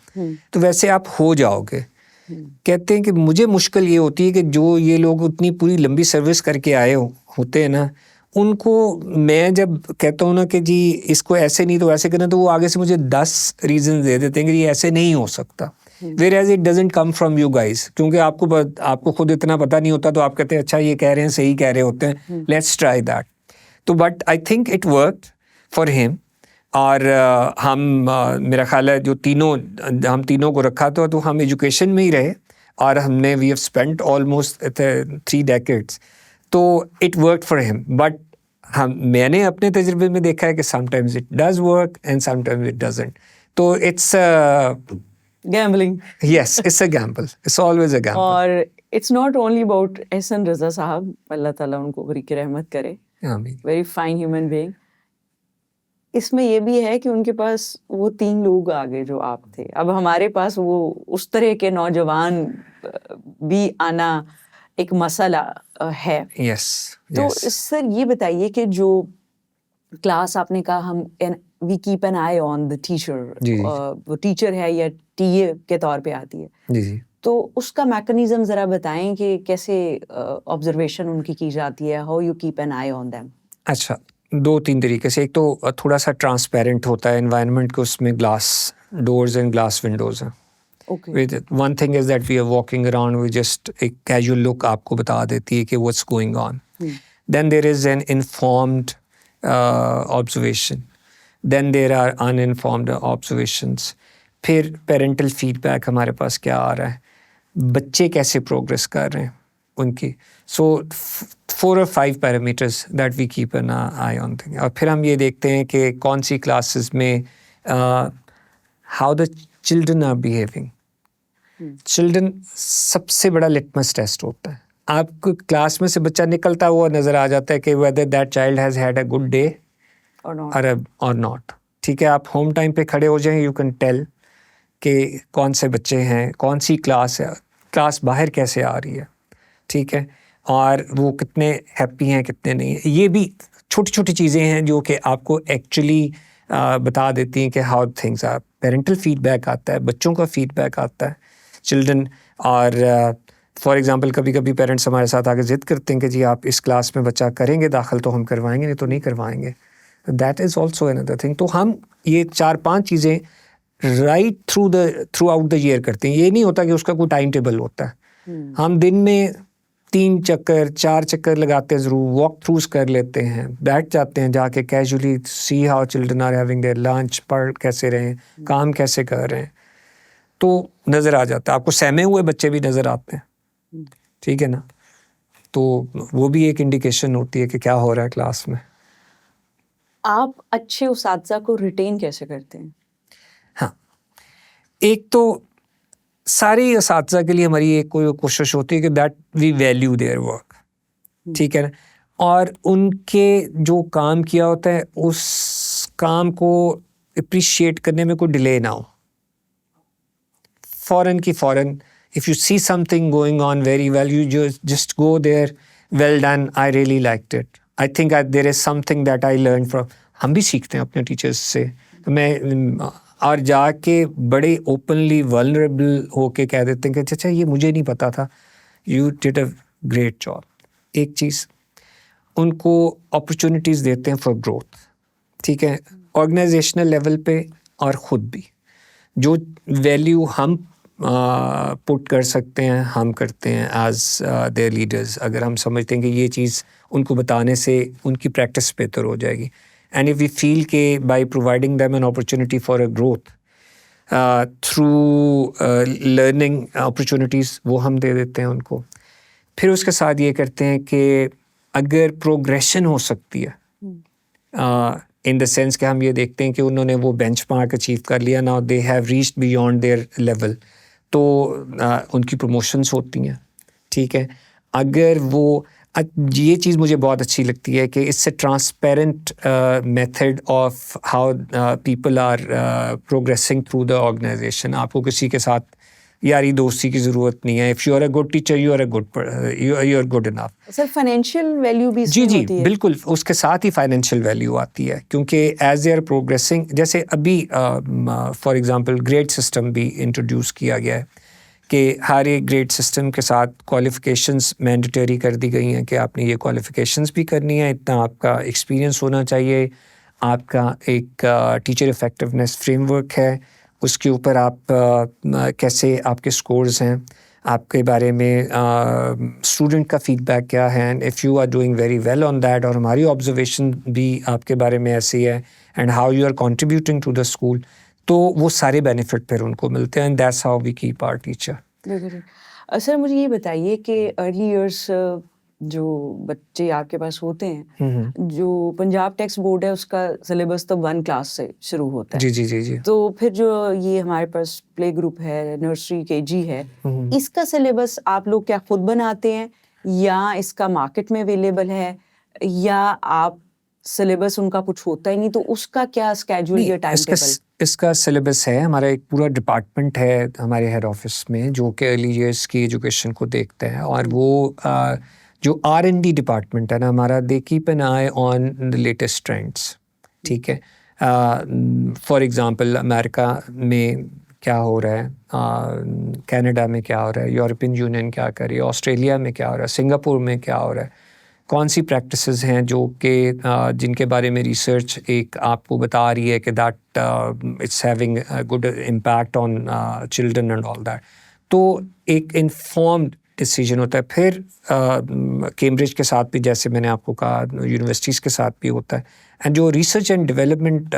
तो वैसे आप हो जाओगे. कहते हैं कि मुझे मुश्किल ये होती है कि जो ये लोग उतनी पूरी लंबी सर्विस करके आए होते हैं ना, उनको मैं जब कहता हूँ ना कि जी इसको ऐसे नहीं तो ऐसे करना, तो वो आगे से मुझे 10 रीज़न दे देते हैं कि ये ऐसे नहीं हो सकता. Whereas it doesn't come from you guys, क्योंकि आपको खुद इतना पता नहीं होता, तो आप कहते हैं अच्छा ये कह रहे हैं सही कह रहे होते हैं, let's try that. तो but I think it worked for him. और मेरा ख्याल है हम तीनों को रखा था, तो हम एजुकेशन में ही रहे, और हमने we have spent almost 3 decades. तो it work for him. But मैंने अपने तजुर्बे में देखा है कि sometimes it does work and sometimes it doesn't. तो it's gambling. Yes, it's a gamble, it's always a gamble. और it's not only about Ehsan Raza sahab, Allah ताला उनको बरी की रहमत करे, आमीन. Very fine human being. इसमें ये भी है कि उनके पास वो 3 लोग आ गए जो आप थे. अब हमारे पास वो उस तरह के नौजवान भी आना एक मसला है. यस. तो सर ये बताइए कि जो क्लास आपने कहा हम we keep an eye on the teacher, वो टीचर है या टीए के तौर पे आती है, जी, तो उसका मैकेनिज्म ज़रा बताएं कि कैसे ऑब्जर्वेशन उनकी की जाती है, how you keep an eye on them. अच्छा, 2-3 तरीके से. एक तो थोड़ा सा ट्रांसपेरेंट होता है एनवायरनमेंट, के उसमें glass doors and glass windows हैं. One thing is that we are walking around, we just एक कैजुअल लुक आपको बता देती है कि what's going on. Then there is an informed observation, then there are uninformed observations. फिर parental feedback हमारे पास क्या आ रहा है, बच्चे कैसे प्रोग्रेस कर रहे हैं उनकी. So 4 or 5 parameters that we keep an eye on thing. और फिर हम ये देखते हैं कि कौन सी क्लासेस में how the children are behaving. Children सबसे बड़ा लिटमस टेस्ट होता है. आपको क्लास में से बच्चा निकलता हुआ नज़र आ जाता है कि whether that child has had a good day और नॉट. ठीक है, आप होम टाइम पे खड़े हो जाएं, यू कैन टेल कि कौन से बच्चे हैं, कौन सी क्लास है, क्लास बाहर कैसे आ रही है. ठीक है, और वो कितने हैप्पी हैं कितने नहीं हैं. ये भी छोटी छोटी चीज़ें हैं जो कि आपको एक्चुअली बता देती हैं कि how things are. Parental feedback आता है, बच्चों का फीडबैक आता है, चिल्ड्रन. और फॉर एग्जांपल कभी कभी पेरेंट्स हमारे साथ आके ज़िद करते हैं कि जी आप इस क्लास में बच्चा करेंगे दाखिल तो हम करवाएंगे, नहीं तो नहीं करवाएंगे. That is also another thing. तो हम ये 4-5 चीज़ें right through out the year करते हैं. ये नहीं होता कि उसका कोई टाइम टेबल होता है. हम दिन में 3 चक्कर 4 चक्कर लगाते हैं, ज़रूर वॉक थ्रूज कर लेते हैं, बैठ जाते हैं जाके casually, see how children are having their lunch, पढ़ कैसे रहे हैं, काम कैसे कर रहे हैं, तो नज़र आ जाता है. आपको सहमे हुए बच्चे भी नज़र आते हैं. ठीक है ना, तो वो भी एक इंडिकेशन होती है कि क्या हो रहा है क्लास में. आप अच्छे उस्तादज़ा को रिटेन कैसे करते हैं? हाँ, एक तो सारे उस्तादज़ा के लिए हमारी एक कोई कोशिश होती है कि that we value their work. ठीक है ना, और उनके जो काम किया होता है उस काम को अप्रिशिएट करने में कोई डिले ना हो. फ़ौरन की फ़ौरन If you see something going on very well, you just go there, well done, I really liked it. I think there is something that I learned from. हम भी सीखते हैं अपने टीचर्स से. मैं और जाके बड़े ओपनली वल्नरेबल होके कह देते हैं कि अच्छा ये मुझे नहीं पता था, you did a great job. एक चीज़, उनको अपॉर्चुनिटीज़ देते हैं फॉर ग्रोथ. ठीक है, ऑर्गेनाइजेशनल लेवल पे और ख़ुद भी जो वैल्यू हम पुट कर सकते हैं हम करते हैं एज देयर लीडर्स. अगर हम समझते हैं कि ये चीज़ उनको बताने से उनकी प्रैक्टिस बेहतर हो जाएगी, एंड इफ़ वी फील के by providing them an opportunity for a growth through learning opportunities, वो हम दे देते हैं उनको. फिर उसके साथ ये करते हैं कि अगर प्रोग्रेशन हो सकती है इन द सेंस कि हम ये देखते हैं कि उन्होंने वो बेंचमार्क अचीव कर लिया, now they have reached beyond their level, तो उनकी प्रमोशंस होती हैं. ठीक है, अगर वो ये चीज़ मुझे बहुत अच्छी लगती है कि इससे transparent method of how people are progressing through the organisation. आपको किसी के साथ यारी दोस्ती की ज़रूरत नहीं है. If you are a good teacher, you are good enough. Sir financial value भी जी होती है? बिल्कुल, उसके साथ ही फाइनेंशियल वैल्यू आती है, क्योंकि एज दे आर प्रोग्रेसिंग, जैसे अभी फॉर एग्जांपल ग्रेड सिस्टम भी इंट्रोड्यूस किया गया है कि हर एक ग्रेड सिस्टम के साथ क्वालिफ़िकेशंस मैंडेटरी कर दी गई हैं कि आपने ये क्वालिफ़िकेशंस भी करनी है, इतना आपका एक्सपीरियंस होना चाहिए, आपका एक टीचर इफ़ेक्टिवनेस फ्रेमवर्क है, उसके ऊपर आप कैसे आपके स्कोर्स हैं, आपके बारे में स्टूडेंट का फीडबैक क्या है, and if you are doing very well on that, और हमारी ऑब्जर्वेशन भी आपके बारे में ऐसी है, and how you are contributing to the school, तो वो सारे बेनिफिट फिर उनको मिलते हैं. And that's how we keep our teacher. Sir मुझे ये बताइए कि अर्ली ईयर्स जो बच्चे आपके पास होते हैं, जो पंजाब टेक्स्ट बोर्ड है उसका सिलेबस तो 1 क्लास से शुरू होता है. जी. तो फिर जो ये हमारे पास प्ले ग्रुप है, नर्सरी केजी है, इसका सिलेबस आप लोग क्या खुद बनाते हैं या इसका मार्केट में अवेलेबल है, या आप सिलेबस उनका कुछ होता ही नहीं तो उसका क्या स्केड्यूल या टाइम टेबल? इसका सिलेबस है, हमारा एक पूरा डिपार्टमेंट है हमारे हेड ऑफिस में जो कि अर्ली ईयर्स की एजुकेशन को देखते हैं, और वो जो R&D डिपार्टमेंट है ना हमारा, they keep an eye on the latest trends. ठीक है, फॉर एग्जांपल अमेरिका में क्या हो रहा है, कनाडा में क्या हो रहा है, यूरोपियन यूनियन क्या कर रही है, ऑस्ट्रेलिया में क्या हो रहा है, सिंगापुर में क्या हो रहा है, कौन सी प्रैक्टिसेस हैं जो कि जिनके बारे में रिसर्च एक आपको बता रही है कि that it's having good impact on children and all that. तो एक इन्फॉर्म्ड डिसीजन होता है. फिर कैम्ब्रिज के साथ भी, जैसे मैंने आपको कहा, यूनिवर्सिटीज़ के साथ भी होता है, एंड जो रिसर्च एंड डेवलपमेंट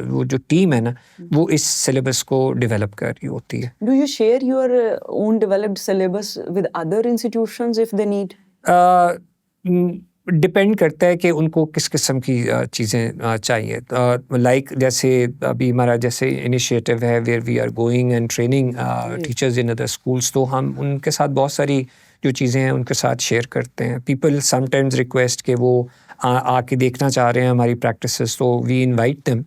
वो जो टीम है ना, वो इस सिलेबस को डेवलप कर रही होती है. Do you share your own developed syllabus with other institutions if they need? Depend करता है कि उनको किस किस्म की चीज़ें चाहिए. लाइक जैसे अभी हमारा जैसे इनिशिएटिव है where we are going and training teachers in other schools, तो हम उनके साथ बहुत सारी जो चीज़ें हैं उनके साथ शेयर करते हैं. पीपल समटाइम्स रिक्वेस्ट कि वो आके देखना चाह रहे हैं हमारी प्रैक्टिसेस, तो वी इनवाइट देम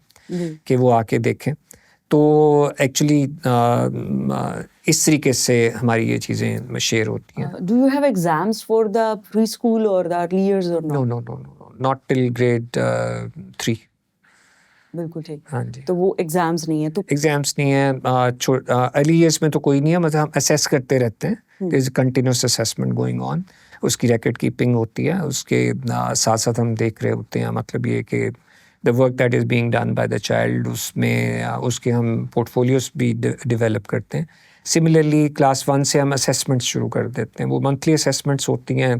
कि वो आके देखें. तो एक्चुअली इस तरीके से हमारी ये चीज़ें शेयर होती हैं. Do you have exams for the pre school और द अर्ली इयर्स और नो, नॉट टिल ग्रेड 3. बिल्कुल ठीक. हाँ जी. तो वो एग्जाम्स नहीं है? तो एग्जाम्स नहीं है. अर्ली इयर्स में तो कोई नहीं है, मतलब हम असेस करते रहते हैं. There is continuous assessment going on. उसकी रिकॉर्ड कीपिंग होती है, उसके साथ साथ हम देख रहे होते हैं, मतलब ये कि the work that is being done by the child, उसमें उसके हम पोर्टफोलियोज भी डेवलप करते हैं. सिमिलरली क्लास 1 से हम असेसमेंट्स शुरू कर देते हैं. वो मंथली असेसमेंट्स होती हैं,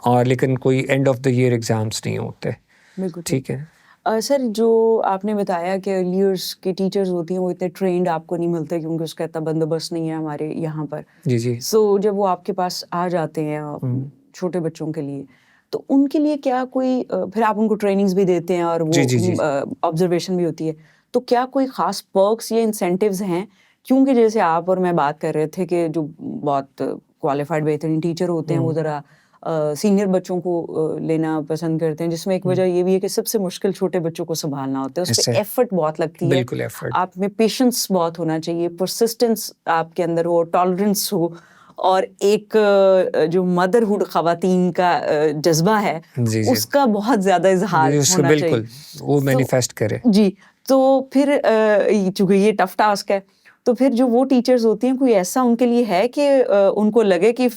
और लेकिन कोई and of the year exams नहीं होते. बिल्कुल ठीक है. सर जो आपने बताया कि अर्ली ईयर्स के टीचर्स होती हैं वो इतने ट्रेंड आपको नहीं मिलते क्योंकि उसका इतना बंदोबस्त नहीं है हमारे यहाँ पर. जी. सो जब वो आपके पास आ जाते हैं छोटे बच्चों के लिए, तो उनके लिए क्या कोई फिर आप उनको ट्रेनिंग्स भी देते हैं और वो ऑब्जर्वेशन भी होती है, तो क्या कोई ख़ास पर्क्स या इंसेंटिव्स हैं? क्योंकि जैसे आप और मैं बात कर रहे थे कि जो बहुत क्वालिफाइड बेहतरीन टीचर होते हैं वो ज़रा सीनियर बच्चों को लेना पसंद करते हैं, जिसमें एक वजह ये भी है कि सबसे मुश्किल छोटे बच्चों को संभालना होता है, उस ऐसे। पर एफर्ट बहुत लगती है, बिल्कुल एफर्ट। आप में पेशेंस बहुत होना चाहिए, परसिस्टेंस आपके अंदर हो, टॉलरेंस हो, और एक जो मदरहुड ख़वातीन का जज्बा है जी जी उसका बहुत ज़्यादा इजहार जी, उसको होना चाहिए। बिल्कुल वो मैनिफेस्ट करे। जी, तो फिर चूँकि ये टफ टास्क है, तो फिर जो वो टीचर्स होती हैं, कोई ऐसा उनके लिए है कि उनको लगे कि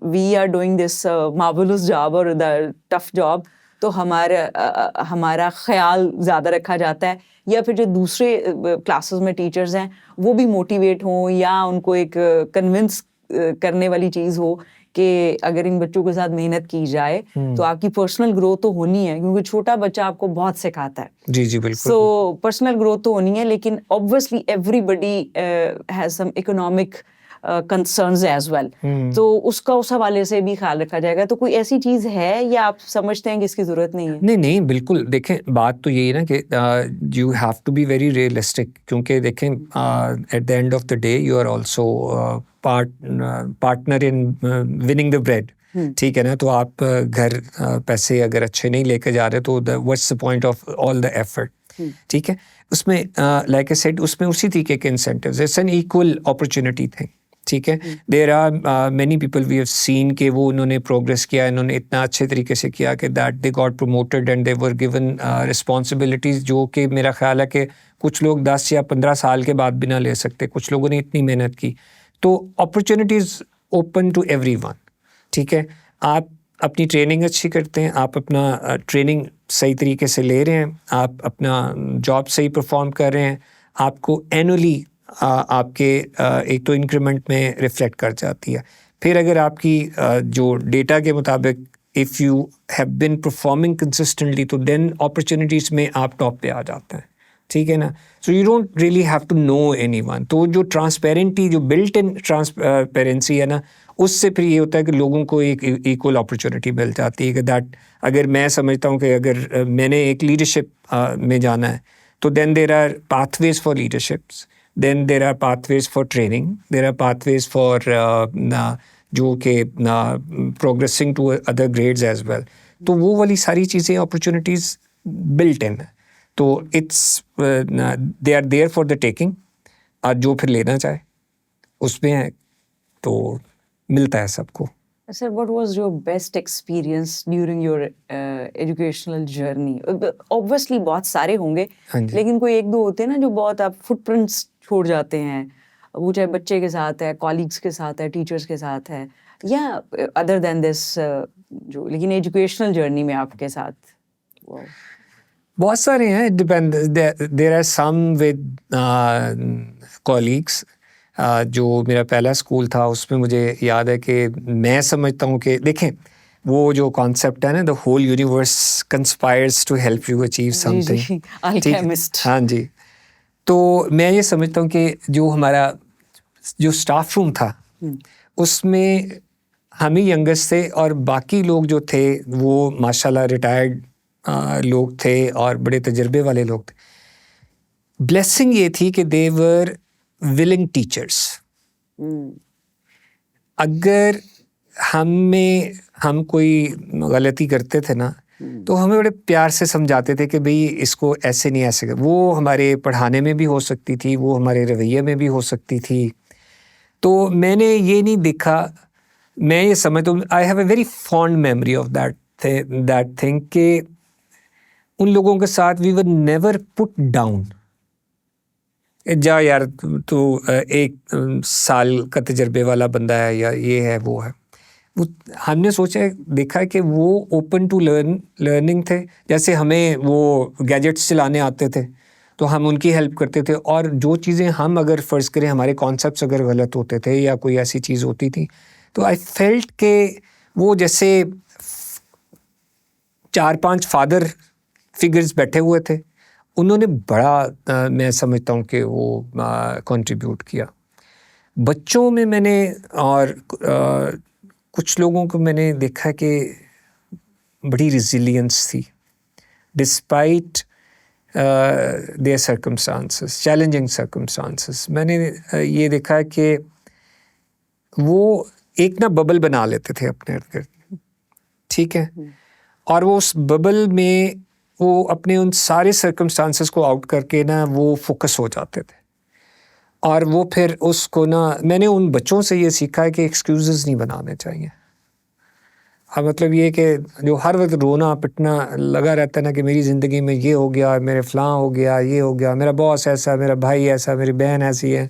we are doing this marvellous job और द टफ जॉब, तो हमारा ख्याल ज़्यादा रखा जाता है, या फिर जो दूसरे क्लासेस में टीचर्स हैं वो भी मोटिवेट हों, या उनको एक कन्विंस करने वाली चीज़ हो कि अगर इन बच्चों के साथ मेहनत की जाए तो आपकी पर्सनल ग्रोथ तो होनी है, क्योंकि छोटा बच्चा आपको बहुत सिखाता है। जी जी बिल्कुल। सो पर्सनल ग्रोथ तो होनी है, लेकिन obviously everybody has some economic concerns as well, तो उसका उस हवाले से भी ख्याल रखा जाएगा। तो कोई ऐसी चीज़ है या आप समझते हैं कि इसकी ज़रूरत नहीं है? नहीं नहीं बिल्कुल, देखें बात तो यही है ना कि you have to be very realistic, क्योंकि देखें at the end of the day you are also partner in winning the bread. ठीक है ना, तो आप घर पैसे अगर अच्छे नहीं लेके जा रहे तो what's the point of all the effort. ठीक है, उसमें लाइक आई सेड उसमें उसी तरीके के incentives, it's an equal opportunity thing. ठीक है, there are many people we have seen कि वो उन्होंने प्रोग्रेस किया, इन्होंने इतना अच्छे तरीके से किया कि that they got promoted and they were given responsibilities, जो कि मेरा ख्याल है कि कुछ लोग 10 या 15 साल के बाद भी ना ले सकते, कुछ लोगों ने इतनी मेहनत की। तो अपॉर्चुनिटीज़ ओपन टू एवरीवन। ठीक है, आप अपनी ट्रेनिंग अच्छी करते हैं, आप अपना ट्रेनिंग सही तरीके से ले रहे हैं, आप अपना जॉब सही परफॉर्म कर रहे हैं, आपको एनुअली आपके एक तो इंक्रीमेंट में रिफ्लेक्ट कर जाती है। फिर अगर आपकी जो डेटा के मुताबिक if you have been performing consistently, तो देन अपॉर्चुनिटीज़ में आप टॉप पे आ जाते हैं। ठीक है ना, so you don't really have to know anyone. तो जो ट्रांसपेरेंटी, जो बिल्ट इन ट्रांसपेरेंसी है ना, उससे फिर ये होता है कि लोगों को एक इक्वल अपॉर्चुनिटी मिल जाती है कि दैट अगर मैं समझता हूँ कि अगर मैंने एक लीडरशिप में जाना है, तो then there are pathways for leaderships, then there are pathways for training, there are pathways for जो कि progressing to other grades as well. तो वो वाली सारी चीज़ें opportunities built in, तो it's they are there for the taking, और जो फिर लेना चाहे उसमें है तो मिलता है सबको। Sir, what was your best experience during your educational journey? Obviously बहुत सारे होंगे, लेकिन कोई एक दो होते हैं ना जो बहुत आप फुटप्रिंट्स छोड़ जाते हैं, वो चाहे बच्चे के साथ है, कॉलीग्स के साथ है, टीचर्स के साथ है, या अदर देन दिस जो, लेकिन एजुकेशनल जर्नी में आपके साथ बहुत सारे हैं, depend, there are some with colleagues. जो मेरा पहला स्कूल था उसमें मुझे याद है कि मैं समझता हूँ कि देखें वो जो कॉन्सेप्ट है ना, the whole universe conspires to help you achieve something. हाँ जी, तो मैं ये समझता हूँ कि जो हमारा जो स्टाफ रूम था उसमें हम ही यंगेस्ट थे, और बाकी लोग जो थे वो माशाल्लाह रिटायर्ड लोग थे और बड़े तजर्बे वाले लोग थे। ब्लेसिंग ये थी कि दे वर विलिंग टीचर्स। अगर हम कोई गलती करते थे ना, तो हमें बड़े प्यार से समझाते थे कि भाई इसको ऐसे नहीं ऐसे कर। वो हमारे पढ़ाने में भी हो सकती थी, वो हमारे रवैये में भी हो सकती थी। तो मैंने ये नहीं देखा, मैं ये समझता हूँ, I have a very fond memory of that thing कि उन लोगों के साथ we were never put down. जा यार तो एक साल का तजर्बे वाला बंदा है, या ये है वो है, वो हमने सोचा देखा है कि वो ओपन टू लर्निंग थे। जैसे हमें वो गैजेट्स चलाने आते थे तो हम उनकी हेल्प करते थे, और जो चीज़ें हम अगर फ़र्ज़ करें हमारे कॉन्सेप्ट्स अगर गलत होते थे या कोई ऐसी चीज़ होती थी, तो आई फेल्ट के वो जैसे 4-5 फादर फिगर्स बैठे हुए थे, उन्होंने बड़ा मैं समझता हूँ कि वो कंट्रीब्यूट किया बच्चों में। मैंने और कुछ लोगों को मैंने देखा कि बड़ी रिजिलियंस थी despite there circumstances, challenging circumstances. मैंने ये देखा कि वो एक ना बबल बना लेते थे अपने इर्द गिर्द, ठीक है, और वो उस बबल में वो अपने उन सारे सर्कमस्टांसेस को आउट करके ना वो फोकस हो जाते थे। और वो फिर उसको ना, मैंने उन बच्चों से ये सीखा है कि एक्सक्यूज़ेस नहीं बनाने चाहिए। अब मतलब ये कि जो हर वक्त रोना पिटना लगा रहता है ना कि मेरी ज़िंदगी में ये हो गया, मेरे फ़लाँ हो गया, ये हो गया, मेरा बॉस ऐसा, मेरा भाई ऐसा, मेरी बहन ऐसी है,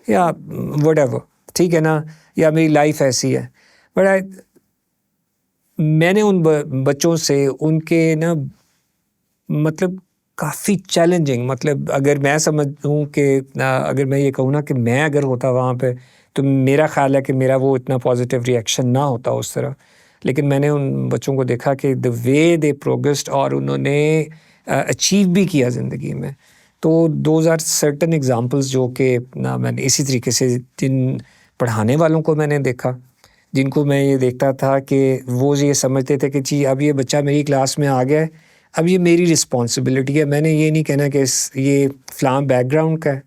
या व्हाटएवर, ठीक है ना, या मेरी लाइफ ऐसी है। बट मैंने उन बच्चों से उनके ना मतलब काफ़ी चैलेंजिंग, मतलब अगर मैं समझूँ कि अगर मैं ये कहूँ ना कि मैं अगर होता वहाँ पे, तो मेरा ख़्याल है कि मेरा वो इतना पॉजिटिव रिएक्शन ना होता उस तरह। लेकिन मैंने उन बच्चों को देखा कि द वे दे प्रोग्रेस्ड और उन्होंने अचीव भी किया ज़िंदगी में। तो दोज़ आर सर्टन एग्ज़ाम्पल्स जो कि ना मैंने इसी तरीके से जिन पढ़ाने वालों को मैंने देखा, जिनको मैं ये देखता था कि वो ये समझते थे कि जी अब ये बच्चा मेरी क्लास में आ गया है, अब ये मेरी रिस्पॉन्सिबिलिटी है। मैंने ये नहीं कहना कि ये फ़लाँ बैकग्राउंड का है,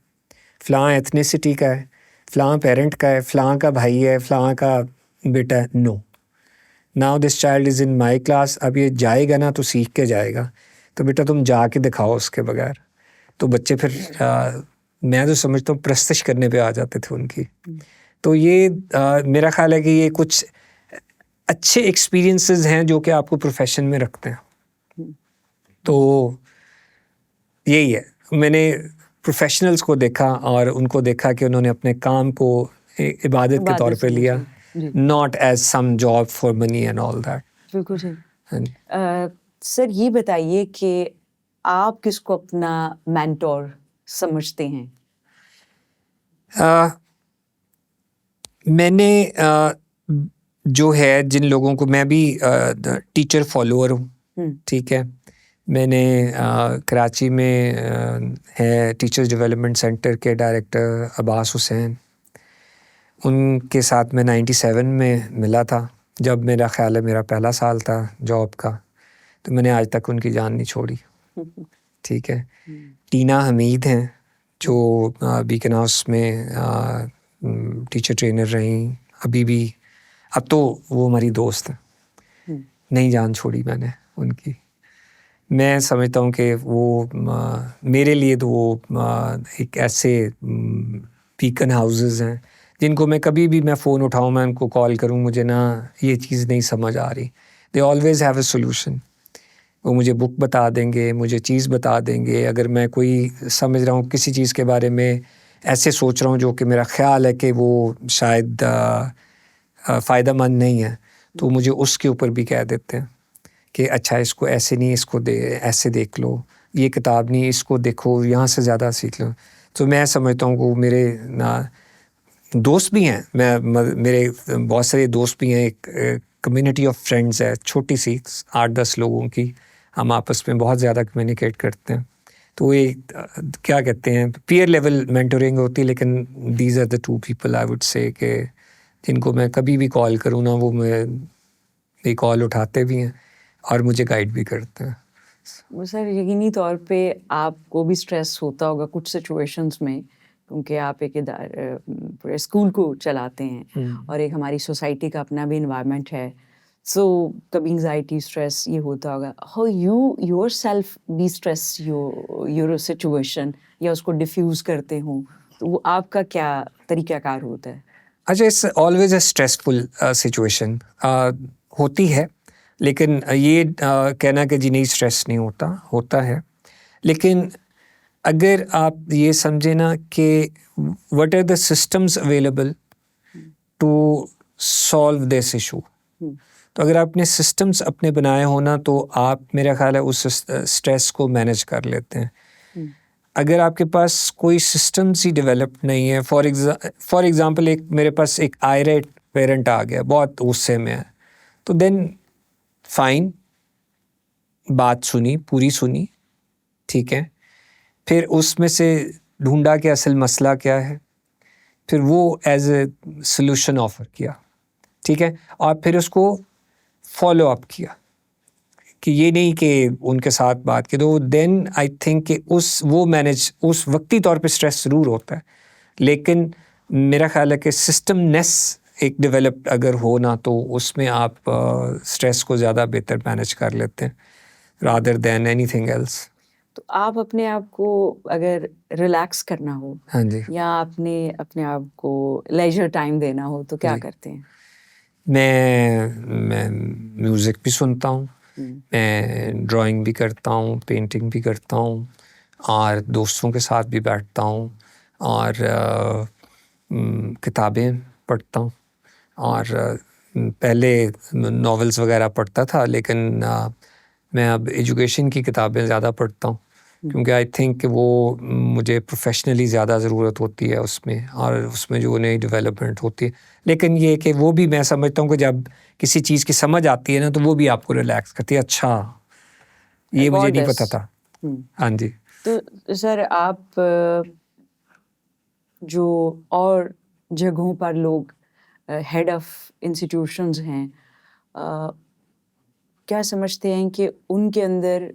फ़लाँ एथनिसिटी का है, फ़लाँ पेरेंट का है, फ़लाँ का भाई है, फ़लाँ का बेटा है। No, now this child is in my class, अब ये जाएगा ना तो सीख के जाएगा, तो बेटा तुम जाके दिखाओ उसके बगैर। तो बच्चे फिर मैं तो समझता हूँ प्रस्तश करने पे आ जाते थे उनकी। तो ये मेरा ख़्याल है कि ये कुछ अच्छे एक्सपीरियंसेस हैं जो कि आपको प्रोफेशन में रखते हैं। तो यही है, मैंने प्रोफेशनल्स को देखा और उनको देखा कि उन्होंने अपने काम को इबादत के तौर पे लिया, not as some job for money and all that. बिल्कुल सही। सर ये बताइए कि आप किसको अपना मेंटोर समझते हैं? मैंने जो है जिन लोगों को, मैं भी टीचर फॉलोअर हूँ, ठीक है। मैंने कराची में है टीचर्स डेवलपमेंट सेंटर के डायरेक्टर अब्बास हुसैन, उनके साथ मैं 97 में मिला था, जब मेरा ख़्याल है मेरा पहला साल था जॉब का। तो मैंने आज तक उनकी जान नहीं छोड़ी, ठीक है। टीना हमीद हैं जो बीकन हाउस में टीचर ट्रेनर रहीं, अभी भी, अब तो वो हमारी दोस्त है, नहीं जान छोड़ी मैंने उनकी। मैं समझता हूँ कि वो मेरे लिए तो वो एक ऐसे बीकन हाउसेस हैं जिनको मैं कभी भी मैं फ़ोन उठाऊँ, मैं उनको कॉल करूँ, मुझे ना ये चीज़ नहीं समझ आ रही, they always have a solution. वो मुझे बुक बता देंगे, मुझे चीज़ बता देंगे। अगर मैं कोई समझ रहा हूँ किसी चीज़ के बारे में, ऐसे सोच रहा हूँ जो कि मेरा ख़्याल है कि वो शायद फ़ायदेमंद नहीं है, तो मुझे उसके ऊपर भी कह देते हैं कि अच्छा इसको ऐसे नहीं, इसको ऐसे देख लो, ये किताब नहीं, इसको देखो, यहाँ से ज़्यादा सीख लो। तो मैं समझता हूँ वो मेरे दोस्त भी हैं, मेरे बहुत सारे दोस्त भी हैं, एक कम्युनिटी ऑफ फ्रेंड्स है छोटी सी 8-10 लोगों की, हम आपस में बहुत ज़्यादा कम्युनिकेट करते हैं। तो ये क्या कहते हैं, पीयर लेवल मेंटोरिंग होती है, लेकिन these are the 2 people I would say कि जिनको मैं कभी भी कॉल करूँ ना, वो मेरी कॉल उठाते भी हैं और मुझे गाइड भी करते हैं। वो सर यकीनी तौर पे आपको भी स्ट्रेस होता होगा कुछ सिचुएशंस में, क्योंकि आप एक पूरे स्कूल को चलाते हैं और एक हमारी सोसाइटी का अपना भी इन्वायरमेंट है। सो कभी एंजाइटी स्ट्रेस ये होता होगा। How you yourself be stress your situation या उसको डिफ्यूज़ करते हो, तो वो आपका क्या तरीक़ाकार होता है? अच्छा, it's always a stressful situation होती है, लेकिन ये कहना कि जी नहीं स्ट्रेस नहीं होता, होता है। लेकिन अगर आप ये समझे ना कि what are the systems available to solve this issue, तो अगर आपने सिस्टम्स अपने बनाए हो ना, तो आप, मेरा ख्याल है, उस स्ट्रेस को मैनेज कर लेते हैं। अगर आपके पास कोई सिस्टम्स ही डेवलप नहीं है, फॉर एग्ज़ाम्पल एक मेरे पास एक आयरेट पेरेंट आ गया, बहुत गुस्से में है, तो देन फाइन, बात सुनी, पूरी सुनी, ठीक है। फिर उसमें से ढूंढा कि असल मसला क्या है, फिर वो एज ए सॉल्यूशन ऑफ़र किया, ठीक है, और फिर उसको फॉलो अप किया कि ये नहीं कि उनके साथ बात की। तो देन आई थिंक कि उस वक्ती तौर पे स्ट्रेस ज़रूर होता है, लेकिन मेरा ख्याल है कि सिस्टमनेस एक डेवलप्ड अगर हो ना, तो उसमें आप स्ट्रेस को ज़्यादा बेहतर मैनेज कर लेते हैं रादर देन एनीथिंग एल्स। तो आप अपने आप को अगर रिलैक्स करना हो हाँ जी। या आपने अपने आप को लेजर टाइम देना हो तो क्या जी। करते हैं? मैं म्यूज़िक भी सुनता हूँ, हम्म, मैं ड्राइंग भी करता हूँ, पेंटिंग भी करता हूँ और दोस्तों के साथ भी बैठता हूँ और किताबें पढ़ता हूँ और पहले नॉवेल्स वगैरह पढ़ता था, लेकिन मैं अब एजुकेशन की किताबें ज़्यादा पढ़ता हूँ क्योंकि आई थिंक वो मुझे प्रोफेशनली ज़्यादा ज़रूरत होती है उसमें, और उसमें जो नई डेवलपमेंट होती है। लेकिन ये कि वो भी मैं समझता हूँ कि जब किसी चीज़ की समझ आती है ना, तो वो भी आपको रिलैक्स करती है। अच्छा, ये मुझे नहीं पता था। हाँ जी। तो सर आप जो और जगहों पर लोग हेड ऑफ इंस्टीट्यूशंस हैं, क्या समझते हैं कि उनके अंदर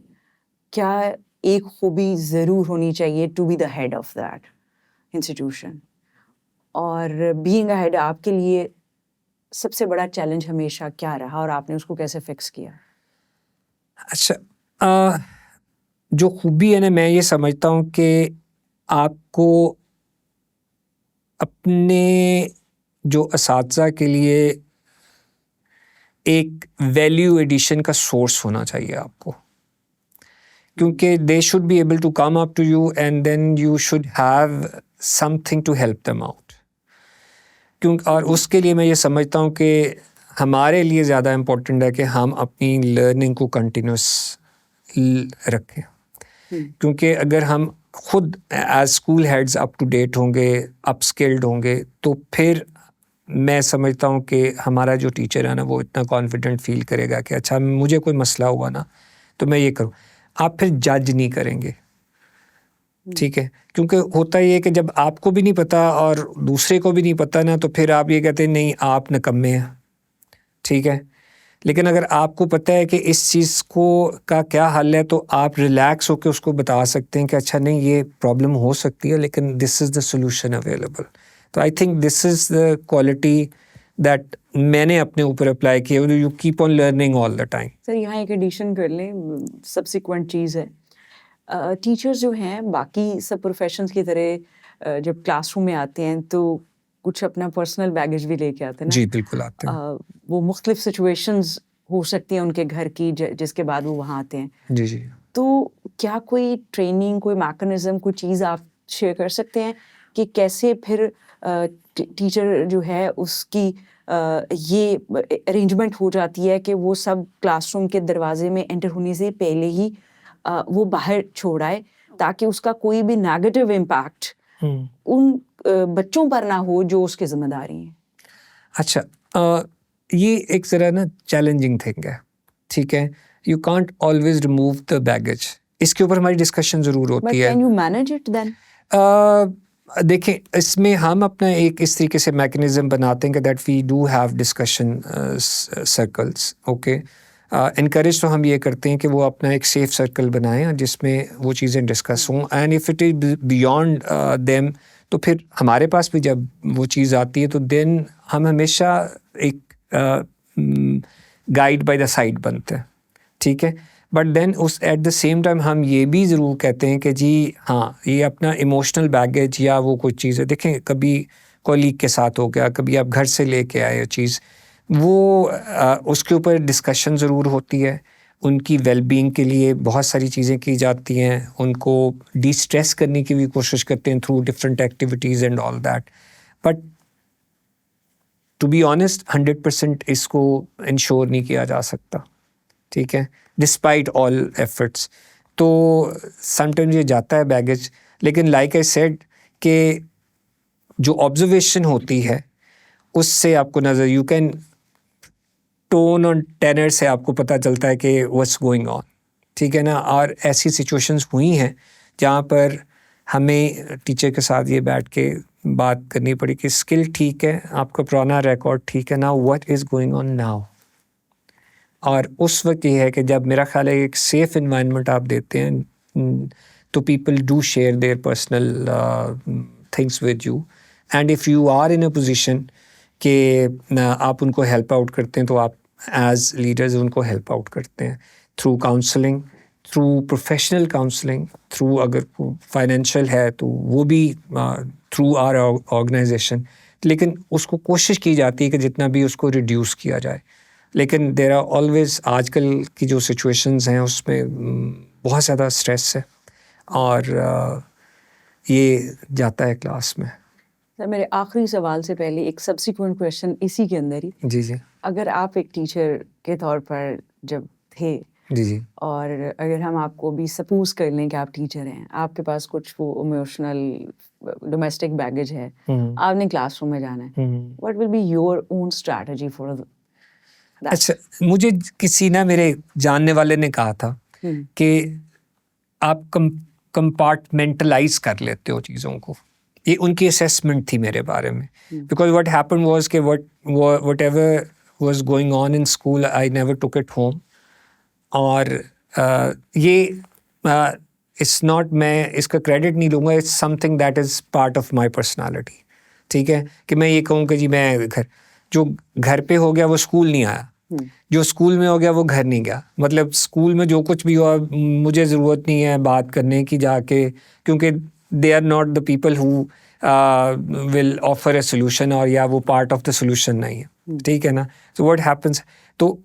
क्या एक खूबी ज़रूर होनी चाहिए to be the head of that institution? और बीइंग अ हेड आपके लिए सबसे बड़ा चैलेंज हमेशा क्या रहा और आपने उसको कैसे फिक्स किया? अच्छा, जो खूबी है ना, मैं ये समझता हूँ कि आपको अपने जो असातिज़ा के लिए एक वैल्यू एडिशन का सोर्स होना चाहिए आपको, क्योंकि they should be able to come up to you and then you should have something to help them out. और उसके लिए मैं ये समझता हूँ कि हमारे लिए ज़्यादा इम्पोर्टेंट है कि हम अपनी लर्निंग को कंटिन्यूस रखें, क्योंकि अगर हम खुद as school heads up to date होंगे, अपस्किल्ड होंगे, तो फिर मैं समझता हूँ कि हमारा जो टीचर है ना, वो इतना कॉन्फिडेंट फील करेगा कि अच्छा मुझे कोई मसला हुआ ना तो मैं ये करूँ। आप फिर जज नहीं करेंगे, ठीक है, क्योंकि होता ये है कि जब आपको भी नहीं पता और दूसरे को भी नहीं पता ना, तो फिर आप ये कहते हैं नहीं आप निकम्मे हैं, ठीक है। लेकिन अगर आपको पता है कि इस चीज़ को का क्या हल है, तो आप रिलैक्स होकर उसको बता सकते हैं कि अच्छा नहीं ये प्रॉब्लम हो सकती है, लेकिन this is the solution available. तो I think this is the quality that मैंने अपने ऊपर अप्लाई किया। You keep on learning all the time. Sir यहाँ एक एडिशन कर लें, सब्सिक्वेंट चीज़ है, टीचर्स जो हैं बाकी सब प्रोफेशंस की तरह जब क्लासरूम में आते हैं तो कुछ अपना पर्सनल बैगेज भी लेके आते हैं ना। जी बिल्कुल आते हैं। वो मुख्तलिफ सिचुएशंस हो सकती हैं उनके घर की जिसके बाद वो वहाँ आते हैं। जी जी। तो क्या कोई ट्रेनिंग, कोई मैकेनिज्म, कोई चीज़ आप शेयर कर सकते हैं कि कैसे फिर टीचर जो है उसकी ये अरेंजमेंट हो जाती है कि वो सब क्लासरूम के दरवाजे में एंटर होने से पहले ही वो बाहर छोड़ आए, ताकि उसका कोई भी नेगेटिव इम्पैक्ट उन बच्चों पर ना हो जो उसकी जिम्मेदारी हैं? अच्छा, ये एक ज़रा ना चैलेंजिंग थिंग है, ठीक है। You can't always remove the baggage. इसके ऊपर हमारी डिस्कशन ज़रूर बट होती है। Can you manage it then? देखें, इसमें हम अपना एक इस तरीके से मैकेनिज्म बनाते हैं कि that we do have discussion circles, okay. Encourage तो हम ये करते हैं कि वो अपना एक सेफ सर्कल बनाएं जिसमें वो चीज़ें डिस्कस हों, and if it is beyond them, तो फिर हमारे पास भी जब वो चीज़ आती है तो देन हम हमेशा एक गाइड बाय द साइड बनते हैं, ठीक है। बट देन उस एट द सेम टाइम हम ये भी ज़रूर कहते हैं कि जी हाँ, ये अपना इमोशनल बैगेज या वो कुछ चीज़ है, देखें कभी कॉलीग के साथ हो गया, कभी आप घर से लेके आए ये चीज़, वो उसके ऊपर डिस्कशन ज़रूर होती है। उनकी वेलबींग के लिए बहुत सारी चीज़ें की जाती हैं, उनको डिस्ट्रेस करने की भी कोशिश करते हैं through different activities and all that. But to be honest 100% इसको इंश्योर नहीं किया जा सकता, ठीक है, डिस्पाइट ऑल एफर्ट्स। तो समटाइम्स ये जाता है बैगेज, लेकिन लाइक आई सेड कि जो ऑब्जर्वेशन होती है उससे आपको नज़र, यू कैन टोन और टेनर से आपको पता चलता है कि व्हाट्स गोइंग ऑन, ठीक है ना। और ऐसी सिचुएशंस हुई हैं जहाँ पर हमें टीचर के साथ ये बैठ के बात करनी पड़ी कि स्किल ठीक है, आपका पुराना रिकॉर्ड ठीक है, now what is going on now. और उस वक्त ये है कि जब मेरा ख्याल है एक सेफ़ इन्वायरमेंट आप देते हैं तो people do share their personal things with you, and if you are in a position कि आप उनको हेल्प आउट करते हैं, तो आप एज लीडर्स उनको हेल्प आउट करते हैं through counselling, through professional counselling, through अगर फाइनेंशियल है तो वो भी थ्रू आवर ऑर्गेनाइजेशन, लेकिन उसको कोशिश की जाती है कि जितना भी उसको रिड्यूस किया जाए। लेकिन देयर आर ऑलवेज, आजकल की जो सिचुएशंस हैं उसमें बहुत ज़्यादा स्ट्रेस है और ये जाता है क्लास में। सर, मेरे आखिरी सवाल से पहले एक सब्सिक्वेंट क्वेश्चन इसी के अंदर ही, जी जी अगर आप एक टीचर के तौर पर जब थे जी जी और अगर हम आपको भी सपोज कर लें कि आप टीचर हैं, आपके पास कुछ वो इमोशनल डोमेस्टिक बैगेज है, आपने क्लासरूम में जाना है, what will be your own strategy for that? अच्छा, मुझे किसी ना मेरे जानने वाले ने कहा था कि आप कंपार्टमेंटलाइज कर लेते हो चीज़ों को। ये उनकी असेसमेंट थी मेरे बारे में, बिकॉज व्हाट हैपेंड वाज कि what ever was going on in school I never took it home. और ये इट्स नॉट, मैं इसका क्रेडिट नहीं लूँगा, it's something that is part of my personality. ठीक है, कि मैं ये कहूँ कि जी मैं जो घर पे हो गया वो स्कूल नहीं आया, जो स्कूल में हो गया वो घर नहीं गया। मतलब स्कूल में जो कुछ भी हुआ मुझे ज़रूरत नहीं है बात करने की जाके, क्योंकि they are not the people who will offer a solution, और या वो पार्ट ऑफ द सोल्यूशन नहीं है। ठीक है ना। तो व्हाट हैपन्स, तो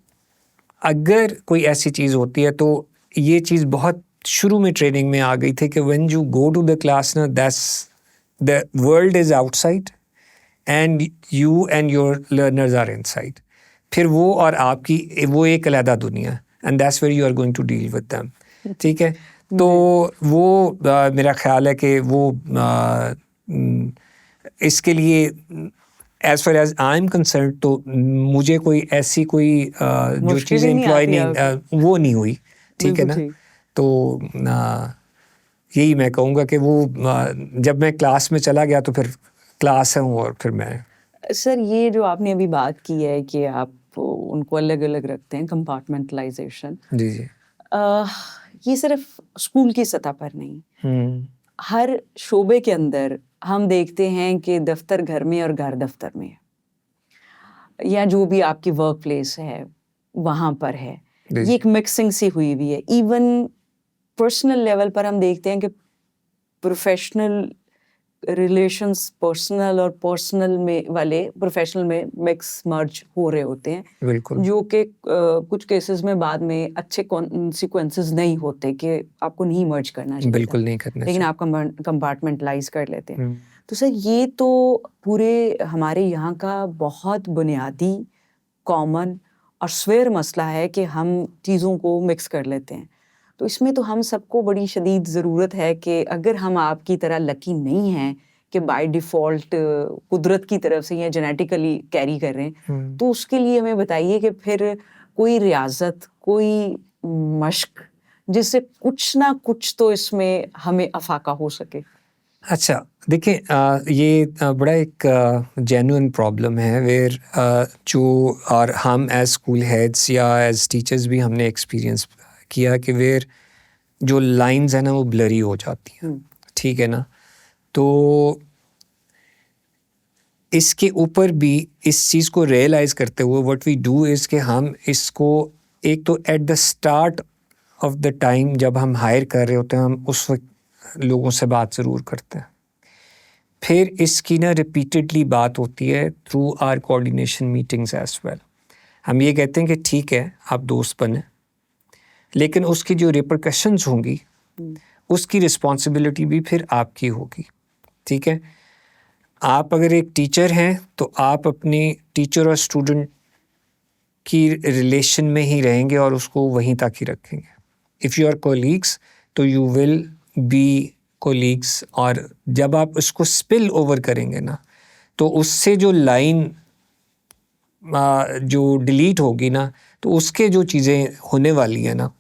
अगर कोई ऐसी चीज़ होती है तो ये चीज़ बहुत शुरू में ट्रेनिंग में आ गई थी कि when you go to the class ना, that's the world is outside and you and your learners are inside. फिर वो और आपकी वो एक अलग दुनिया है, and that's where you are going to deal with them. ठीक है, तो वो मेरा ख्याल है कि वो इसके लिए as far as I am concern, तो मुझे कोई ऐसी कोई जो चीज़ें एम्प्लॉय नहीं वो नहीं हुई। ठीक है ना। तो यही मैं कहूँगा कि वो जब मैं क्लास में चला गया तो फिर क्लास है और फिर मैं। सर, ये जो आपने अभी बात की है कि आप उनको अलग अलग रखते हैं, कंपार्टमेंटलाइजेशन, जी जी ये सिर्फ स्कूल की सतह पर नहीं, हर शोबे के अंदर हम देखते हैं कि दफ्तर घर में और घर दफ्तर में, या जो भी आपकी वर्क प्लेस है वहाँ पर है, ये एक मिक्सिंग सी हुई हुई है। इवन पर्सनल लेवल पर हम देखते हैं कि प्रोफेशनल रिलेशंस पर्सनल और पर्सनल में वाले प्रोफेशनल में मिक्स मर्ज हो रहे होते हैं, बिल्कुल, जो कि कुछ केसेस में बाद में अच्छे कॉन्सिक्वेंसेस नहीं होते कि आपको नहीं मर्ज करना चाहिए, बिल्कुल नहीं करना लेकिन चाहिए। आप कंपार्टमेंटलाइज कर लेते हैं। तो सर, ये तो पूरे हमारे यहाँ का बहुत बुनियादी कॉमन और स्वेर मसला है कि हम चीज़ों को मिक्स कर लेते हैं। तो इसमें तो हम सबको बड़ी शदीद ज़रूरत है कि अगर हम आपकी तरह लकी नहीं हैं कि बाय डिफ़ॉल्ट कुदरत की तरफ से या जेनेटिकली कैरी कर रहे हैं, तो उसके लिए हमें बताइए कि फिर कोई रियाज़त, कोई मश्क, जिससे कुछ ना कुछ तो इसमें हमें अफाका हो सके। अच्छा, देखिए ये बड़ा एक जेन्युइन प्रॉब्लम है वेयर जो और हम एज स्कूल हेड्स या एज टीचर्स भी हमने एक्सपीरियंस किया कि वेयर जो लाइंस है ना वो ब्लरी हो जाती हैं। ठीक है ना। तो इसके ऊपर भी इस चीज़ को रियलाइज़ करते हुए व्हाट वी डू इज़ कि हम इसको एक तो at the start of the time जब हम हायर कर रहे होते हैं, हम उस वक्त लोगों से बात ज़रूर करते हैं। फिर इसकी ना रिपीटेडली बात होती है through our coordination meetings as well. हम ये कहते हैं कि ठीक है आप दोस्त बने, लेकिन उसकी जो रिपरकशंस होंगी उसकी रिस्पॉन्सिबिलिटी भी फिर आपकी होगी। ठीक है, आप अगर एक टीचर हैं तो आप अपनी टीचर और स्टूडेंट की रिलेशन में ही रहेंगे और उसको वहीं तक ही रखेंगे। इफ़ यू आर कोलीग्स तो यू विल बी कोलीग्स, और जब आप उसको स्पिल ओवर करेंगे ना तो उससे जो लाइन जो डिलीट होगी ना, तो उसके जो चीज़ें होने वाली हैं ना,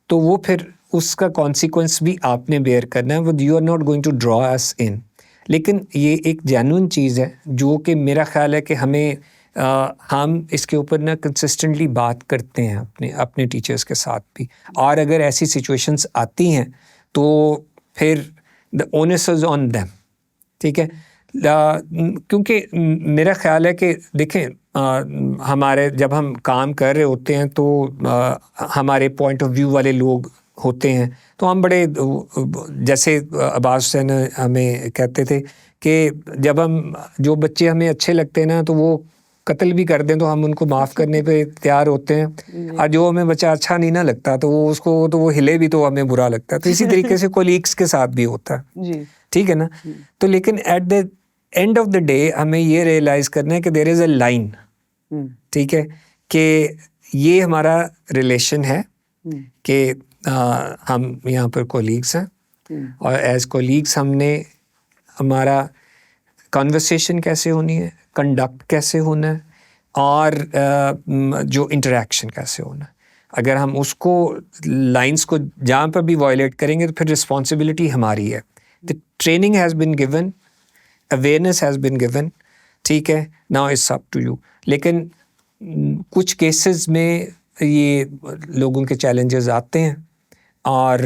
तो वो फिर उसका कॉन्सिक्वेंस भी आपने बेयर करना है। वो you are not going to draw us in. लेकिन ये एक जेन्युइन चीज़ है जो कि मेरा ख्याल है कि हमें हम इसके ऊपर ना कंसिस्टेंटली बात करते हैं अपने टीचर्स के साथ भी, और अगर ऐसी सिचुएशंस आती हैं तो फिर the onus is on them. ठीक है, क्योंकि मेरा ख्याल है कि देखें, हमारे जब हम काम कर रहे होते हैं तो हमारे पॉइंट ऑफ व्यू वाले लोग होते हैं, तो हम बड़े जैसे अब्बास हुसैन हमें कहते थे कि जब हम जो बच्चे हमें अच्छे लगते हैं ना तो वो कत्ल भी कर दें तो हम उनको माफ़ करने पे तैयार होते हैं, और जो हमें बच्चा अच्छा नहीं ना लगता तो वो उसको तो वो हिले भी तो हमें बुरा लगता है। तो इसी तरीके से कोलीग्स के साथ भी होता है जी। ठीक है ना। तो लेकिन eight the end of the day हमें ये रियलाइज़ करना है कि देयर इज़ अ लाइन, ठीक है, कि ये हमारा रिलेशन है कि हम यहाँ पर कोलीग्स हैं और एज कोलीग्स हमने हमारा कन्वर्सेशन कैसे होनी है, कंडक्ट कैसे होना है, और जो इंटरेक्शन कैसे होना है। अगर हम उसको लाइंस को जहाँ पर भी वायलेट करेंगे तो फिर रिस्पॉन्सिबिलिटी हमारी है। The training has been given, awareness has been given, ठीक है, now it's up to you. लेकिन कुछ केसेस में ये लोगों के चैलेंजेस आते हैं और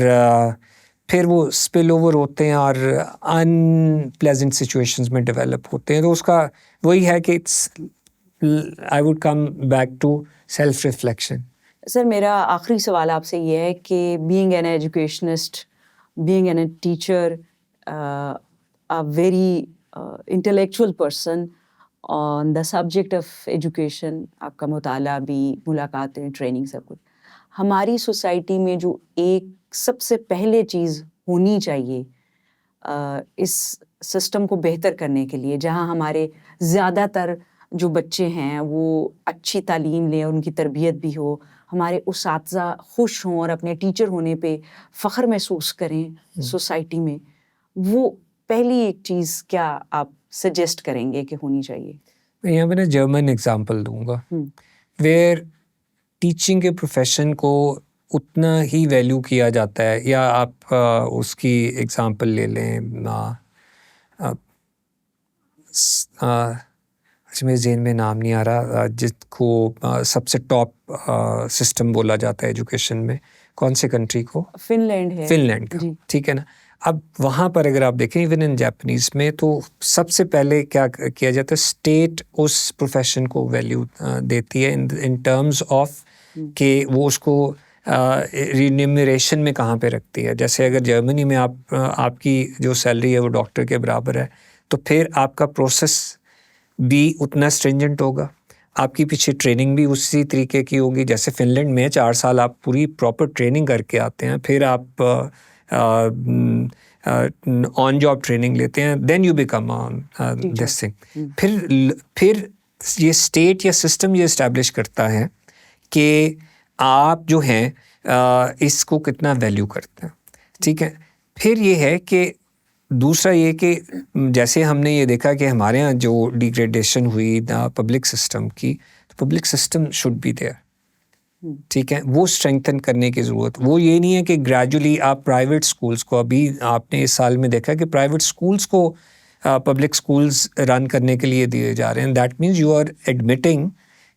फिर वो स्पिल ओवर होते हैं और अनप्लेजेंट सिचुएशंस में डेवलप होते हैं। तो उसका वही है कि it's, I would come back to self reflection. Sir, मेरा आखिरी सवाल आपसे ये है कि being an educationist, being an teacher, a very intellectual person on the subject of education, आपका मुताला भी, मुलाकातें, ट्रेनिंग, सब कुछ, हमारी सोसाइटी में जो एक सबसे पहले चीज़ होनी चाहिए इस सिस्टम को बेहतर करने के लिए, जहां हमारे ज़्यादातर जो बच्चे हैं वो अच्छी तालीम लें और उनकी तरबियत भी हो, हमारे उसातिज़ा खुश हों और अपने टीचर होने पे फ़ख्र महसूस करें सोसाइटी में, वो पहली एक चीज़ क्या आप सजेस्ट करेंगे कि होनी चाहिए? मैं यहाँ पे ना जर्मन एग्जांपल दूंगा, वेयर टीचिंग के प्रोफेशन को उतना ही वैल्यू किया जाता है। या आप उसकी एग्जांपल ले लें, अच्छा मेरे ज़हन में नाम नहीं आ रहा, जिसको सबसे टॉप सिस्टम बोला जाता है एजुकेशन में, कौन से कंट्री को? फिनलैंड है। फिनलैंड का, ठीक है ना। अब वहाँ पर अगर आप देखें इवन इन जापानीज़ में, तो सबसे पहले क्या किया जाता है, स्टेट उस प्रोफेशन को वैल्यू देती है इन टर्म्स ऑफ कि वो उसको रिन्यूमरेशन में कहाँ पे रखती है। जैसे अगर जर्मनी में आपकी जो सैलरी है वो डॉक्टर के बराबर है, तो फिर आपका प्रोसेस भी उतना स्ट्रिंजेंट होगा, आपकी पीछे ट्रेनिंग भी उसी तरीके की होगी। जैसे फिनलैंड में 4 साल आप पूरी प्रॉपर ट्रेनिंग करके आते हैं, फिर आप ऑन जॉब ट्रेनिंग लेते हैं, then you become on this thing. फिर ये स्टेट या सिस्टम ये इस्टेब्लिश करता है कि आप जो हैं इसको कितना वैल्यू करते हैं, ठीक है। फिर ये है कि दूसरा ये कि जैसे हमने ये देखा कि हमारे यहाँ जो डिग्रेडेशन हुई पब्लिक सिस्टम की, तो public system should be there, ठीक है, वो स्ट्रेंथन करने की ज़रूरत। वो ये नहीं है कि ग्रेजुअली आप प्राइवेट स्कूल्स को, अभी आपने इस साल में देखा कि प्राइवेट स्कूल्स को पब्लिक स्कूल्स रन करने के लिए दिए जा रहे हैं। That means you are admitting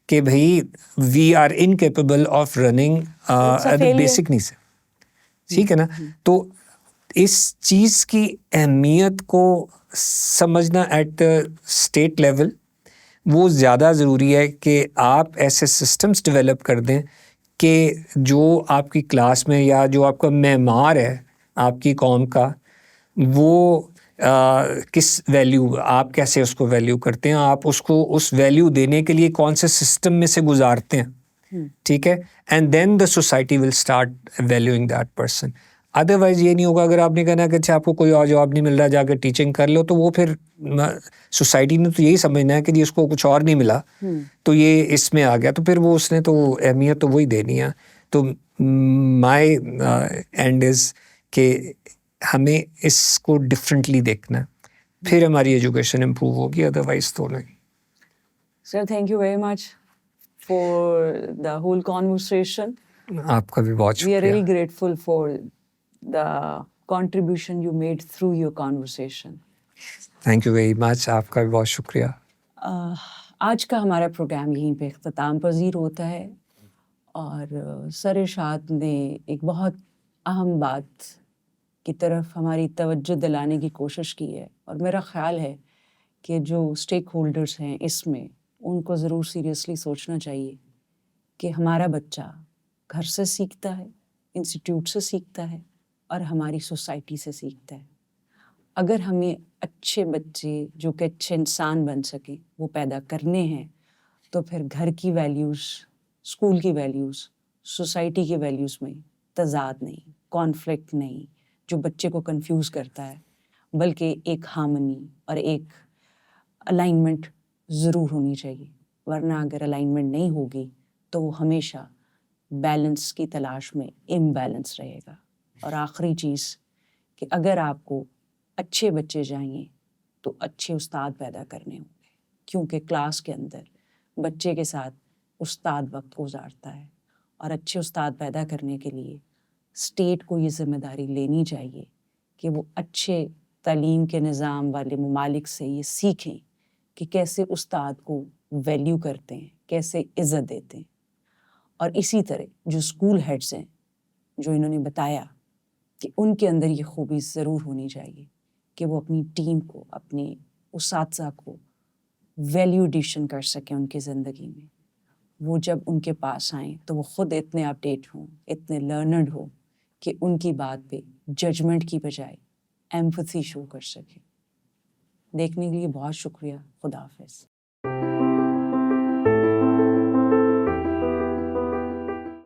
कि भाई we are incapable of running basic needs, ठीक है ना। तो इस चीज़ की अहमियत को समझना एट द स्टेट लेवल वो ज़्यादा ज़रूरी है कि आप ऐसे सिस्टम्स डेवलप कर दें कि जो आपकी क्लास में या जो आपका मेमार है आपकी कौम का, वो किस वैल्यू, आप कैसे उसको वैल्यू करते हैं, आप उसको उस वैल्यू देने के लिए कौन से सिस्टम में से गुजारते हैं, ठीक है। And then the society will start valuing that person. Otherwise ये नहीं होगा, अगर आपने कहना कि अच्छा आपको कोई और जॉब नहीं मिल रहा, जाकर टीचिंग कर लो, तो वो फिर सोसाइटी ने तो यही समझना है कि जी उसको कुछ और नहीं मिला तो ये इसमें आ गया, तो फिर वो उसने तो अहमियत तो वही देनी है। तो माय एंड इज़ कि हमें इसको डिफरेंटली देखना है, फिर हमारी एजुकेशन इम्प्रूव होगी, अदरवाइज़ तो नहीं। Sir, thank you very much for the whole conversation. आपका भी बहुत We are शुक्रिया। really grateful for the contribution you made through your conversation. Thank you very much, आपका भी बहुत शुक्रिया। आज का हमारा प्रोग्राम यहीं पे इख्तिताम पजीर होता है और सर इरशाद ने एक बहुत अहम बात की तरफ हमारी तवज्जो दिलाने की कोशिश की है, और मेरा ख़्याल है कि जो स्टेक होल्डर्स हैं इसमें, उनको ज़रूर सीरियसली सोचना चाहिए कि हमारा बच्चा घर से सीखता है, इंस्टीट्यूट से सीखता है और हमारी सोसाइटी से सीखता है। अगर हमें अच्छे बच्चे जो कि अच्छे इंसान बन सकें वो पैदा करने हैं, तो फिर घर की वैल्यूज़, स्कूल की वैल्यूज़, सोसाइटी की वैल्यूज़ में तज़ाद नहीं, कॉन्फ्लिक्ट नहीं, जो बच्चे को कंफ्यूज करता है, बल्कि एक हार्मनी और एक अलाइनमेंट ज़रूर होनी चाहिए। वरना अगर अलाइनमेंट नहीं होगी तो वो हमेशा बैलेंस की तलाश में इम्बैलेंस रहेगा। और आखिरी चीज़ कि अगर आपको अच्छे बच्चे चाहिए तो अच्छे उस्ताद पैदा करने होंगे, क्योंकि क्लास के अंदर बच्चे के साथ उस्ताद वक्त गुजारता है। और अच्छे उस्ताद पैदा करने के लिए स्टेट को ये ज़िम्मेदारी लेनी चाहिए कि वो अच्छे तालीम के निज़ाम वाले ममालिक से ये सीखें कि कैसे उस्ताद को वैल्यू करते हैं, कैसे इज़्ज़त देते हैं। और इसी तरह जो स्कूल हेड्स हैं, जो इन्होंने बताया कि उनके अंदर ये खूबी ज़रूर होनी चाहिए कि वो अपनी टीम को, अपने उस्ताद को वैल्यू एडिशन कर सकें उनकी ज़िंदगी में। वो जब उनके पास आएँ तो वो ख़ुद इतने अपडेट हों, इतने लर्नड हों कि उनकी बात पे जजमेंट की बजाय एम्पैथी शो कर सकें। देखने के लिए बहुत शुक्रिया। खुदा हाफ़िज़।